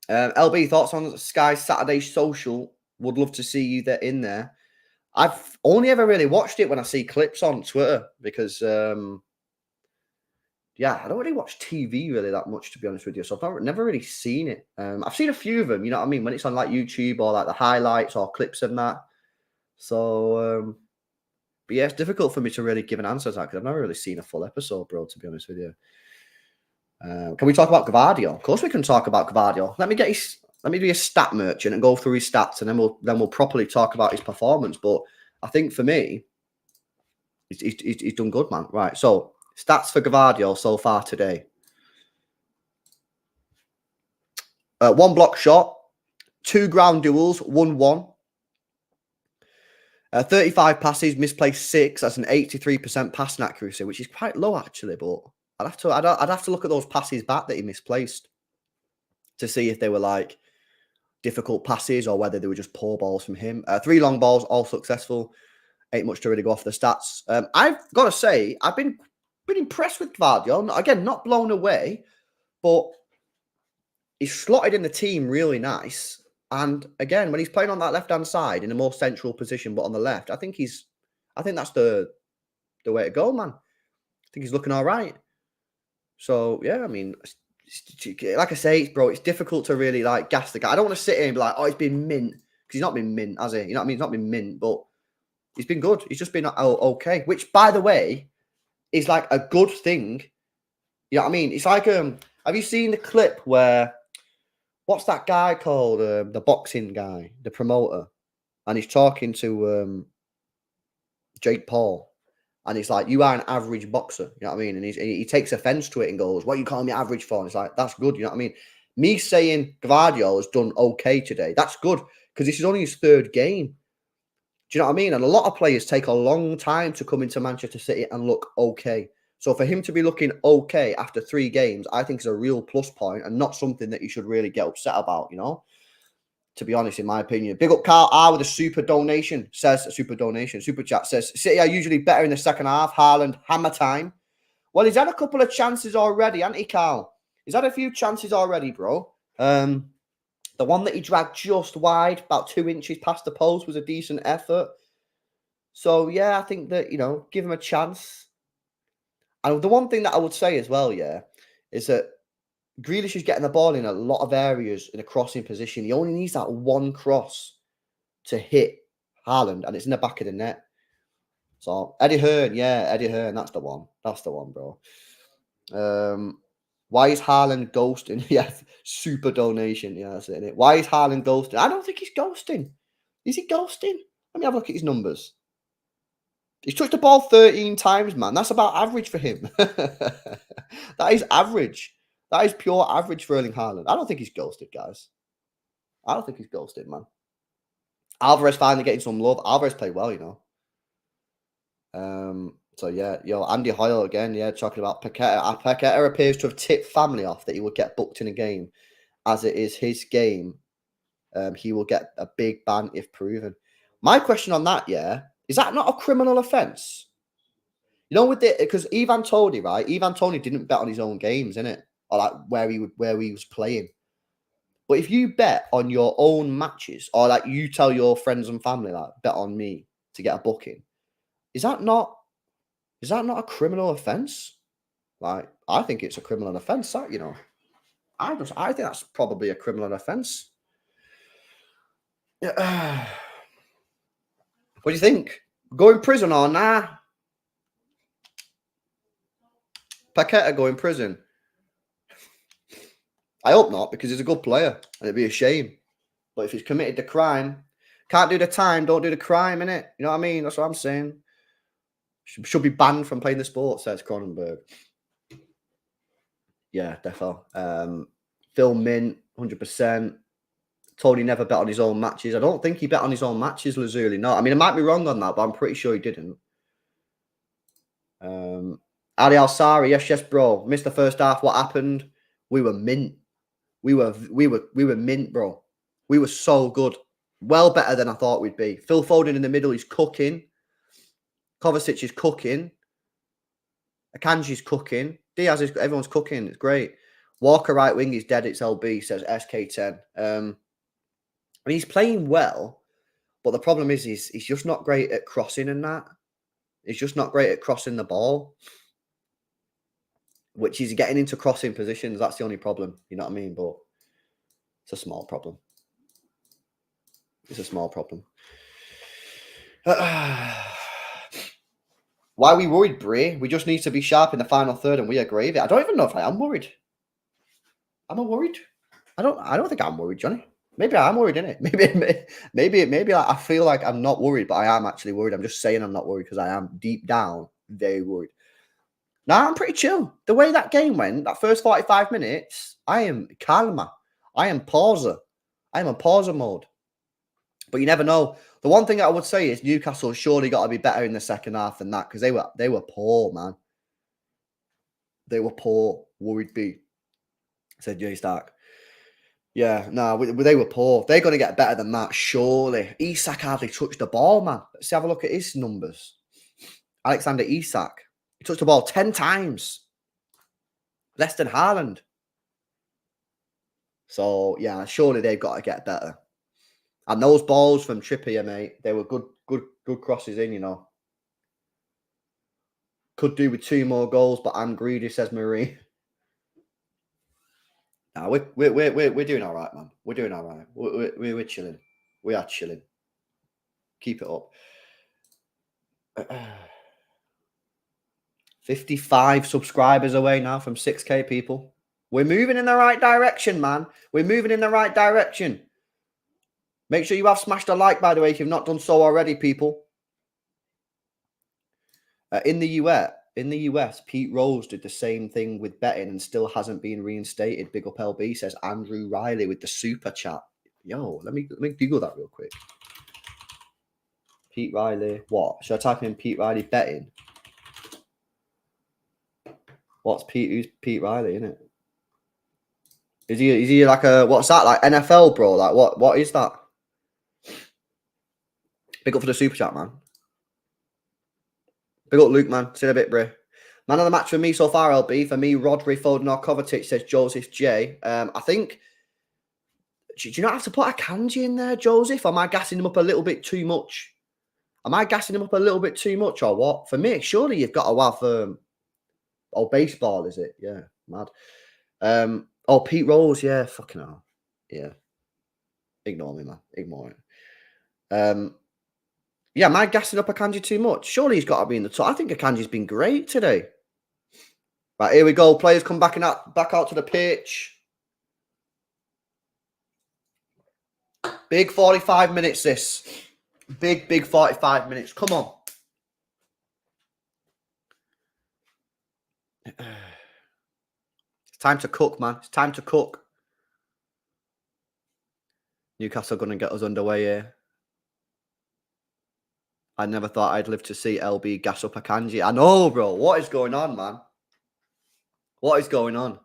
LB, thoughts on Sky's Saturday social? Would love to see you in there. I've only ever really watched it when I see clips on Twitter because... yeah, I don't really watch TV really that much, to be honest with you. So I've never really seen it. I've seen a few of them, you know what I mean? When it's on like YouTube or like the highlights or clips and that. So, but yeah, it's difficult for me to really give an answer to that because I've never really seen a full episode, bro, to be honest with you. Can we talk about Gvardiol? Of course we can talk about Gvardiol. Let me be a stat merchant and go through his stats and then we'll properly talk about his performance. But I think for me, he's done good, man. Right, so... stats for Gvardiol so far today. 1 block shot, 2 ground duels, won 1. 35 passes, misplaced 6. That's an 83% passing accuracy, which is quite low actually. But I'd have to look at those passes back that he misplaced to see if they were like difficult passes or whether they were just poor balls from him. 3 long balls, all successful. Ain't much to really go off the stats. I've got to say, I've been impressed with Gvardiol. Again, not blown away, but he's slotted in the team really nice. And again, when he's playing on that left-hand side in a more central position, but on the left, I think that's the way to go, man. I think he's looking all right. So yeah, I mean, like I say, bro, it's difficult to really like gas the guy. I don't want to sit here and be like, oh, he's been mint, because he's not been mint, has he? You know what I mean? He's not been mint, but he's been good. He's just been okay. Which, by the way, is like a good thing. You know what I mean? It's like have you seen the clip where what's that guy called? The boxing guy, the promoter, and he's talking to Jake Paul, and he's like, "You are an average boxer." You know what I mean? And he takes offense to it and goes, "What are you calling me average for?" And it's like, that's good. You know what I mean? Me saying Gvardiol has done okay today, that's good, because this is only his 3rd game. Do you know what I mean? And a lot of players take a long time to come into Manchester City and look okay. So for him to be looking okay after 3 games, I think is a real plus point and not something that you should really get upset about, you know, to be honest, in my opinion. Big up Karl R with a super donation, super chat says, City are usually better in the second half. Haaland, hammer time. Well, he's had a couple of chances already, hasn't he, Karl? He's had a few chances already, bro. The one that he dragged just wide, about 2 inches past the post, was a decent effort. So, yeah, I think that, you know, give him a chance. And the one thing that I would say as well, yeah, is that Grealish is getting the ball in a lot of areas in a crossing position. He only needs that one cross to hit Haaland, and it's in the back of the net. So, Eddie Hearn, that's the one. That's the one, bro. Why is Haaland ghosting? Yeah, super donation. Yeah, that's it. Why is Haaland ghosting? I don't think he's ghosting. Is he ghosting? Let me have a look at his numbers. He's touched the ball 13 times, man. That's about average for him. That is average. That is pure average for Erling Haaland. I don't think he's ghosted, guys. I don't think he's ghosted, man. Alvarez finally getting some love. Alvarez played well, you know. So, yeah, Andy Hoyle again, yeah, talking about Paqueta. Paqueta appears to have tipped family off that he would get booked in a game. As it is his game, he will get a big ban if proven. My question on that, yeah, is that not a criminal offence? You know, because Ivan Toney, right? Ivan Toney didn't bet on his own games, innit? Or like where he was playing. But if you bet on your own matches, or like you tell your friends and family, like, bet on me to get a booking, is that not a criminal offence? Like, I think it's a criminal offence, that, you know. I think that's probably a criminal offence. What do you think? Go in prison or nah? Paqueta go in prison? I hope not, because he's a good player, and it'd be a shame. But if he's committed the crime, can't do the time, don't do the crime, innit? You know what I mean? That's what I'm saying. Should be banned from playing the sport, says Cronenberg. Yeah, defo. Phil Mint, 100%. Tony never bet on his own matches. I don't think he bet on his own matches, Lazuli. No, I mean, I might be wrong on that, but I'm pretty sure he didn't. Ali Alsari, yes, bro. Missed the first half. What happened? We were mint. We were mint, bro. We were so good. Well better than I thought we'd be. Phil Foden in the middle, he's cooking. Kovacic is cooking. Akanji's cooking. Diaz is, everyone's cooking. It's great. Walker right wing is dead. It's LB, says SK10. I mean, he's playing well, but the problem is he's just not great at crossing and that. He's just not great at crossing the ball, which is getting into crossing positions. That's the only problem. You know what I mean? But it's a small problem. It's a small problem. Why are we worried, Bray? We just need to be sharp in the final third and we are gravy. I don't even know if I am worried. Am I worried? I don't think I'm worried, Johnny. Maybe I am worried, innit? Maybe I feel like I'm not worried, but I am actually worried. I'm just saying I'm not worried because I am deep down very worried. Nah, I'm pretty chill. The way that game went, that first 45 minutes, I am calma. I am pauser. I'm on pause mode. But you never know. The one thing I would say is Newcastle surely got to be better in the second half than that because they were poor, man. They were poor. Worried B, said Jay Stark. Yeah, no, they were poor. They're going to get better than that, surely. Isak hardly touched the ball, man. Let's have a look at his numbers. Alexander Isak. He touched the ball 10 times. Less than Haaland. So, yeah, surely they've got to get better. And those balls from Trippier, mate, they were good crosses in, you know. Could do with 2 more goals, but I'm greedy, says Marie. Nah, we're doing all right, man. We're doing all right. We're chilling. We are chilling. Keep it up. 55 subscribers away now from 6K people. We're moving in the right direction, man. We're moving in the right direction. Make sure you have smashed a like, by the way, if you've not done so already, people. In the US, Pete Rose did the same thing with betting and still hasn't been reinstated. Big up LB, says Andrew Riley with the super chat. Yo, let me Google that real quick. Pete Riley, what? Should I type in Pete Riley betting? Who's Pete Riley, innit? Is he like a, what's that, like NFL, bro? Like what is that? Big up for the super chat, man. Big up Luke, man. See you in a bit, bro. Man of the match for me so far, LB. For me, Rodri, Foden or Kovacic, says Joseph J. I think, do you not have to put a Kanji in there, Joseph? Am I gassing him up a little bit too much? Am I gassing him up a little bit too much or what? For me, surely you've got to have, baseball, is it? Yeah, mad. Pete Rose, yeah, fucking hell. Yeah. Ignore me, man. Ignore it. Yeah, am I gassing up Akanji too much? Surely he's got to be in the top. I think Akanji's been great today. Right, here we go. Players come back out to the pitch. Big 45 minutes, this. Big 45 minutes. Come on. It's time to cook, man. It's time to cook. Newcastle going to get us underway here. I never thought I'd live to see LB gas up Akanji. I know, bro. What is going on, man? What is going on?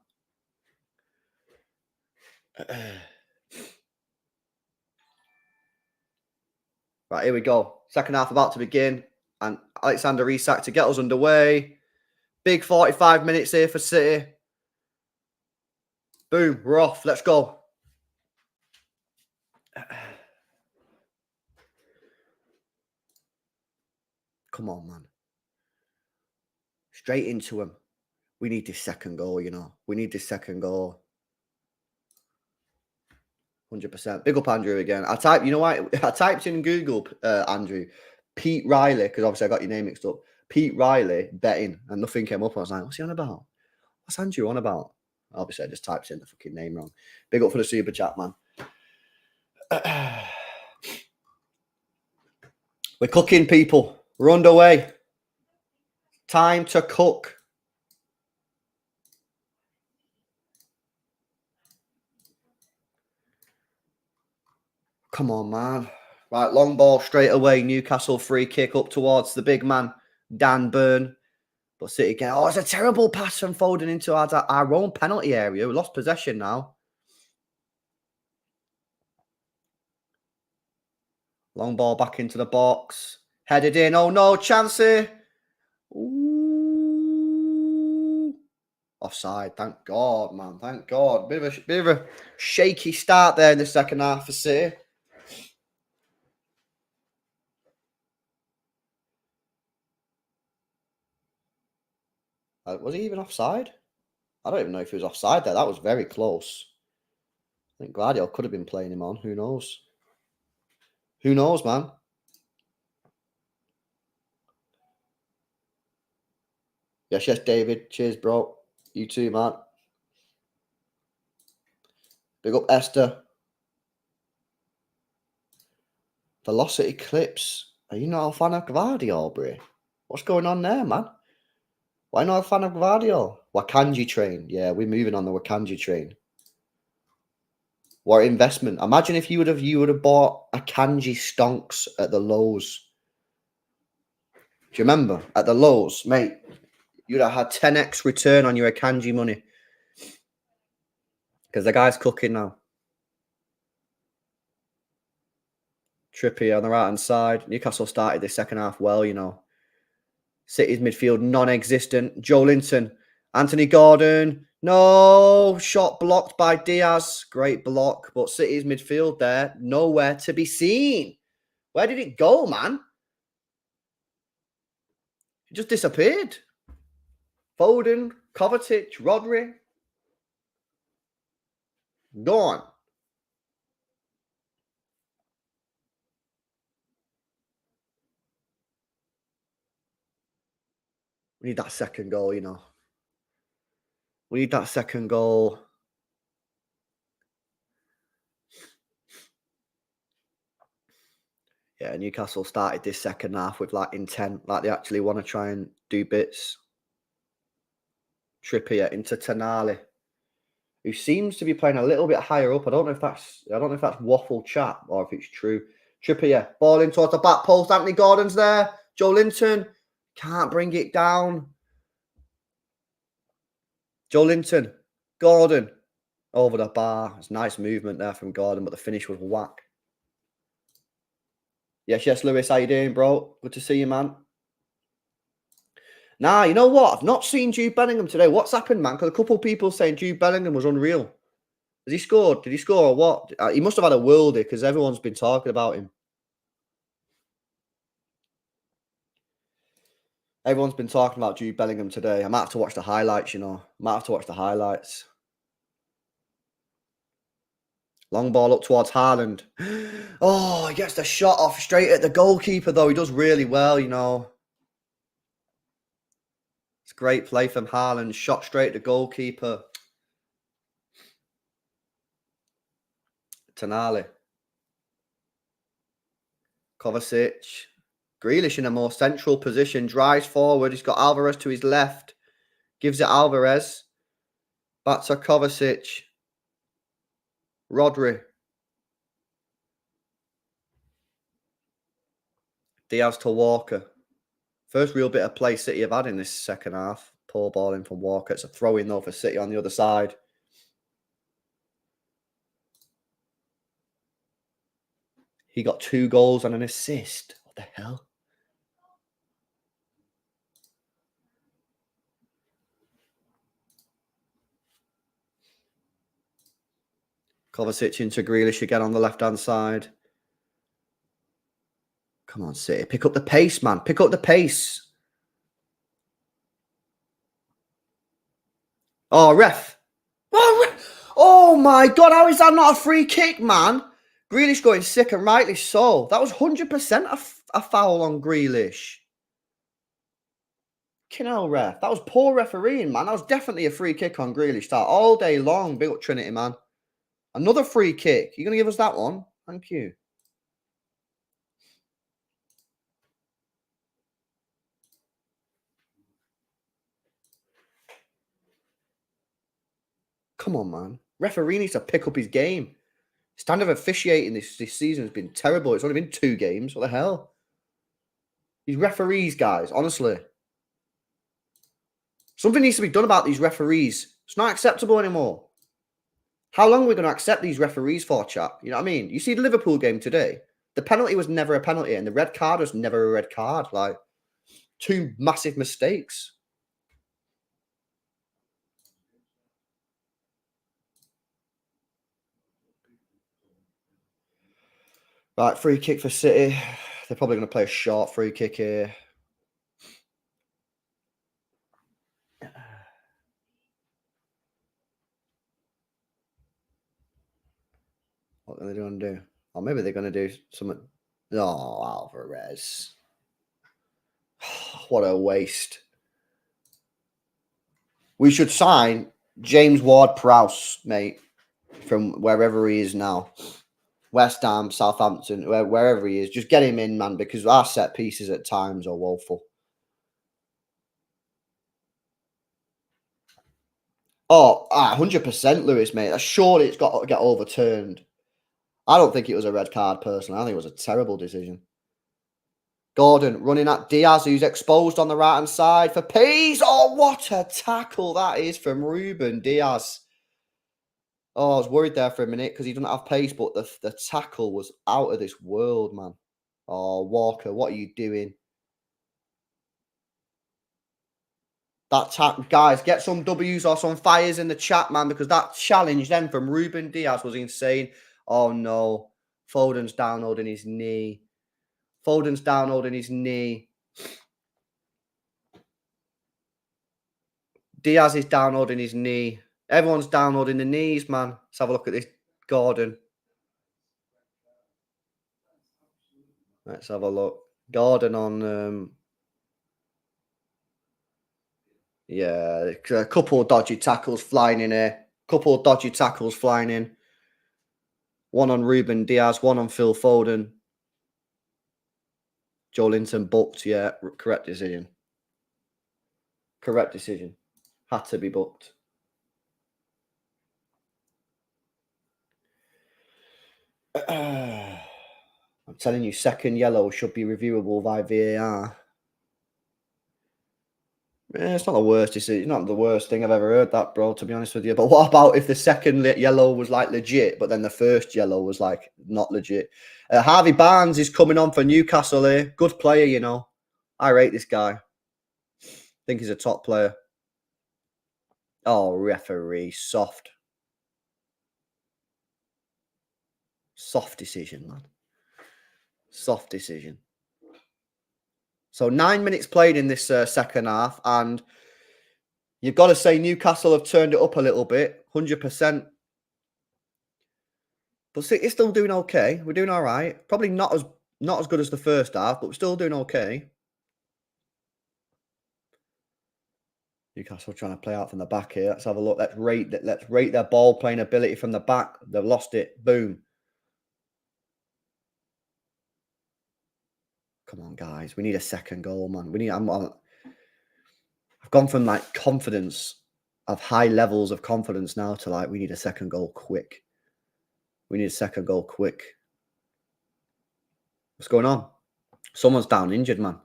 Right, here we go. Second half about to begin. And Alexander Isak to get us underway. Big 45 minutes here for City. Boom, we're off. Let's go. Come on, man. Straight into him. We need this second goal, you know. We need this second goal. 100%. Big up Andrew again. I typed in Google, Andrew, Pete Riley, because obviously I got your name mixed up. Pete Riley betting, and nothing came up. I was like, what's he on about? What's Andrew on about? Obviously, I just typed in the fucking name wrong. Big up for the super chat, man. We're cooking, people. We're underway. Time to cook. Come on, man. Right, long ball straight away. Newcastle free kick up towards the big man, Dan Burn. But City get, it's a terrible pass from Foden into our own penalty area. We lost possession now. Long ball back into the box. Headed in. Oh, no. Chance here. Ooh. Offside. Thank God, man. Thank God. Bit of a shaky start there in the second half for City. Was he even offside? I don't even know if he was offside there. That was very close. I think Gladio could have been playing him on. Who knows? Who knows, man? Yes, David. Cheers, bro. You too, man. Big up Esther. Velocity clips. Are you not a fan of Gvardiol, bro? What's going on there, man? Why not a fan of Gvardiol? Wakanji train. Yeah, we're moving on the Wakanji train. What investment? Imagine if you would have bought a Kanji stonks at the lows. Do you remember? At the lows, mate, you'd have had 10x return on your Akanji money. Because the guy's cooking now. Trippier on the right-hand side. Newcastle started this second half well, you know. City's midfield non-existent. Joe Linton. Anthony Gordon. No. Shot blocked by Diaz. Great block. But City's midfield there, nowhere to be seen. Where did it go, man? It just disappeared. Foden, Kovacic, Rodri. Gone. We need that second goal, you know. We need that second goal. Yeah, Newcastle started this second half with like intent, like they actually want to try and do bits. Trippier into Tonali, who seems to be playing a little bit higher up. I don't know if that's waffle chat or if it's true. Trippier, ball in towards the back post. Anthony Gordon's there. Joe Linton can't bring it down. Joe Linton, Gordon over the bar. It's nice movement there from Gordon, but the finish was whack. Yes, Lewis, how you doing, bro? Good to see you, man. Nah, you know what? I've not seen Jude Bellingham today. What's happened, man? Because a couple of people saying Jude Bellingham was unreal. Has he scored? Did he score or what? He must have had a worldie because everyone's been talking about him. Everyone's been talking about Jude Bellingham today. I might have to watch the highlights, you know. Long ball up towards Haaland. Oh, he gets the shot off straight at the goalkeeper, though. He does really well, you know. It's great play from Haaland. Shot straight at the goalkeeper. Tonali. Kovacic. Grealish in a more central position. Drives forward. He's got Alvarez to his left. Gives it Alvarez. Back to Kovacic. Rodri. Diaz to Walker. First real bit of play City have had in this second half. Poor ball in from Walker. It's a throw-in, though, for City on the other side. He got 2 goals and an assist. What the hell? Kovacic into Grealish again on the left-hand side. Come on, City. Pick up the pace, man. Pick up the pace. Oh, ref. Oh, my God. How is that not a free kick, man? Grealish going sick and rightly so. That was 100% a foul on Grealish. Hell, ref. That was poor refereeing, man. That was definitely a free kick on Grealish. That all day long. Big up Trinity, man. Another free kick. You going to give us that one? Thank you. Come on, man. Referee needs to pick up his game. Standard of officiating this season has been terrible. It's only been 2 games. What the hell? These referees, guys, honestly. Something needs to be done about these referees. It's not acceptable anymore. How long are we going to accept these referees for, chap? You know what I mean? You see the Liverpool game today. The penalty was never a penalty, and the red card was never a red card. Like, 2 massive mistakes. Right, free kick for City. They're probably going to play a short free kick here. What are they going to do? Or maybe they're going to do something. Oh, Alvarez. What a waste. We should sign James Ward-Prowse, mate, from wherever he is now. West Ham, Southampton, wherever he is. Just get him in, man, because our set pieces at times are woeful. Oh, 100% Lewis, mate. Surely it's got to get overturned. I don't think it was a red card, personally. I think it was a terrible decision. Gordon running at Diaz, who's exposed on the right-hand side for pace. Oh, what a tackle that is from Ruben Diaz. Oh, I was worried there for a minute because he doesn't have pace, but the tackle was out of this world, man. Oh, Walker, what are you doing? Guys, get some W's or some fires in the chat, man, because that challenge then from Ruben Diaz was insane. Oh, no. Foden's down holding his knee. Foden's down holding his knee. Diaz is down holding his knee. Everyone's down holding the knees, man. Let's have a look at this Gordon. Let's have a look. Gordon on... yeah, a couple of dodgy tackles flying in here. Couple of dodgy tackles flying in. One on Ruben Diaz, one on Phil Foden. Joe Linton booked, yeah. Correct decision. Correct decision. Had to be booked. I'm telling you, second yellow should be reviewable by VAR. It's not the worst. It's not the worst thing I've ever heard, that, bro, to be honest with you. But what about if the second yellow was like legit, but then the first yellow was like not legit? Harvey Barnes is coming on for Newcastle here. Good player, you know. I rate this guy. Think he's a top player. Oh, referee. Soft. Soft decision, man. Soft decision. So 9 minutes played in this second half, and you've got to say Newcastle have turned it up a little bit, 100%. But it's still doing okay. We're doing all right. Probably not as good as the first half, but we're still doing okay. Newcastle trying to play out from the back here. Let's have a look. Let's rate their ball playing ability from the back. They've lost it. Boom. Come on, guys. We need a second goal, man. I've gone from like confidence of high levels of confidence now to like we need a second goal quick. We need a second goal quick. What's going on? Someone's down injured, man.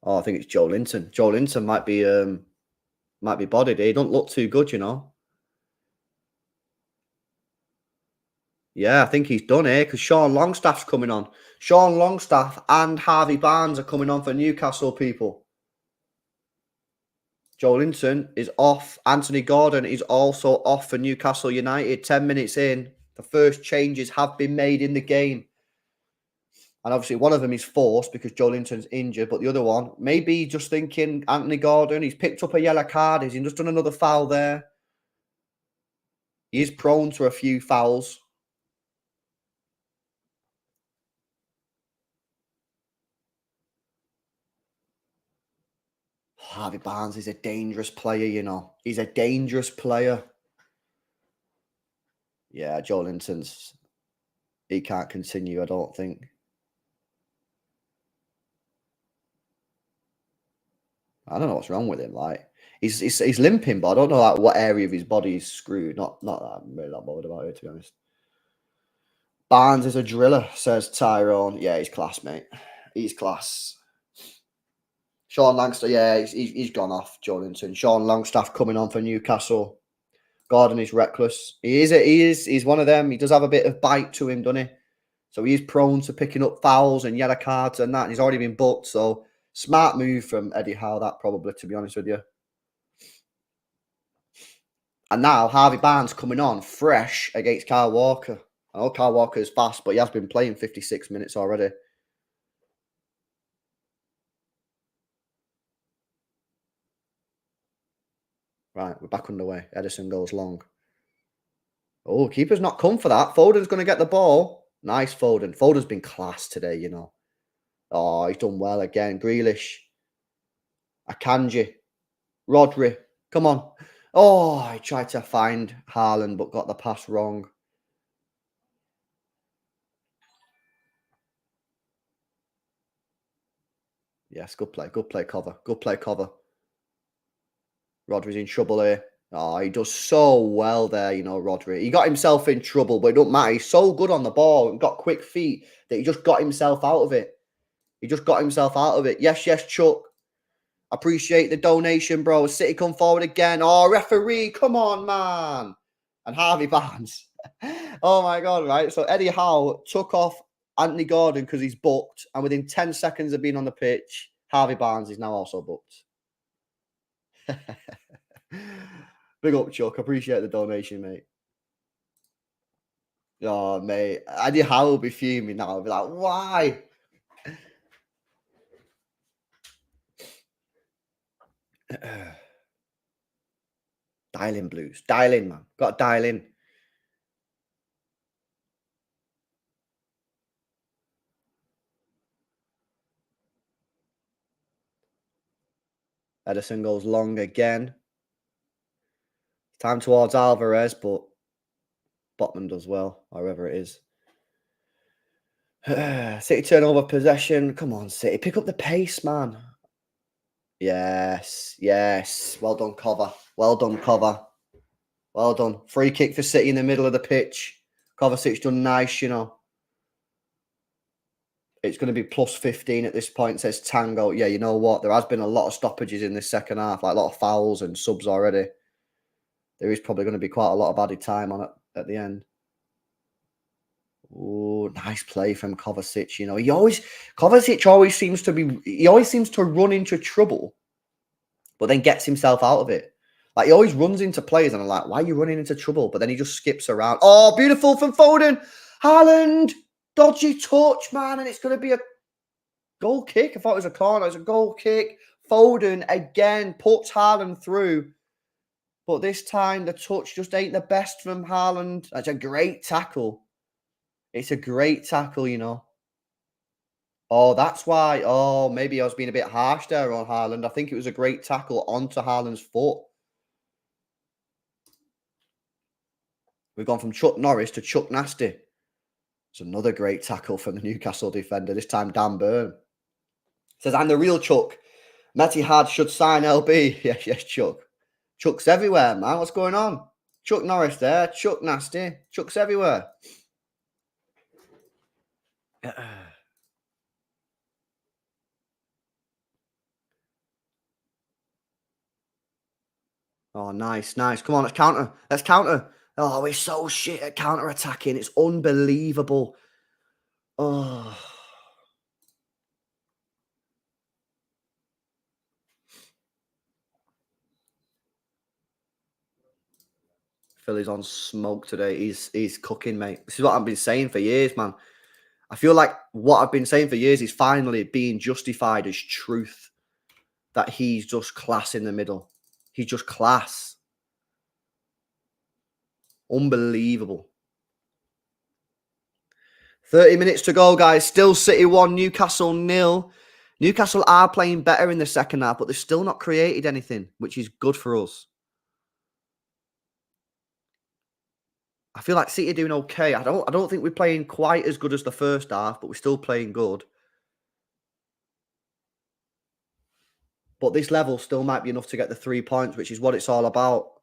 Oh, I think it's Joe Linton. Joe Linton might be bodied. He don't look too good, you know. Yeah, I think he's done here because Sean Longstaff's coming on. Sean Longstaff and Harvey Barnes are coming on for Newcastle, people. Joe Linton is off. Anthony Gordon is also off for Newcastle United. 10 minutes in, the first changes have been made in the game. And obviously one of them is forced because Joe Linton's injured, but the other one, maybe just thinking Anthony Gordon, he's picked up a yellow card. He's just done another foul there. He is prone to a few fouls. Harvey Barnes is a dangerous player, you know. He's a dangerous player. Yeah, Joe Linton's... he can't continue, I don't think. I don't know what's wrong with him. Like he's limping, but I don't know like what area of his body is screwed. Not that I'm really not bothered about it, to be honest. Barnes is a driller, says Tyrone. Yeah, he's class, mate. He's class. Sean Longstaff, yeah, he's gone off. Joe Linton. Sean Longstaff coming on for Newcastle. Gordon is reckless. He's one of them. He does have a bit of bite to him, doesn't he? So he is prone to picking up fouls and yellow cards and that. And he's already been booked. So smart move from Eddie Howe, that probably, to be honest with you. And now Harvey Barnes coming on fresh against Kyle Walker. I know Kyle Walker is fast, but he has been playing 56 minutes already. Right, we're back underway. Edison goes long. Oh, keeper's not come for that. Foden's going to get the ball. Nice, Foden. Foden's been class today, you know. Oh, he's done well again. Grealish. Akanji. Rodri. Come on. Oh, I tried to find Haaland, but got the pass wrong. Yes, good play. Good play, cover. Good play, cover. Rodri's in trouble here. Oh, he does so well there, you know, Rodri. He got himself in trouble, but it don't matter. He's so good on the ball and got quick feet that he just got himself out of it. He just got himself out of it. Yes, yes, Chuck. Appreciate the donation, bro. City come forward again. Oh, referee, come on, man. And Harvey Barnes. Oh, my God, right? So Eddie Howe took off Anthony Gordon because he's booked. And within 10 seconds of being on the pitch, Harvey Barnes is now also booked. Big up, Chuck. Appreciate the donation, mate. Oh, mate. Eddie Howe will be fuming now. I'll be like, why? Dial in, Blues. Dial in, man. Got to dial in. Edison goes long again. Time towards Alvarez, but Botman does well, however it is. City turnover possession. Come on, City. Pick up the pace, man. Yes, yes. Well done, cover. Well done, cover. Well done. Free kick for City in the middle of the pitch. Kovacic's done nice, you know. It's going to be plus 15 at this point, says Tango. Yeah, you know what? There has been a lot of stoppages in this second half, like a lot of fouls and subs already. There is probably going to be quite a lot of added time on it at the end. Oh, nice play from Kovacic. You know, Kovacic always seems to run into trouble, but then gets himself out of it. Like, he always runs into players, and I'm like, why are you running into trouble? But then he just skips around. Oh, beautiful from Foden. Haaland, dodgy touch, man, and it's going to be a goal kick. I thought it was a corner. It's a goal kick. Foden again puts Haaland through. But this time, the touch just ain't the best from Haaland. That's a great tackle. It's a great tackle, you know. Oh, that's why. Oh, maybe I was being a bit harsh there on Haaland. I think it was a great tackle onto Haaland's foot. We've gone from Chuck Norris to Chuck Nasty. It's another great tackle from the Newcastle defender, this time Dan Burn. Says, I'm the real Chuck. Matty Hard should sign LB. Yes, yes, Chuck. Chuck's everywhere, man. What's going on? Chuck Norris there. Chuck Nasty. Chuck's everywhere. Oh, nice, nice. Come on, let's counter. Let's counter. Oh, we're so shit at counter-attacking. It's unbelievable. Oh. Philly's on smoke today. He's cooking, mate. This is what I've been saying for years, man. I feel like what I've been saying for years is finally being justified as truth. That he's just class in the middle. He's just class. Unbelievable. 30 minutes to go, guys. Still City 1, Newcastle 0. Newcastle are playing better in the second half, but they've still not created anything, which is good for us. I feel like City are doing okay. I don't think we're playing quite as good as the first half, but we're still playing good. But this level still might be enough to get the 3 points, which is what it's all about.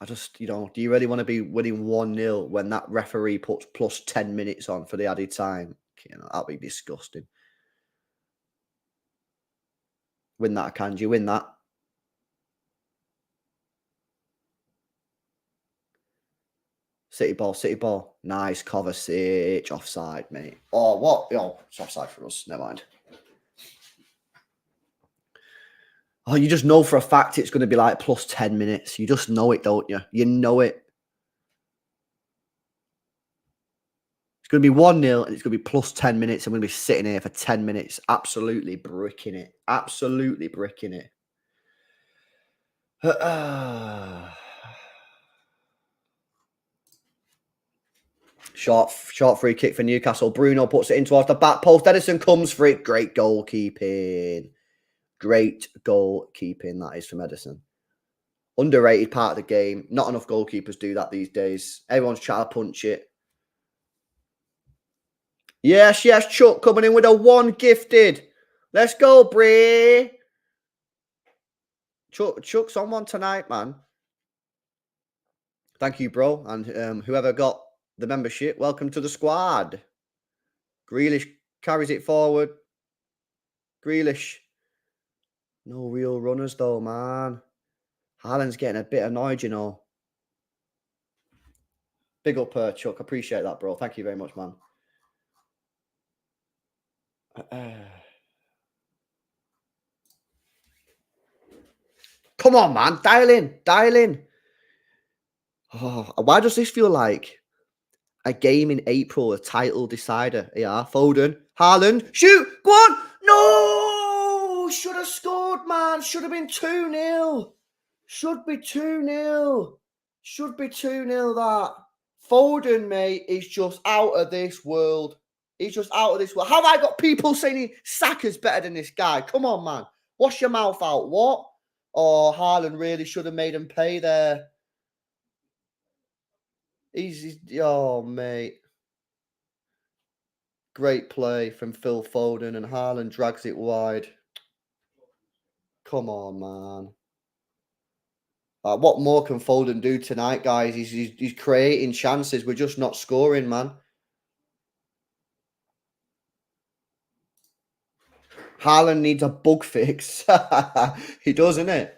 I just, you know, do you really want to be winning 1-0 when that referee puts plus 10 minutes on for the added time? You know, that'd be disgusting. Win that, Akanji. Win that. City ball, City ball. Nice, Kovacic. Offside, mate. Oh, what? Oh, it's offside for us. Never mind. Oh, you just know for a fact it's going to be like plus 10 minutes. You just know it, don't you? You know it. It's going to be 1-0 and it's going to be plus 10 minutes. I'm going to be sitting here for 10 minutes, absolutely bricking it. Absolutely bricking it. Short free kick for Newcastle. Bruno puts it in towards the back post. Edison comes for it. Great goalkeeping. Great goalkeeping, that is, from Edison. Underrated part of the game. Not enough goalkeepers do that these days. Everyone's trying to punch it. Yes, yes, Chuck coming in with a 1 gifted. Let's go, Bree. Chuck's on one tonight, man. Thank you, bro. And whoever got the membership, welcome to the squad. Grealish carries it forward. Grealish. No real runners, though, man. Haaland's getting a bit annoyed, you know. Big up, Chuck. Appreciate that, bro. Thank you very much, man. Come on, man. Dial in. Dial in. Oh, why does this feel like a game in April, a title decider? Yeah, Foden. Haaland. Shoot. Go on. No. Should have scored, man. Should have been 2-0. Should be 2-0. Should be 2-0 that. Foden, mate, is just out of this world. He's just out of this world. Have I got people saying Saka's better than this guy? Come on, man. Wash your mouth out. What? Oh, Haaland really should have made him pay there. Oh, mate. Great play from Phil Foden, and Haaland drags it wide. Come on, man. What more can Foden do tonight, guys? He's creating chances. We're just not scoring, man. Haaland needs a bug fix. He does, innit?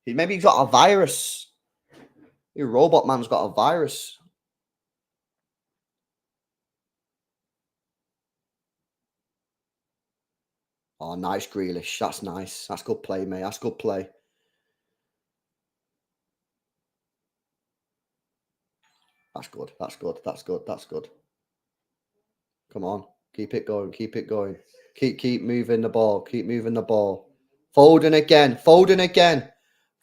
Maybe he's got a virus. Your robot man's got a virus. Oh, nice Grealish. That's nice. That's good play, mate. That's good play. That's good. That's good. That's good. That's good. Come on. Keep it going. Keep it going. Keep moving the ball. Keep moving the ball. Foden again. Foden again.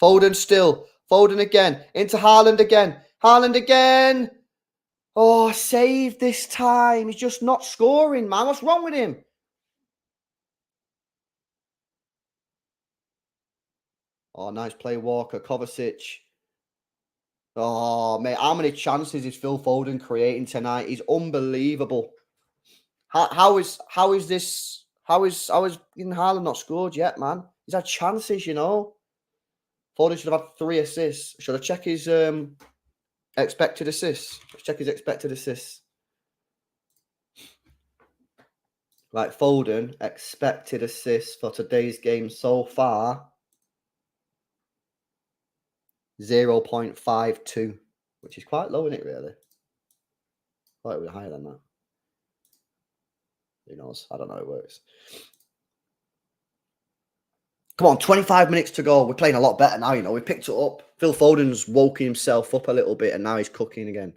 Foden still. Foden again. Into Haaland again. Haaland again. Oh, save this time. He's just not scoring, man. What's wrong with him? Oh, nice play, Walker. Kovacic. Oh, mate, how many chances is Phil Foden creating tonight? He's unbelievable. How is even Haaland not scored yet, man? He's had chances, you know. Foden should have had 3 assists. Should I check his expected assists? Let's check his expected assists. Right, Foden, expected assists for today's game so far. 0.52, which is quite low, isn't it, really? I thought it was higher than that. Who knows? I don't know how it works. Come on, 25 minutes to go. We're playing a lot better now, you know. We picked it up. Phil Foden's woken himself up a little bit, and now he's cooking again.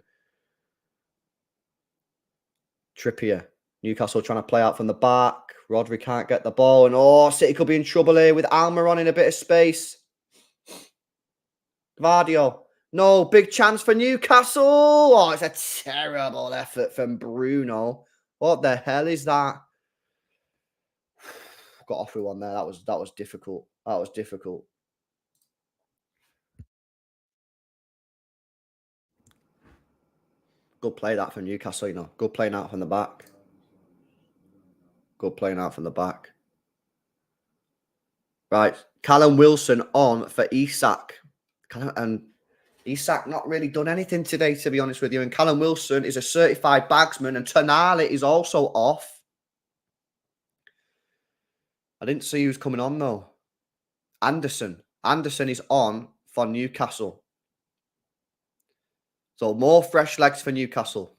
Trippier. Newcastle trying to play out from the back. Rodri can't get the ball. And, City could be in trouble here with Almiron in a bit of space. Gvardio. No, big chance for Newcastle. Oh, it's a terrible effort from Bruno. What the hell is that? Got off with one there. That was difficult. That was difficult. Good play that from Newcastle, you know. Good playing out from the back. Good playing out from the back. Right. Callum Wilson on for Isak. And Isak not really done anything today, to be honest with you. And Callum Wilson is a certified bagsman. And Tonali is also off. I didn't see who's coming on, though. Anderson. Anderson is on for Newcastle. So more fresh legs for Newcastle.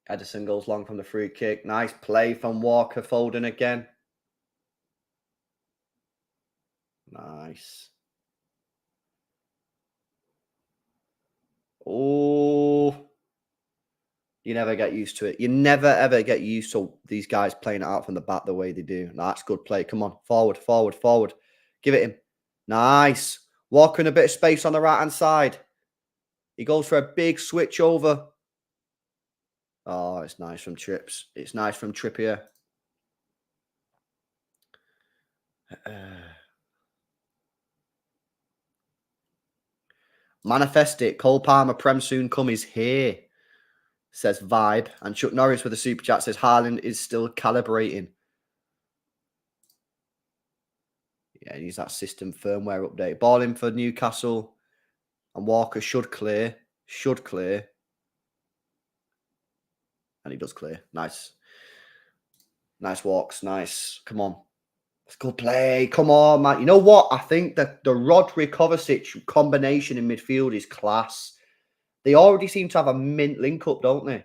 Edison goes long from the free kick. Nice play from Walker. Foden again. Nice. Oh. You never get used to it. You never, ever get used to these guys playing it out from the back the way they do. No, that's good play. Come on. Forward, forward, forward. Give it him. Nice. Walker in a bit of space on the right-hand side. He goes for a big switch over. Oh, it's nice from Trips. It's nice from Trippier. Manifest it. Cole Palmer, Prem soon come is here. says Vibe. And Chuck Norris with a super chat says Haaland is still calibrating. Yeah, he needs that system firmware update. Ball in for Newcastle. And Walker should clear. Should clear. And he does clear. Nice. Nice walks. Nice. Come on. Let's go play. Come on, man. You know what? I think that the Rodri-Kovacic combination in midfield is class. They already seem to have a mint link-up, don't they?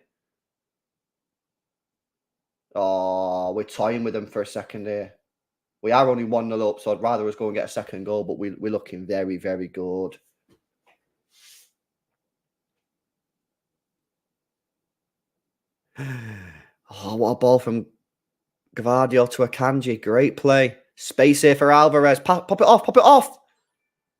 Oh, we're toying with them for a second here. We are only 1-0 up, so I'd rather us go and get a second goal, but we're looking very, very good. Oh, what a ball from Gvardiol to Akanji. Great play. Space here for Alvarez. Pop it off. Pop it off.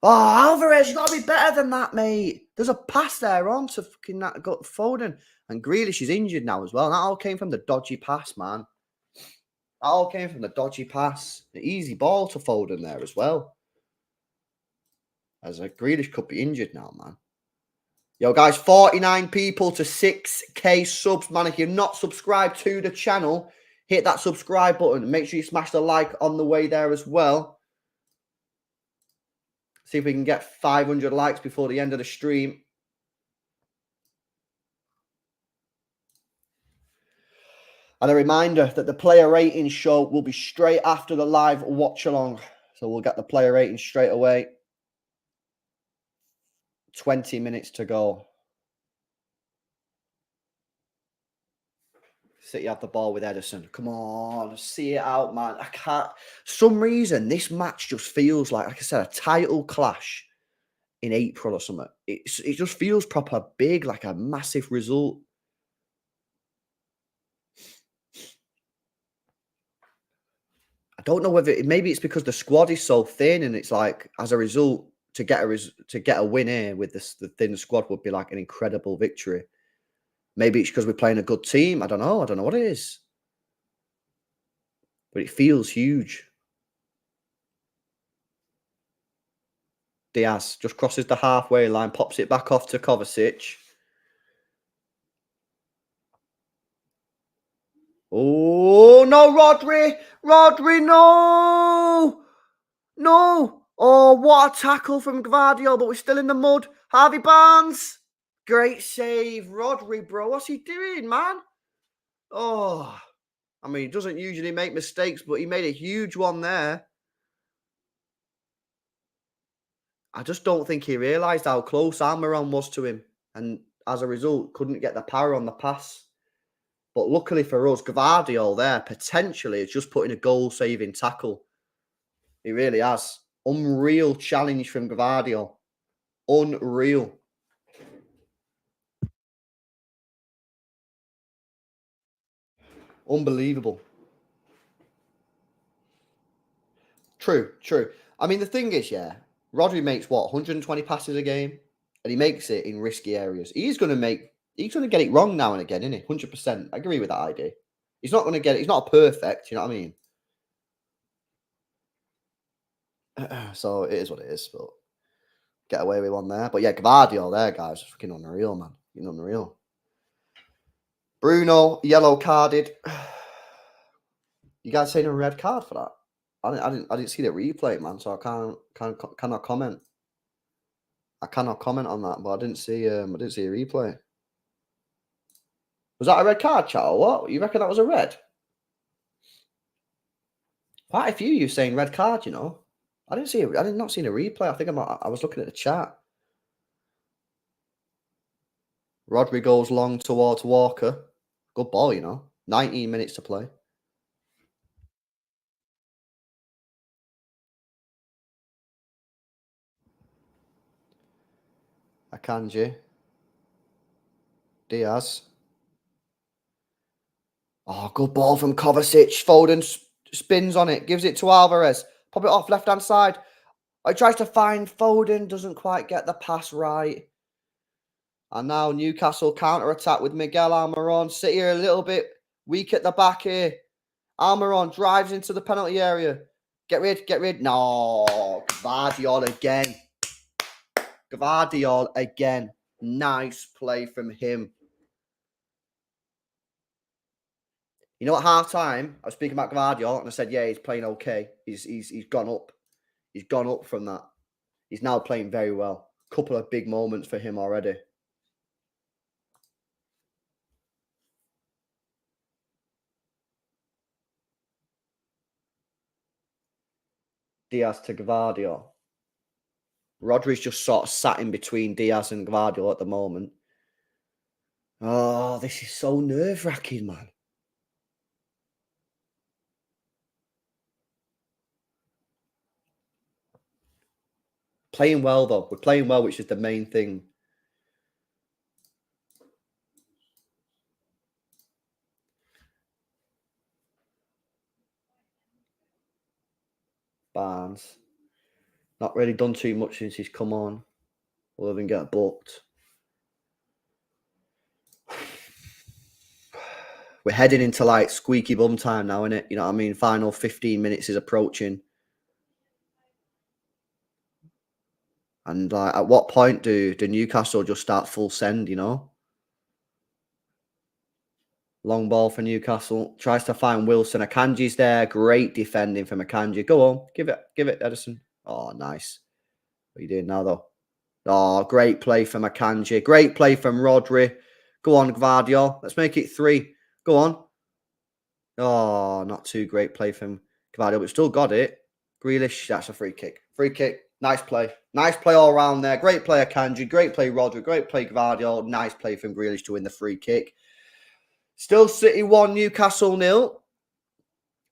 Oh, Alvarez, you got to be better than that, mate. There's a pass there on to fucking that got Foden. And Grealish is injured now as well. And that all came from the dodgy pass, man. That all came from the dodgy pass. The easy ball to Foden there as well. As Grealish could be injured now, man. Yo, guys, 49 people to 6K subs, man. If you're not subscribed to the channel, hit that subscribe button. Make sure you smash the like on the way there as well. See if we can get 500 likes before the end of the stream. And a reminder that the player rating show will be straight after the live watch-along. So we'll get the player rating straight away. 20 minutes to go. City have the ball with Edison. Come on, see it out, man. I can't. Some reason this match just feels like I said, a title clash in April or something. It just feels proper big, like a massive result. I don't know whether maybe it's because the squad is so thin, and it's like as a result to get a win here with the thin squad would be like an incredible victory. Maybe it's because we're playing a good team. I don't know. I don't know what it is. But it feels huge. Diaz just crosses the halfway line, pops it back off to Kovacic. Oh, no, Rodri. Rodri, no. No. Oh, what a tackle from Gvardiol, but we're still in the mud. Harvey Barnes. Great save. Rodri, bro. What's he doing, man? Oh, I mean, he doesn't usually make mistakes, but he made a huge one there. I just don't think he realised how close Almiron was to him. And as a result, couldn't get the power on the pass. But luckily for us, Gvardiol there potentially is just putting a goal-saving tackle. He really has. Unreal challenge from Gvardiol. Unreal. Unbelievable. True, true. I mean, the thing is, yeah, Rodri makes what, 120 passes a game? And he makes it in risky areas. He's going to get it wrong now and again, isn't he? 100%. I agree with that idea. He's not going to get it. He's not perfect, you know what I mean? So it is what it is, but get away with one there. But yeah, Gvardiol there, guys, is fucking unreal, man. Fucking unreal. Bruno, yellow carded. You guys saying a red card for that? I didn't see the replay, man, so I cannot comment. I cannot comment on that, but I didn't see a replay. Was that a red card, chat, or what? You reckon that was a red? Quite a few of you saying red card, you know. I did not see a replay. I think I was looking at the chat. Rodri goes long towards Walker. Good ball, you know. 19 minutes to play. Akanji. Diaz. Oh, good ball from Kovacic. Foden spins on it. Gives it to Alvarez. Pop it off left-hand side. He tries to find Foden. Doesn't quite get the pass right. And now Newcastle counter-attack with Miguel Almiron. City are a little bit weak at the back here. Almiron drives into the penalty area. Get rid. No. Gvardiol again. Gvardiol again. Nice play from him. You know, at half time, I was speaking about Gvardiol and I said, yeah, he's playing okay. He's gone up. He's gone up from that. He's now playing very well. Couple of big moments for him already. Diaz to Gvardiol. Rodri's just sort of sat in between Diaz and Gvardiol at the moment. Oh, this is so nerve-wracking, man. Playing well, though. We're playing well, which is the main thing. Barnes. Not really done too much since he's come on. Other than get booked. We're heading into like squeaky bum time now, innit? You know what I mean? Final 15 minutes is approaching. And like, at what point do Newcastle just start full send, you know? Long ball for Newcastle. Tries to find Wilson. Akanji's there. Great defending from Akanji. Go on. Give it, Edison. Oh, nice. What are you doing now, though? Oh, great play from Akanji. Great play from Rodri. Go on, Gvardiol. Let's make it 3. Go on. Oh, not too great play from Gvardiol, but still got it. Grealish, that's a free kick. Free kick. Nice play. Nice play all around there. Great play, Akanji. Great play, Rodri. Great play, Gvardiol. Nice play from Grealish to win the free kick. Still City 1, Newcastle 0.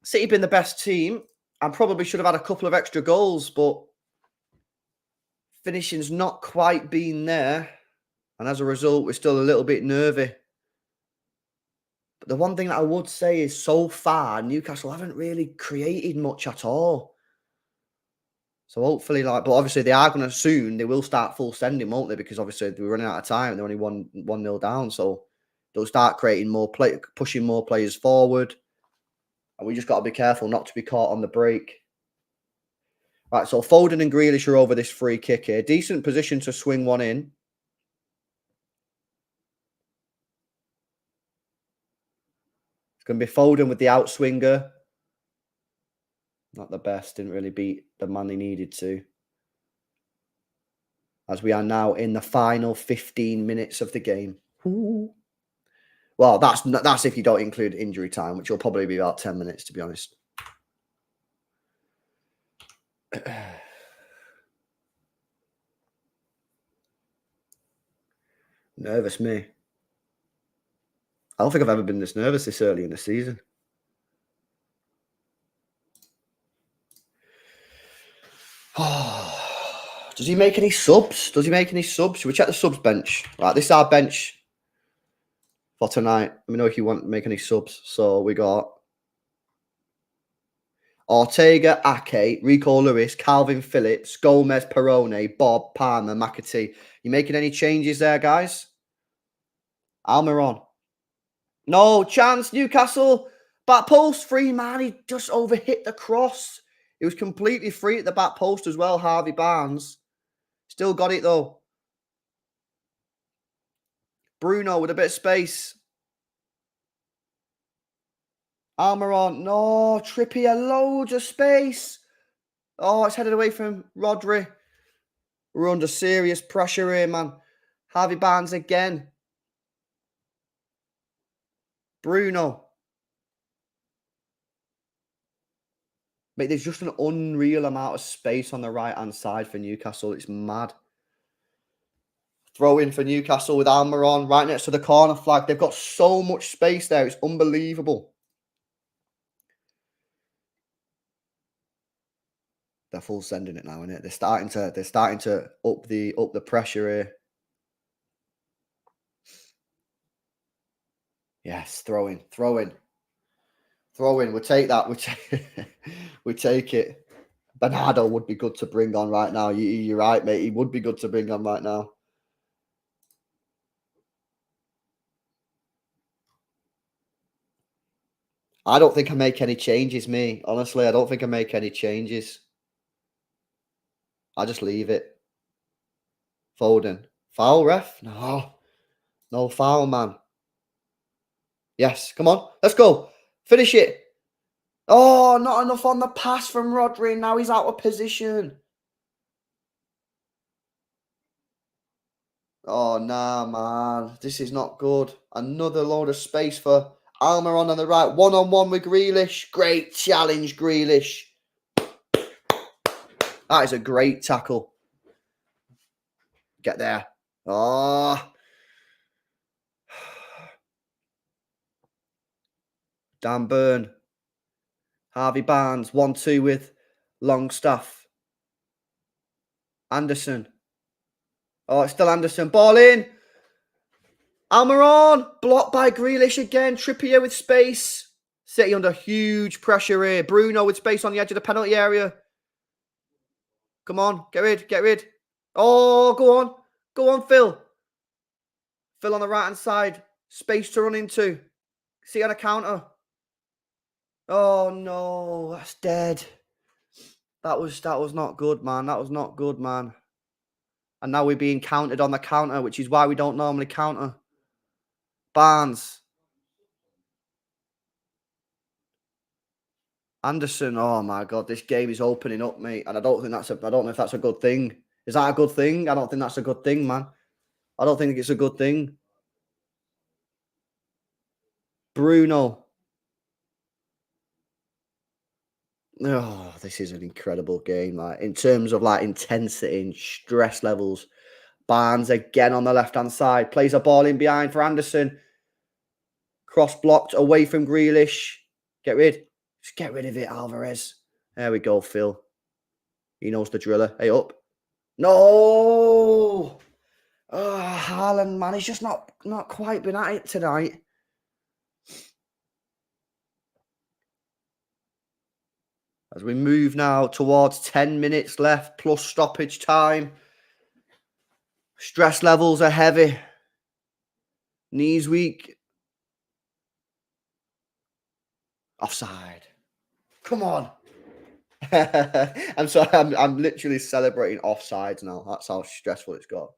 City been the best team and probably should have had a couple of extra goals, but finishing's not quite been there. And as a result, we're still a little bit nervy. But the one thing that I would say is so far, Newcastle haven't really created much at all. So hopefully, but obviously they are going to soon, they will start full sending, won't they? Because obviously they're running out of time. They're only 1-0 down. So they'll start creating more play, pushing more players forward. And we just got to be careful not to be caught on the break. Right, so Foden and Grealish are over this free kick here. Decent position to swing one in. It's going to be Foden with the outswinger. Not the best. Didn't really beat the man he needed to. As we are now in the final 15 minutes of the game. Ooh. Well, that's if you don't include injury time, which will probably be about 10 minutes, to be honest. Nervous me. I don't think I've ever been this nervous this early in the season. Does he make any subs? Should we check the subs bench? Right, this is our bench for tonight. Let me know if you want to make any subs. So we got Ortega, Ake, Rico Lewis, Calvin Phillips, Gomez, Perone, Bob, Palmer, McAtee. You making any changes there, guys? Almiron. No chance, Newcastle. Back post, free man. He just overhit the cross. It was completely free at the back post as well, Harvey Barnes. Still got it, though. Bruno with a bit of space. Almiron. No, Trippier, loads of space. Oh, it's headed away from Rodri. We're under serious pressure here, man. Harvey Barnes again. Bruno. Mate, there's just an unreal amount of space on the right-hand side for Newcastle. It's mad. Throw in for Newcastle with Almiron right next to the corner flag. They've got so much space there. It's unbelievable. They're full sending it now, innit? They're starting to up the pressure here. Yes, throw in. We'll take that. We take it. Bernardo would be good to bring on right now. You're right, mate. He would be good to bring on right now. I don't think I make any changes, me. Honestly, I don't think I make any changes. I just leave it. Foden. Foul, ref? No. No foul, man. Yes, come on. Let's go. Finish it. Oh, not enough on the pass from Rodri. Now he's out of position. Oh, nah, man. This is not good. Another load of space for Almiron on the right. One-on-one with Grealish. Great challenge, Grealish. That is a great tackle. Get there. Oh. Dan Burn. Harvey Barnes. 1-2 with Longstaff. Anderson. Oh, it's still Anderson. Ball in. Almiron. Blocked by Grealish again. Trippier with space. City under huge pressure here. Bruno with space on the edge of the penalty area. Come on. Get rid. Get rid. Oh, go on. Go on, Phil. Phil on the right-hand side. Space to run into. See on a counter. Oh, no. That's dead. That was not good, man. That was not good, man. And now we're being countered on the counter, which is why we don't normally counter. Barnes. Anderson. Oh, my God. This game is opening up, mate. And I don't know if that's a good thing. Is that a good thing? I don't think that's a good thing, man. I don't think it's a good thing. Bruno. Oh, this is an incredible game. Like, in terms of like intensity and stress levels. Barnes again on the left-hand side. Plays a ball in behind for Anderson. Cross blocked away from Grealish. Get rid. Just get rid of it, Alvarez. There we go, Phil. He knows the driller. Hey, up. No! Oh, Haaland, man. He's just not quite been at it tonight. As we move now towards 10 minutes left plus stoppage time. Stress levels are heavy. Knees weak. Offside. Come on. I'm sorry. I'm literally celebrating offsides now. That's how stressful it's got.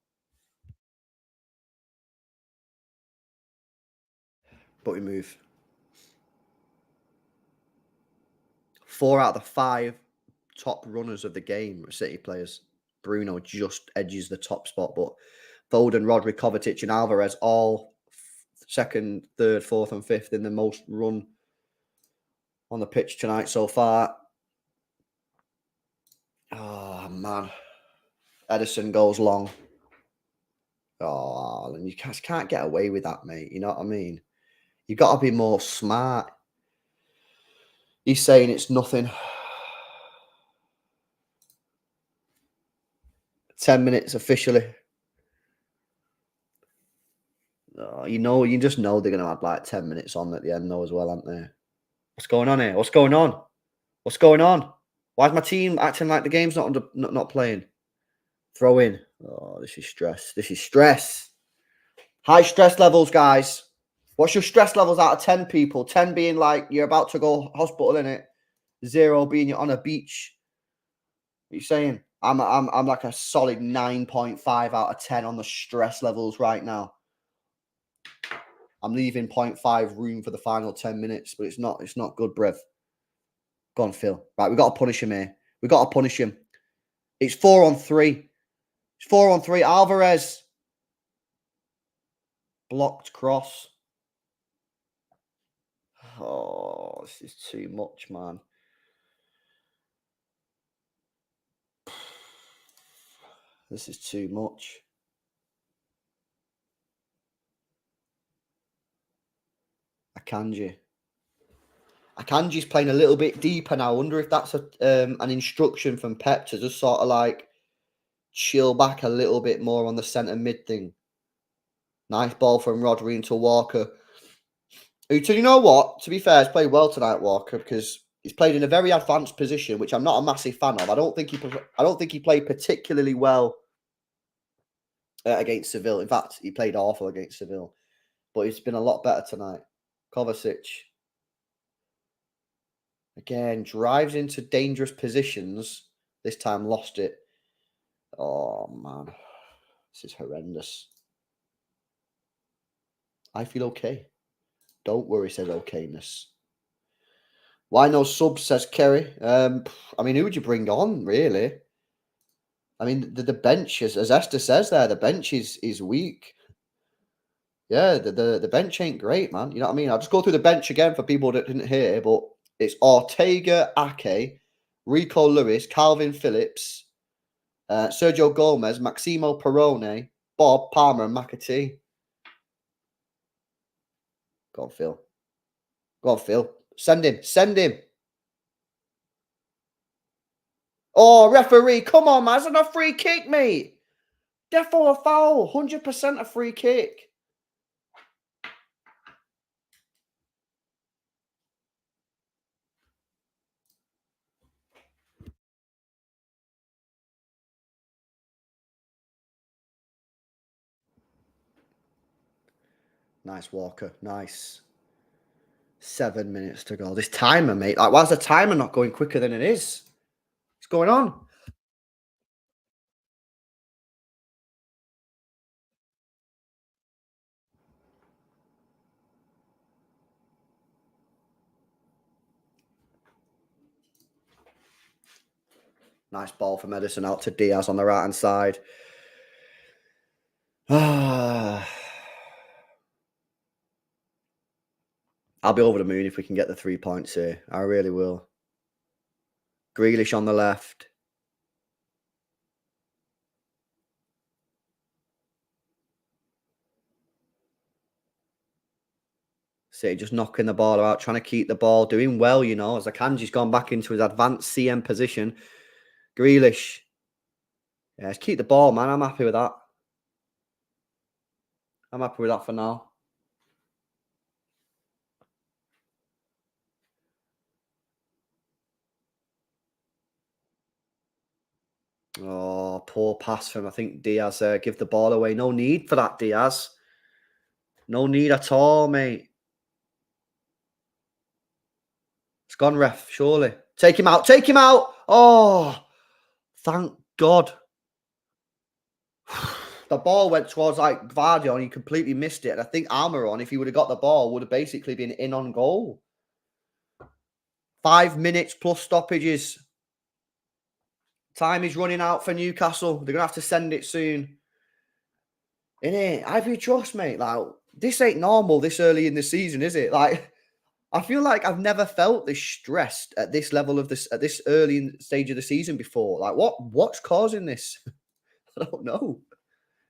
But we move. 4 out of the 5 top runners of the game are City players. Bruno just edges the top spot, but Foden, Rodri, Kovacic and Alvarez all 2nd, 3rd, 4th and 5th in the most run on the pitch tonight so far. Oh, man. Edison goes long. Oh, and you just can't get away with that, mate. You know what I mean? You've got to be more smart. He's saying it's nothing. 10 minutes officially. Oh, you just know they're going to have like 10 minutes on at the end though as well, aren't they? What's going on here? What's going on? What's going on? Why is my team acting like the game's not playing? Throw in. Oh, this is stress. This is stress. High stress levels, guys. What's your stress levels out of 10 people? 10 being like you're about to go hospital, innit? 0 being you're on a beach. What are you saying? I'm like a solid 9.5 out of 10 on the stress levels right now. I'm leaving 0.5 room for the final 10 minutes, but it's not good, brev. Go on, Phil. Right, we got to punish him here. We got to punish him. It's 4-on-3. It's 4-on-3. Alvarez. Blocked cross. Oh, this is too much, man. This is too much. Akanji's playing a little bit deeper now. I wonder if that's an instruction from Pep to just sort of like chill back a little bit more on the centre mid thing. Nice ball from Rodri into Walker. Who, you know what? To be fair, he's played well tonight, Walker, because he's played in a very advanced position, which I'm not a massive fan of. I don't think he played particularly well against Seville. In fact, he played awful against Seville, but he's been a lot better tonight. Kovacic. Again, drives into dangerous positions. This time lost it. Oh, man. This is horrendous. I feel okay. Don't worry, says okayness. Why no subs, says Kerry. I mean, who would you bring on, really? I mean, the bench, as Esther says there, the bench is weak. Yeah, the bench ain't great, man. You know what I mean? I'll just go through the bench again for people that didn't hear, but it's Ortega, Ake, Rico Lewis, Calvin Phillips, Sergio Gomez, Maximo Perrone, Bob, Palmer, and McAtee. Go on, Phil. Go on, Phil. Send him. Send him. Oh, referee, come on, man. It's not a free kick, mate. Defo a foul. 100% a free kick. Nice, Walker. Nice. 7 minutes to go. This timer, mate. Like, why is the timer not going quicker than it is? What's going on? Nice ball from Edison out to Diaz on the right-hand side. I'll be over the moon if we can get the 3 points here. I really will. Grealish on the left. City just knocking the ball out, trying to keep the ball, doing well, you know, as Akanji's gone back into his advanced CM position. Grealish. Yeah, let's keep the ball, man. I'm happy with that. I'm happy with that for now. Oh, poor pass from, I think, Diaz. Give the ball away. No need for that, Diaz. No need at all, mate. It's gone, ref, surely. Take him out. Take him out. Oh, thank God. The ball went towards like Vardy and he completely missed it. And I think Almiron, if he would have got the ball, would have basically been in on goal. 5 minutes plus stoppages. Time is running out for Newcastle. They're going to have to send it soon. Innit? Ivory Trust, mate. Like, this ain't normal this early in the season, is it? Like, I feel like I've never felt this stressed at this level of this, at this early stage of the season before. Like, what's causing this? I don't know.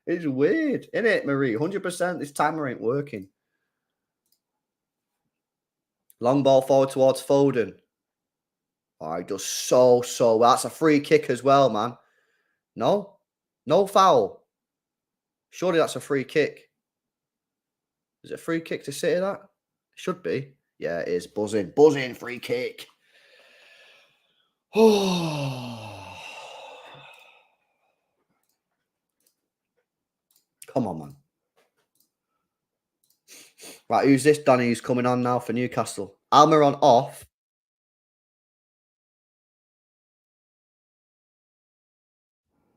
It's weird, isn't it, Marie? 100%. This timer ain't working. Long ball forward towards Foden. Oh, he does so well. That's a free kick as well, man. No? No foul. Surely that's a free kick. Is it a free kick to City, that? Should be. Yeah, it is. Buzzing. Buzzing. Free kick. Oh. Come on, man. Right, who's this Donny who's coming on now for Newcastle? Almiron off.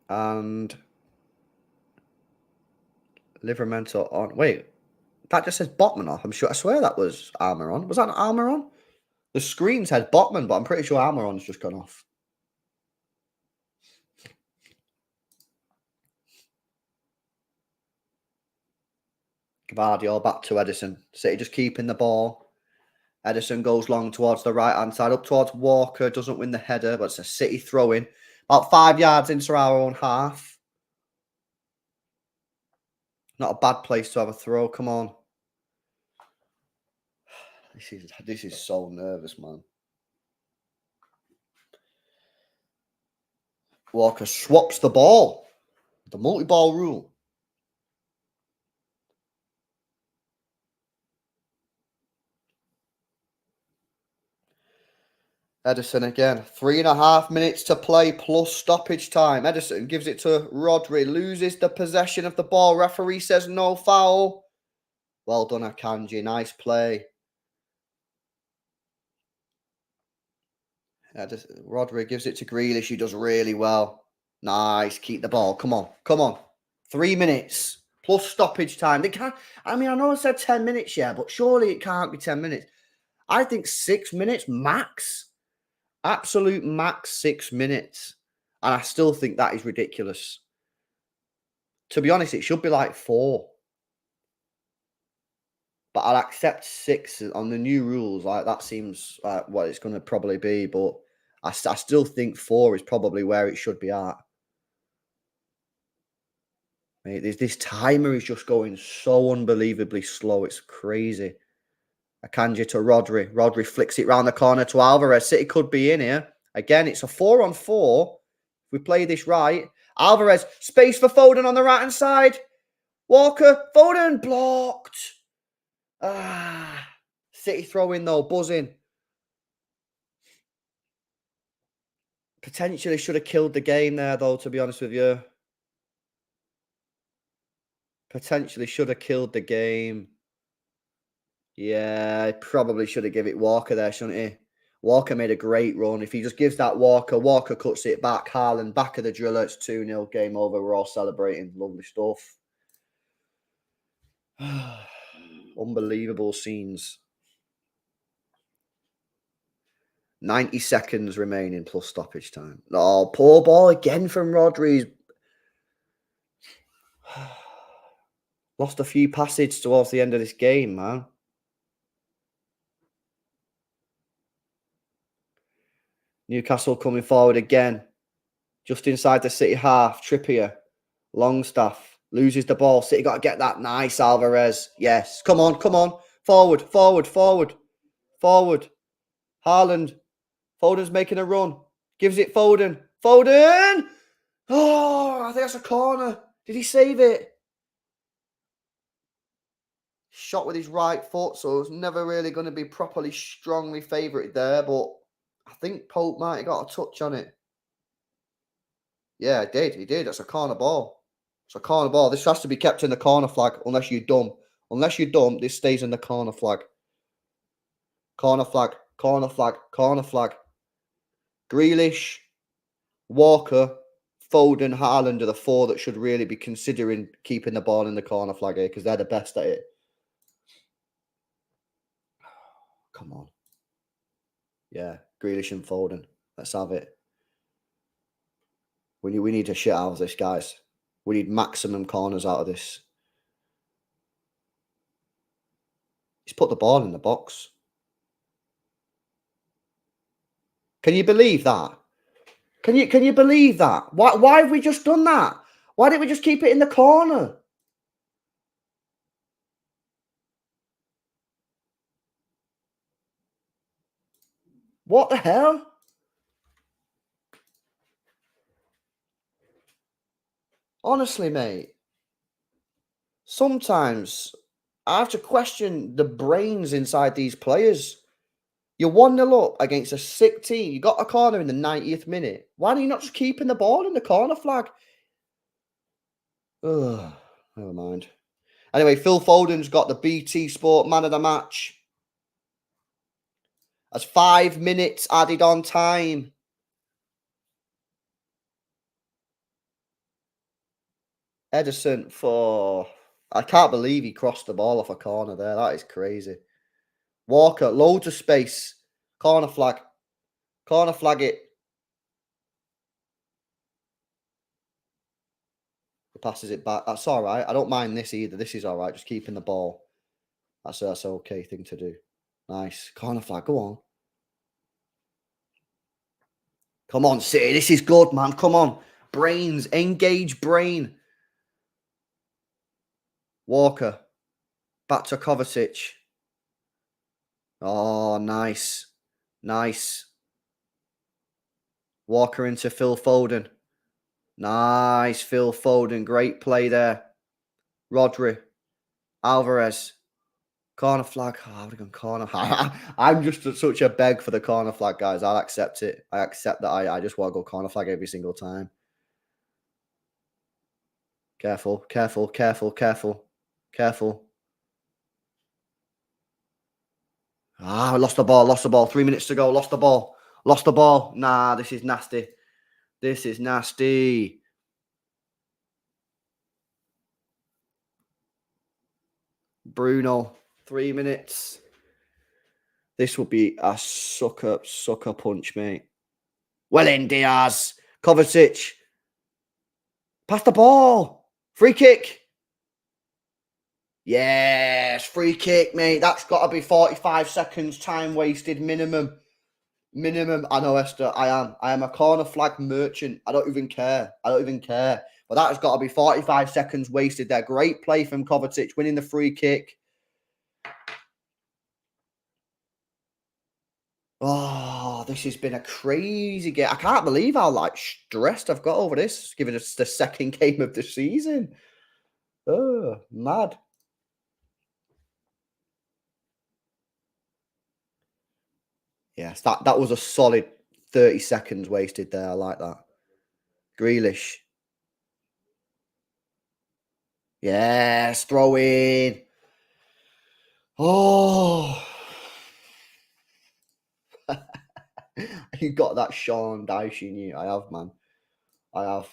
And Livramento on. Wait, that just says Botman off. I swear that was Almiron. Was that Almiron? The screen said Botman, but I'm pretty sure Almiron's just gone off. Gvardiol back to Edison. City just keeping the ball. Edison goes long towards the right-hand side, up towards Walker. Doesn't win the header, but it's a City throw-in. About 5 yards into our own half. Not a bad place to have a throw. Come on. This is so nervous, man. Walker swaps the ball. The multi-ball rule. Edison again. 3.5 minutes to play plus stoppage time. Edison gives it to Rodri. Loses the possession of the ball. Referee says no foul. Well done, Akanji. Nice play. Rodri gives it to Grealish. He does really well. Nice. Keep the ball. Come on. Come on. 3 minutes plus stoppage time. They can't. I mean, I know I said 10 minutes, yeah, but surely it can't be 10 minutes. I think 6 minutes max. Absolute max 6 minutes. And I still think that is ridiculous. To be honest, it should be like 4. But I'll accept 6 on the new rules. Like that seems like what it's going to probably be. But I still think 4 is probably where it should be at. Mate, this timer is just going so unbelievably slow. It's crazy. Akanji to Rodri. Rodri flicks it round the corner to Alvarez. City could be in here. Again, it's a 4-on-4. If we play this right. Alvarez, space for Foden on the right-hand side. Walker, Foden, blocked. City throw-in though, buzzing. Potentially should have killed the game there though, to be honest with you. Potentially should have killed the game. Yeah, probably should have given it Walker there, shouldn't he? Walker made a great run. If he just gives that Walker, Walker cuts it back. Haaland, back of the driller. It's 2-0. Game over. We're all celebrating. Lovely stuff. Unbelievable scenes. 90 seconds remaining plus stoppage time. Oh, poor ball again from Rodri. Lost a few passes towards the end of this game, man. Newcastle coming forward again. Just inside the City half. Trippier. Longstaff. Loses the ball. City got to get that. Nice, Alvarez. Yes. Come on, come on. Forward, forward, forward. Forward. Haaland. Foden's making a run. Gives it Foden. Foden! Oh, I think that's a corner. Did he save it? Shot with his right foot, so it's never really going to be properly strongly favoured there, but I think Pope might have got a touch on it. Yeah, he did. He did. That's a corner ball. It's a corner ball. This has to be kept in the corner flag, unless you're dumb. Unless you're dumb, this stays in the corner flag. Corner flag, corner flag, corner flag. Grealish, Walker, Foden, Haaland are the 4 that should really be considering keeping the ball in the corner flag here because they're the best at it. Come on. Yeah, Grealish and Foden. Let's have it. We need to shit out of this, guys. We need maximum corners out of this. He's put the ball in the box. Can you believe that? Can you believe that? Why have we just done that? Why didn't we just keep it in the corner? What the hell? Honestly, mate. Sometimes I have to question the brains inside these players. You're 1-0 up against a sick team. You got a corner in the 90th minute. Why are you not just keeping the ball in the corner flag? Ugh, never mind. Anyway, Phil Foden's got the BT Sport Man of the Match. That's 5 minutes added on time. Ederson for... I can't believe he crossed the ball off a corner there. That is crazy. Walker, loads of space. Corner flag. Corner flag it. He passes it back. That's all right. I don't mind this either. This is all right. Just keeping the ball. That's an okay thing to do. Nice. Corner flag. Go on. Come on, City. This is good, man. Come on. Brains. Engage brain. Walker. Back to Kovacic. Oh, nice. Nice. Walker into Phil Foden. Nice, Phil Foden. Great play there. Rodri. Alvarez. Corner flag. Oh, I would have gone corner. I'm just such a beg for the corner flag, guys. I'll accept it. I accept that I just want to go corner flag every single time. Careful, careful, careful, careful, careful. Ah, I lost the ball, lost the ball. 3 minutes to go, lost the ball. Lost the ball. Nah, this is nasty. This is nasty. Bruno, 3 minutes. This would be a sucker punch, mate. Well in, Diaz. Kovacic. Pass the ball. Free kick. Yes, free kick, mate. That's got to be 45 seconds time wasted minimum. Minimum. I know, Esther. I am a corner flag merchant. I don't even care. But that has got to be 45 seconds wasted there. Great play from Kovacic, winning the free kick. Oh, this has been a crazy game. I can't believe how stressed I've got over this, given it's the second game of the season. Oh, mad. Yes, that was a solid 30 seconds wasted there. I like that. Grealish. Yes, throw in. Oh. You got that Sean Dyche in you. I have, man. I have.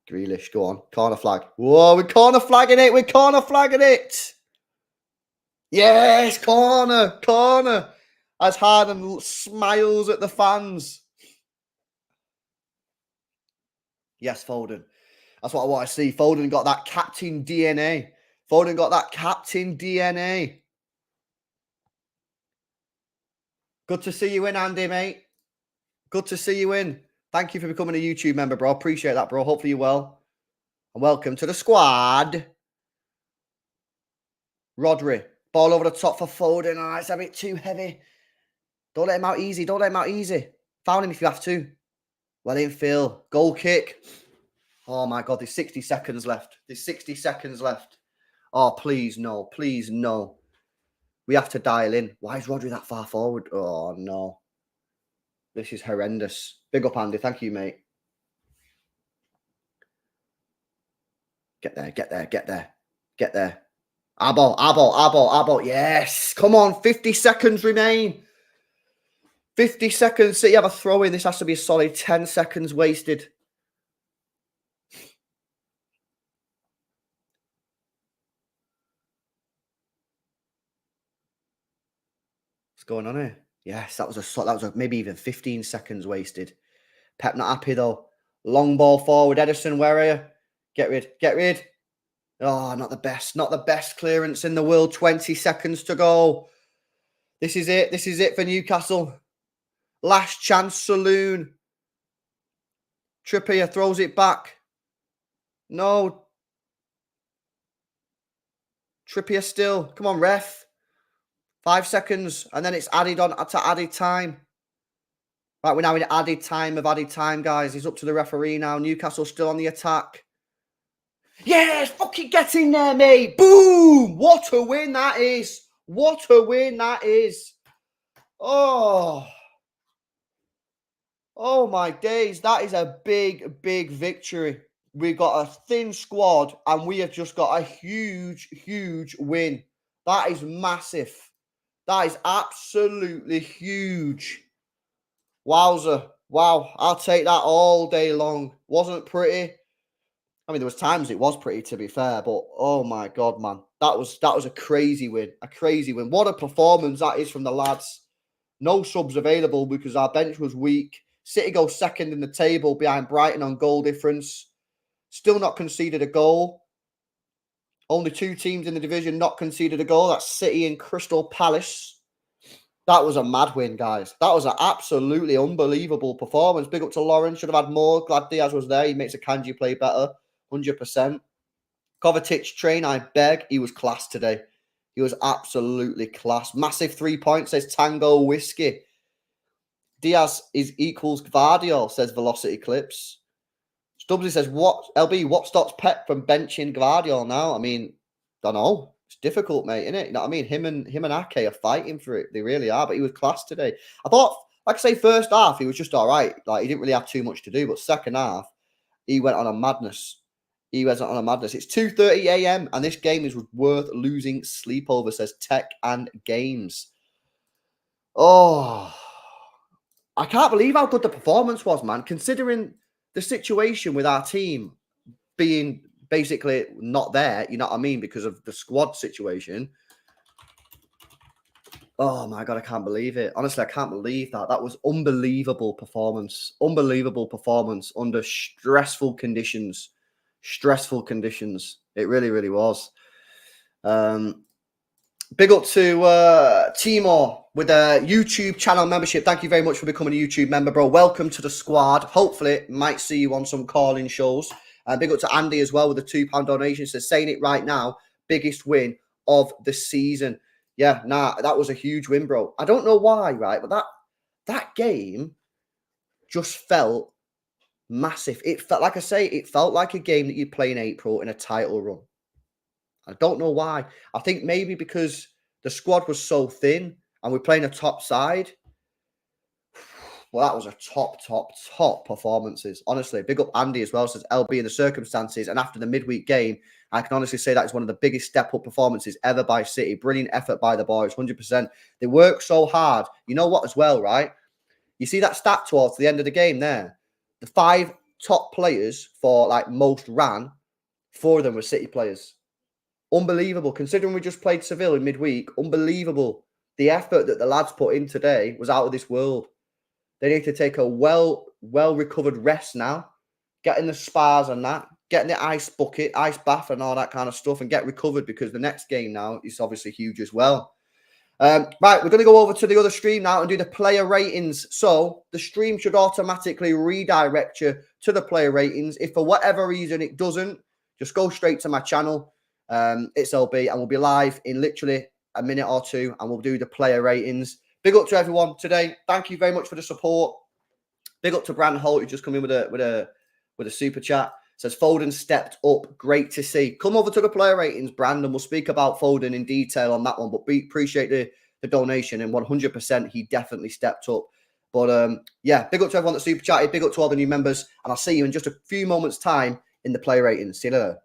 Grealish, go on. Corner flag. Whoa, we're corner flagging it. Yes, corner. As Harden smiles at the fans. Yes, Foden. That's what I want to see. Foden got that captain DNA. Good to see you in, Andy, mate. Good to see you in. Thank you for becoming a YouTube member, bro. Appreciate that, bro. Hopefully you're well. And welcome to the squad. Rodri. Ball over the top for Foden. Oh, it's a bit too heavy. Don't let him out easy. Foul him if you have to. Well in, Phil. Goal kick. Oh, my God. There's 60 seconds left. Oh, please, no. We have to dial in. Why is Rodri that far forward? Oh, no. This is horrendous. Big up, Andy. Thank you, mate. Get there. Abo. Yes. Come on. 50 seconds remain. 50 seconds. So you have a throw in. This has to be a solid 10 seconds wasted. What's going on here? Yes, that was maybe even 15 seconds wasted. Pep not happy though. Long ball forward. Ederson, where are you? Get rid. Oh, not the best clearance in the world. 20 seconds to go. This is it for Newcastle. Last chance saloon. Trippier throws it back. No. Trippier still. Come on, ref. 5 seconds. And then it's added on to added time. Right, we're now in added time, guys. It's up to the referee now. Newcastle still on the attack. Yes, fucking get in there, mate. Boom. What a win that is. Oh, my days. That is a big victory. We've got a thin squad and we have just got a huge win. That is massive. That is absolutely huge. Wowza. Wow. I'll take that all day long. Wasn't pretty. I mean, there was times it was pretty, to be fair, but oh my God, man. That was a crazy win. What a performance that is from the lads. No subs available because our bench was weak. City go second in the table behind Brighton on goal difference. Still not conceded a goal. Only 2 teams in the division not conceded a goal. That's City and Crystal Palace. That was a mad win, guys. That was an absolutely unbelievable performance. Big up to Lauren. Should have had more. Glad Diaz was there. He makes a Kanji play better. 100%. Kovacic train, I beg. He was class today. He was absolutely class. Massive 3 points, says Tango Whiskey. Diaz is equals Gvardiol, says Velocity Clips. Stubbsy says, what stops Pep from benching Gvardiol now? I mean, don't know. It's difficult, mate, isn't it? You know what I mean? Him and Ake are fighting for it. They really are. But he was class today. I thought, like I say, first half, he was just all right. Like, he didn't really have too much to do. But second half, he went on a madness. It's 2:30 a.m. and this game is worth losing sleep over, says Tech and Games. Oh, I can't believe how good the performance was, man, considering the situation with our team being basically not there, you know what I mean, because of the squad situation. Oh my God, I can't believe it. Honestly, I can't believe that. That was unbelievable performance. Unbelievable performance under stressful conditions. Stressful conditions. It really, really was. Big up to Timor with a YouTube channel membership. Thank you very much for becoming a YouTube member, bro. Welcome to the squad. Hopefully, might see you on some calling shows. Big up to Andy as well with a £2 donation. Says, saying it right now, biggest win of the season. Yeah, that was a huge win, bro. I don't know why, right? But that game just felt massive. It felt, like I say, it felt like a game that you'd play in April in a title run. I don't know why. I think maybe because the squad was so thin and we're playing a top side. Well, that was a top performances. Honestly, big up Andy as well. Says LB in the circumstances. And after the midweek game, I can honestly say that is one of the biggest step-up performances ever by City. Brilliant effort by the boys, 100%. They work so hard. You know what as well, right? You see that stat towards the end of the game there? The 5 top players for like most ran, 4 of them were City players. Unbelievable. Considering we just played Seville in midweek, unbelievable. The effort that the lads put in today was out of this world. They need to take a well-recovered rest now, get in the spas and that, get in the ice bucket, ice bath and all that kind of stuff and get recovered because the next game now is obviously huge as well. Right, we're going to go over to the other stream now and do the player ratings. So the stream should automatically redirect you to the player ratings. If for whatever reason it doesn't, just go straight to my channel. It's LB and we'll be live in literally a minute or two and we'll do the player ratings. Big up to everyone today. Thank you very much for the support. Big up to Brand Holt, who just come in with a super chat. Says Foden stepped up. Great to see. Come over to the player ratings, Brand, and we'll speak about Foden in detail on that one. But we appreciate the donation, and 100% he definitely stepped up. But yeah, big up to everyone that super chatted. Big up to all the new members, and I'll see you in just a few moments' time in the player ratings. See you later.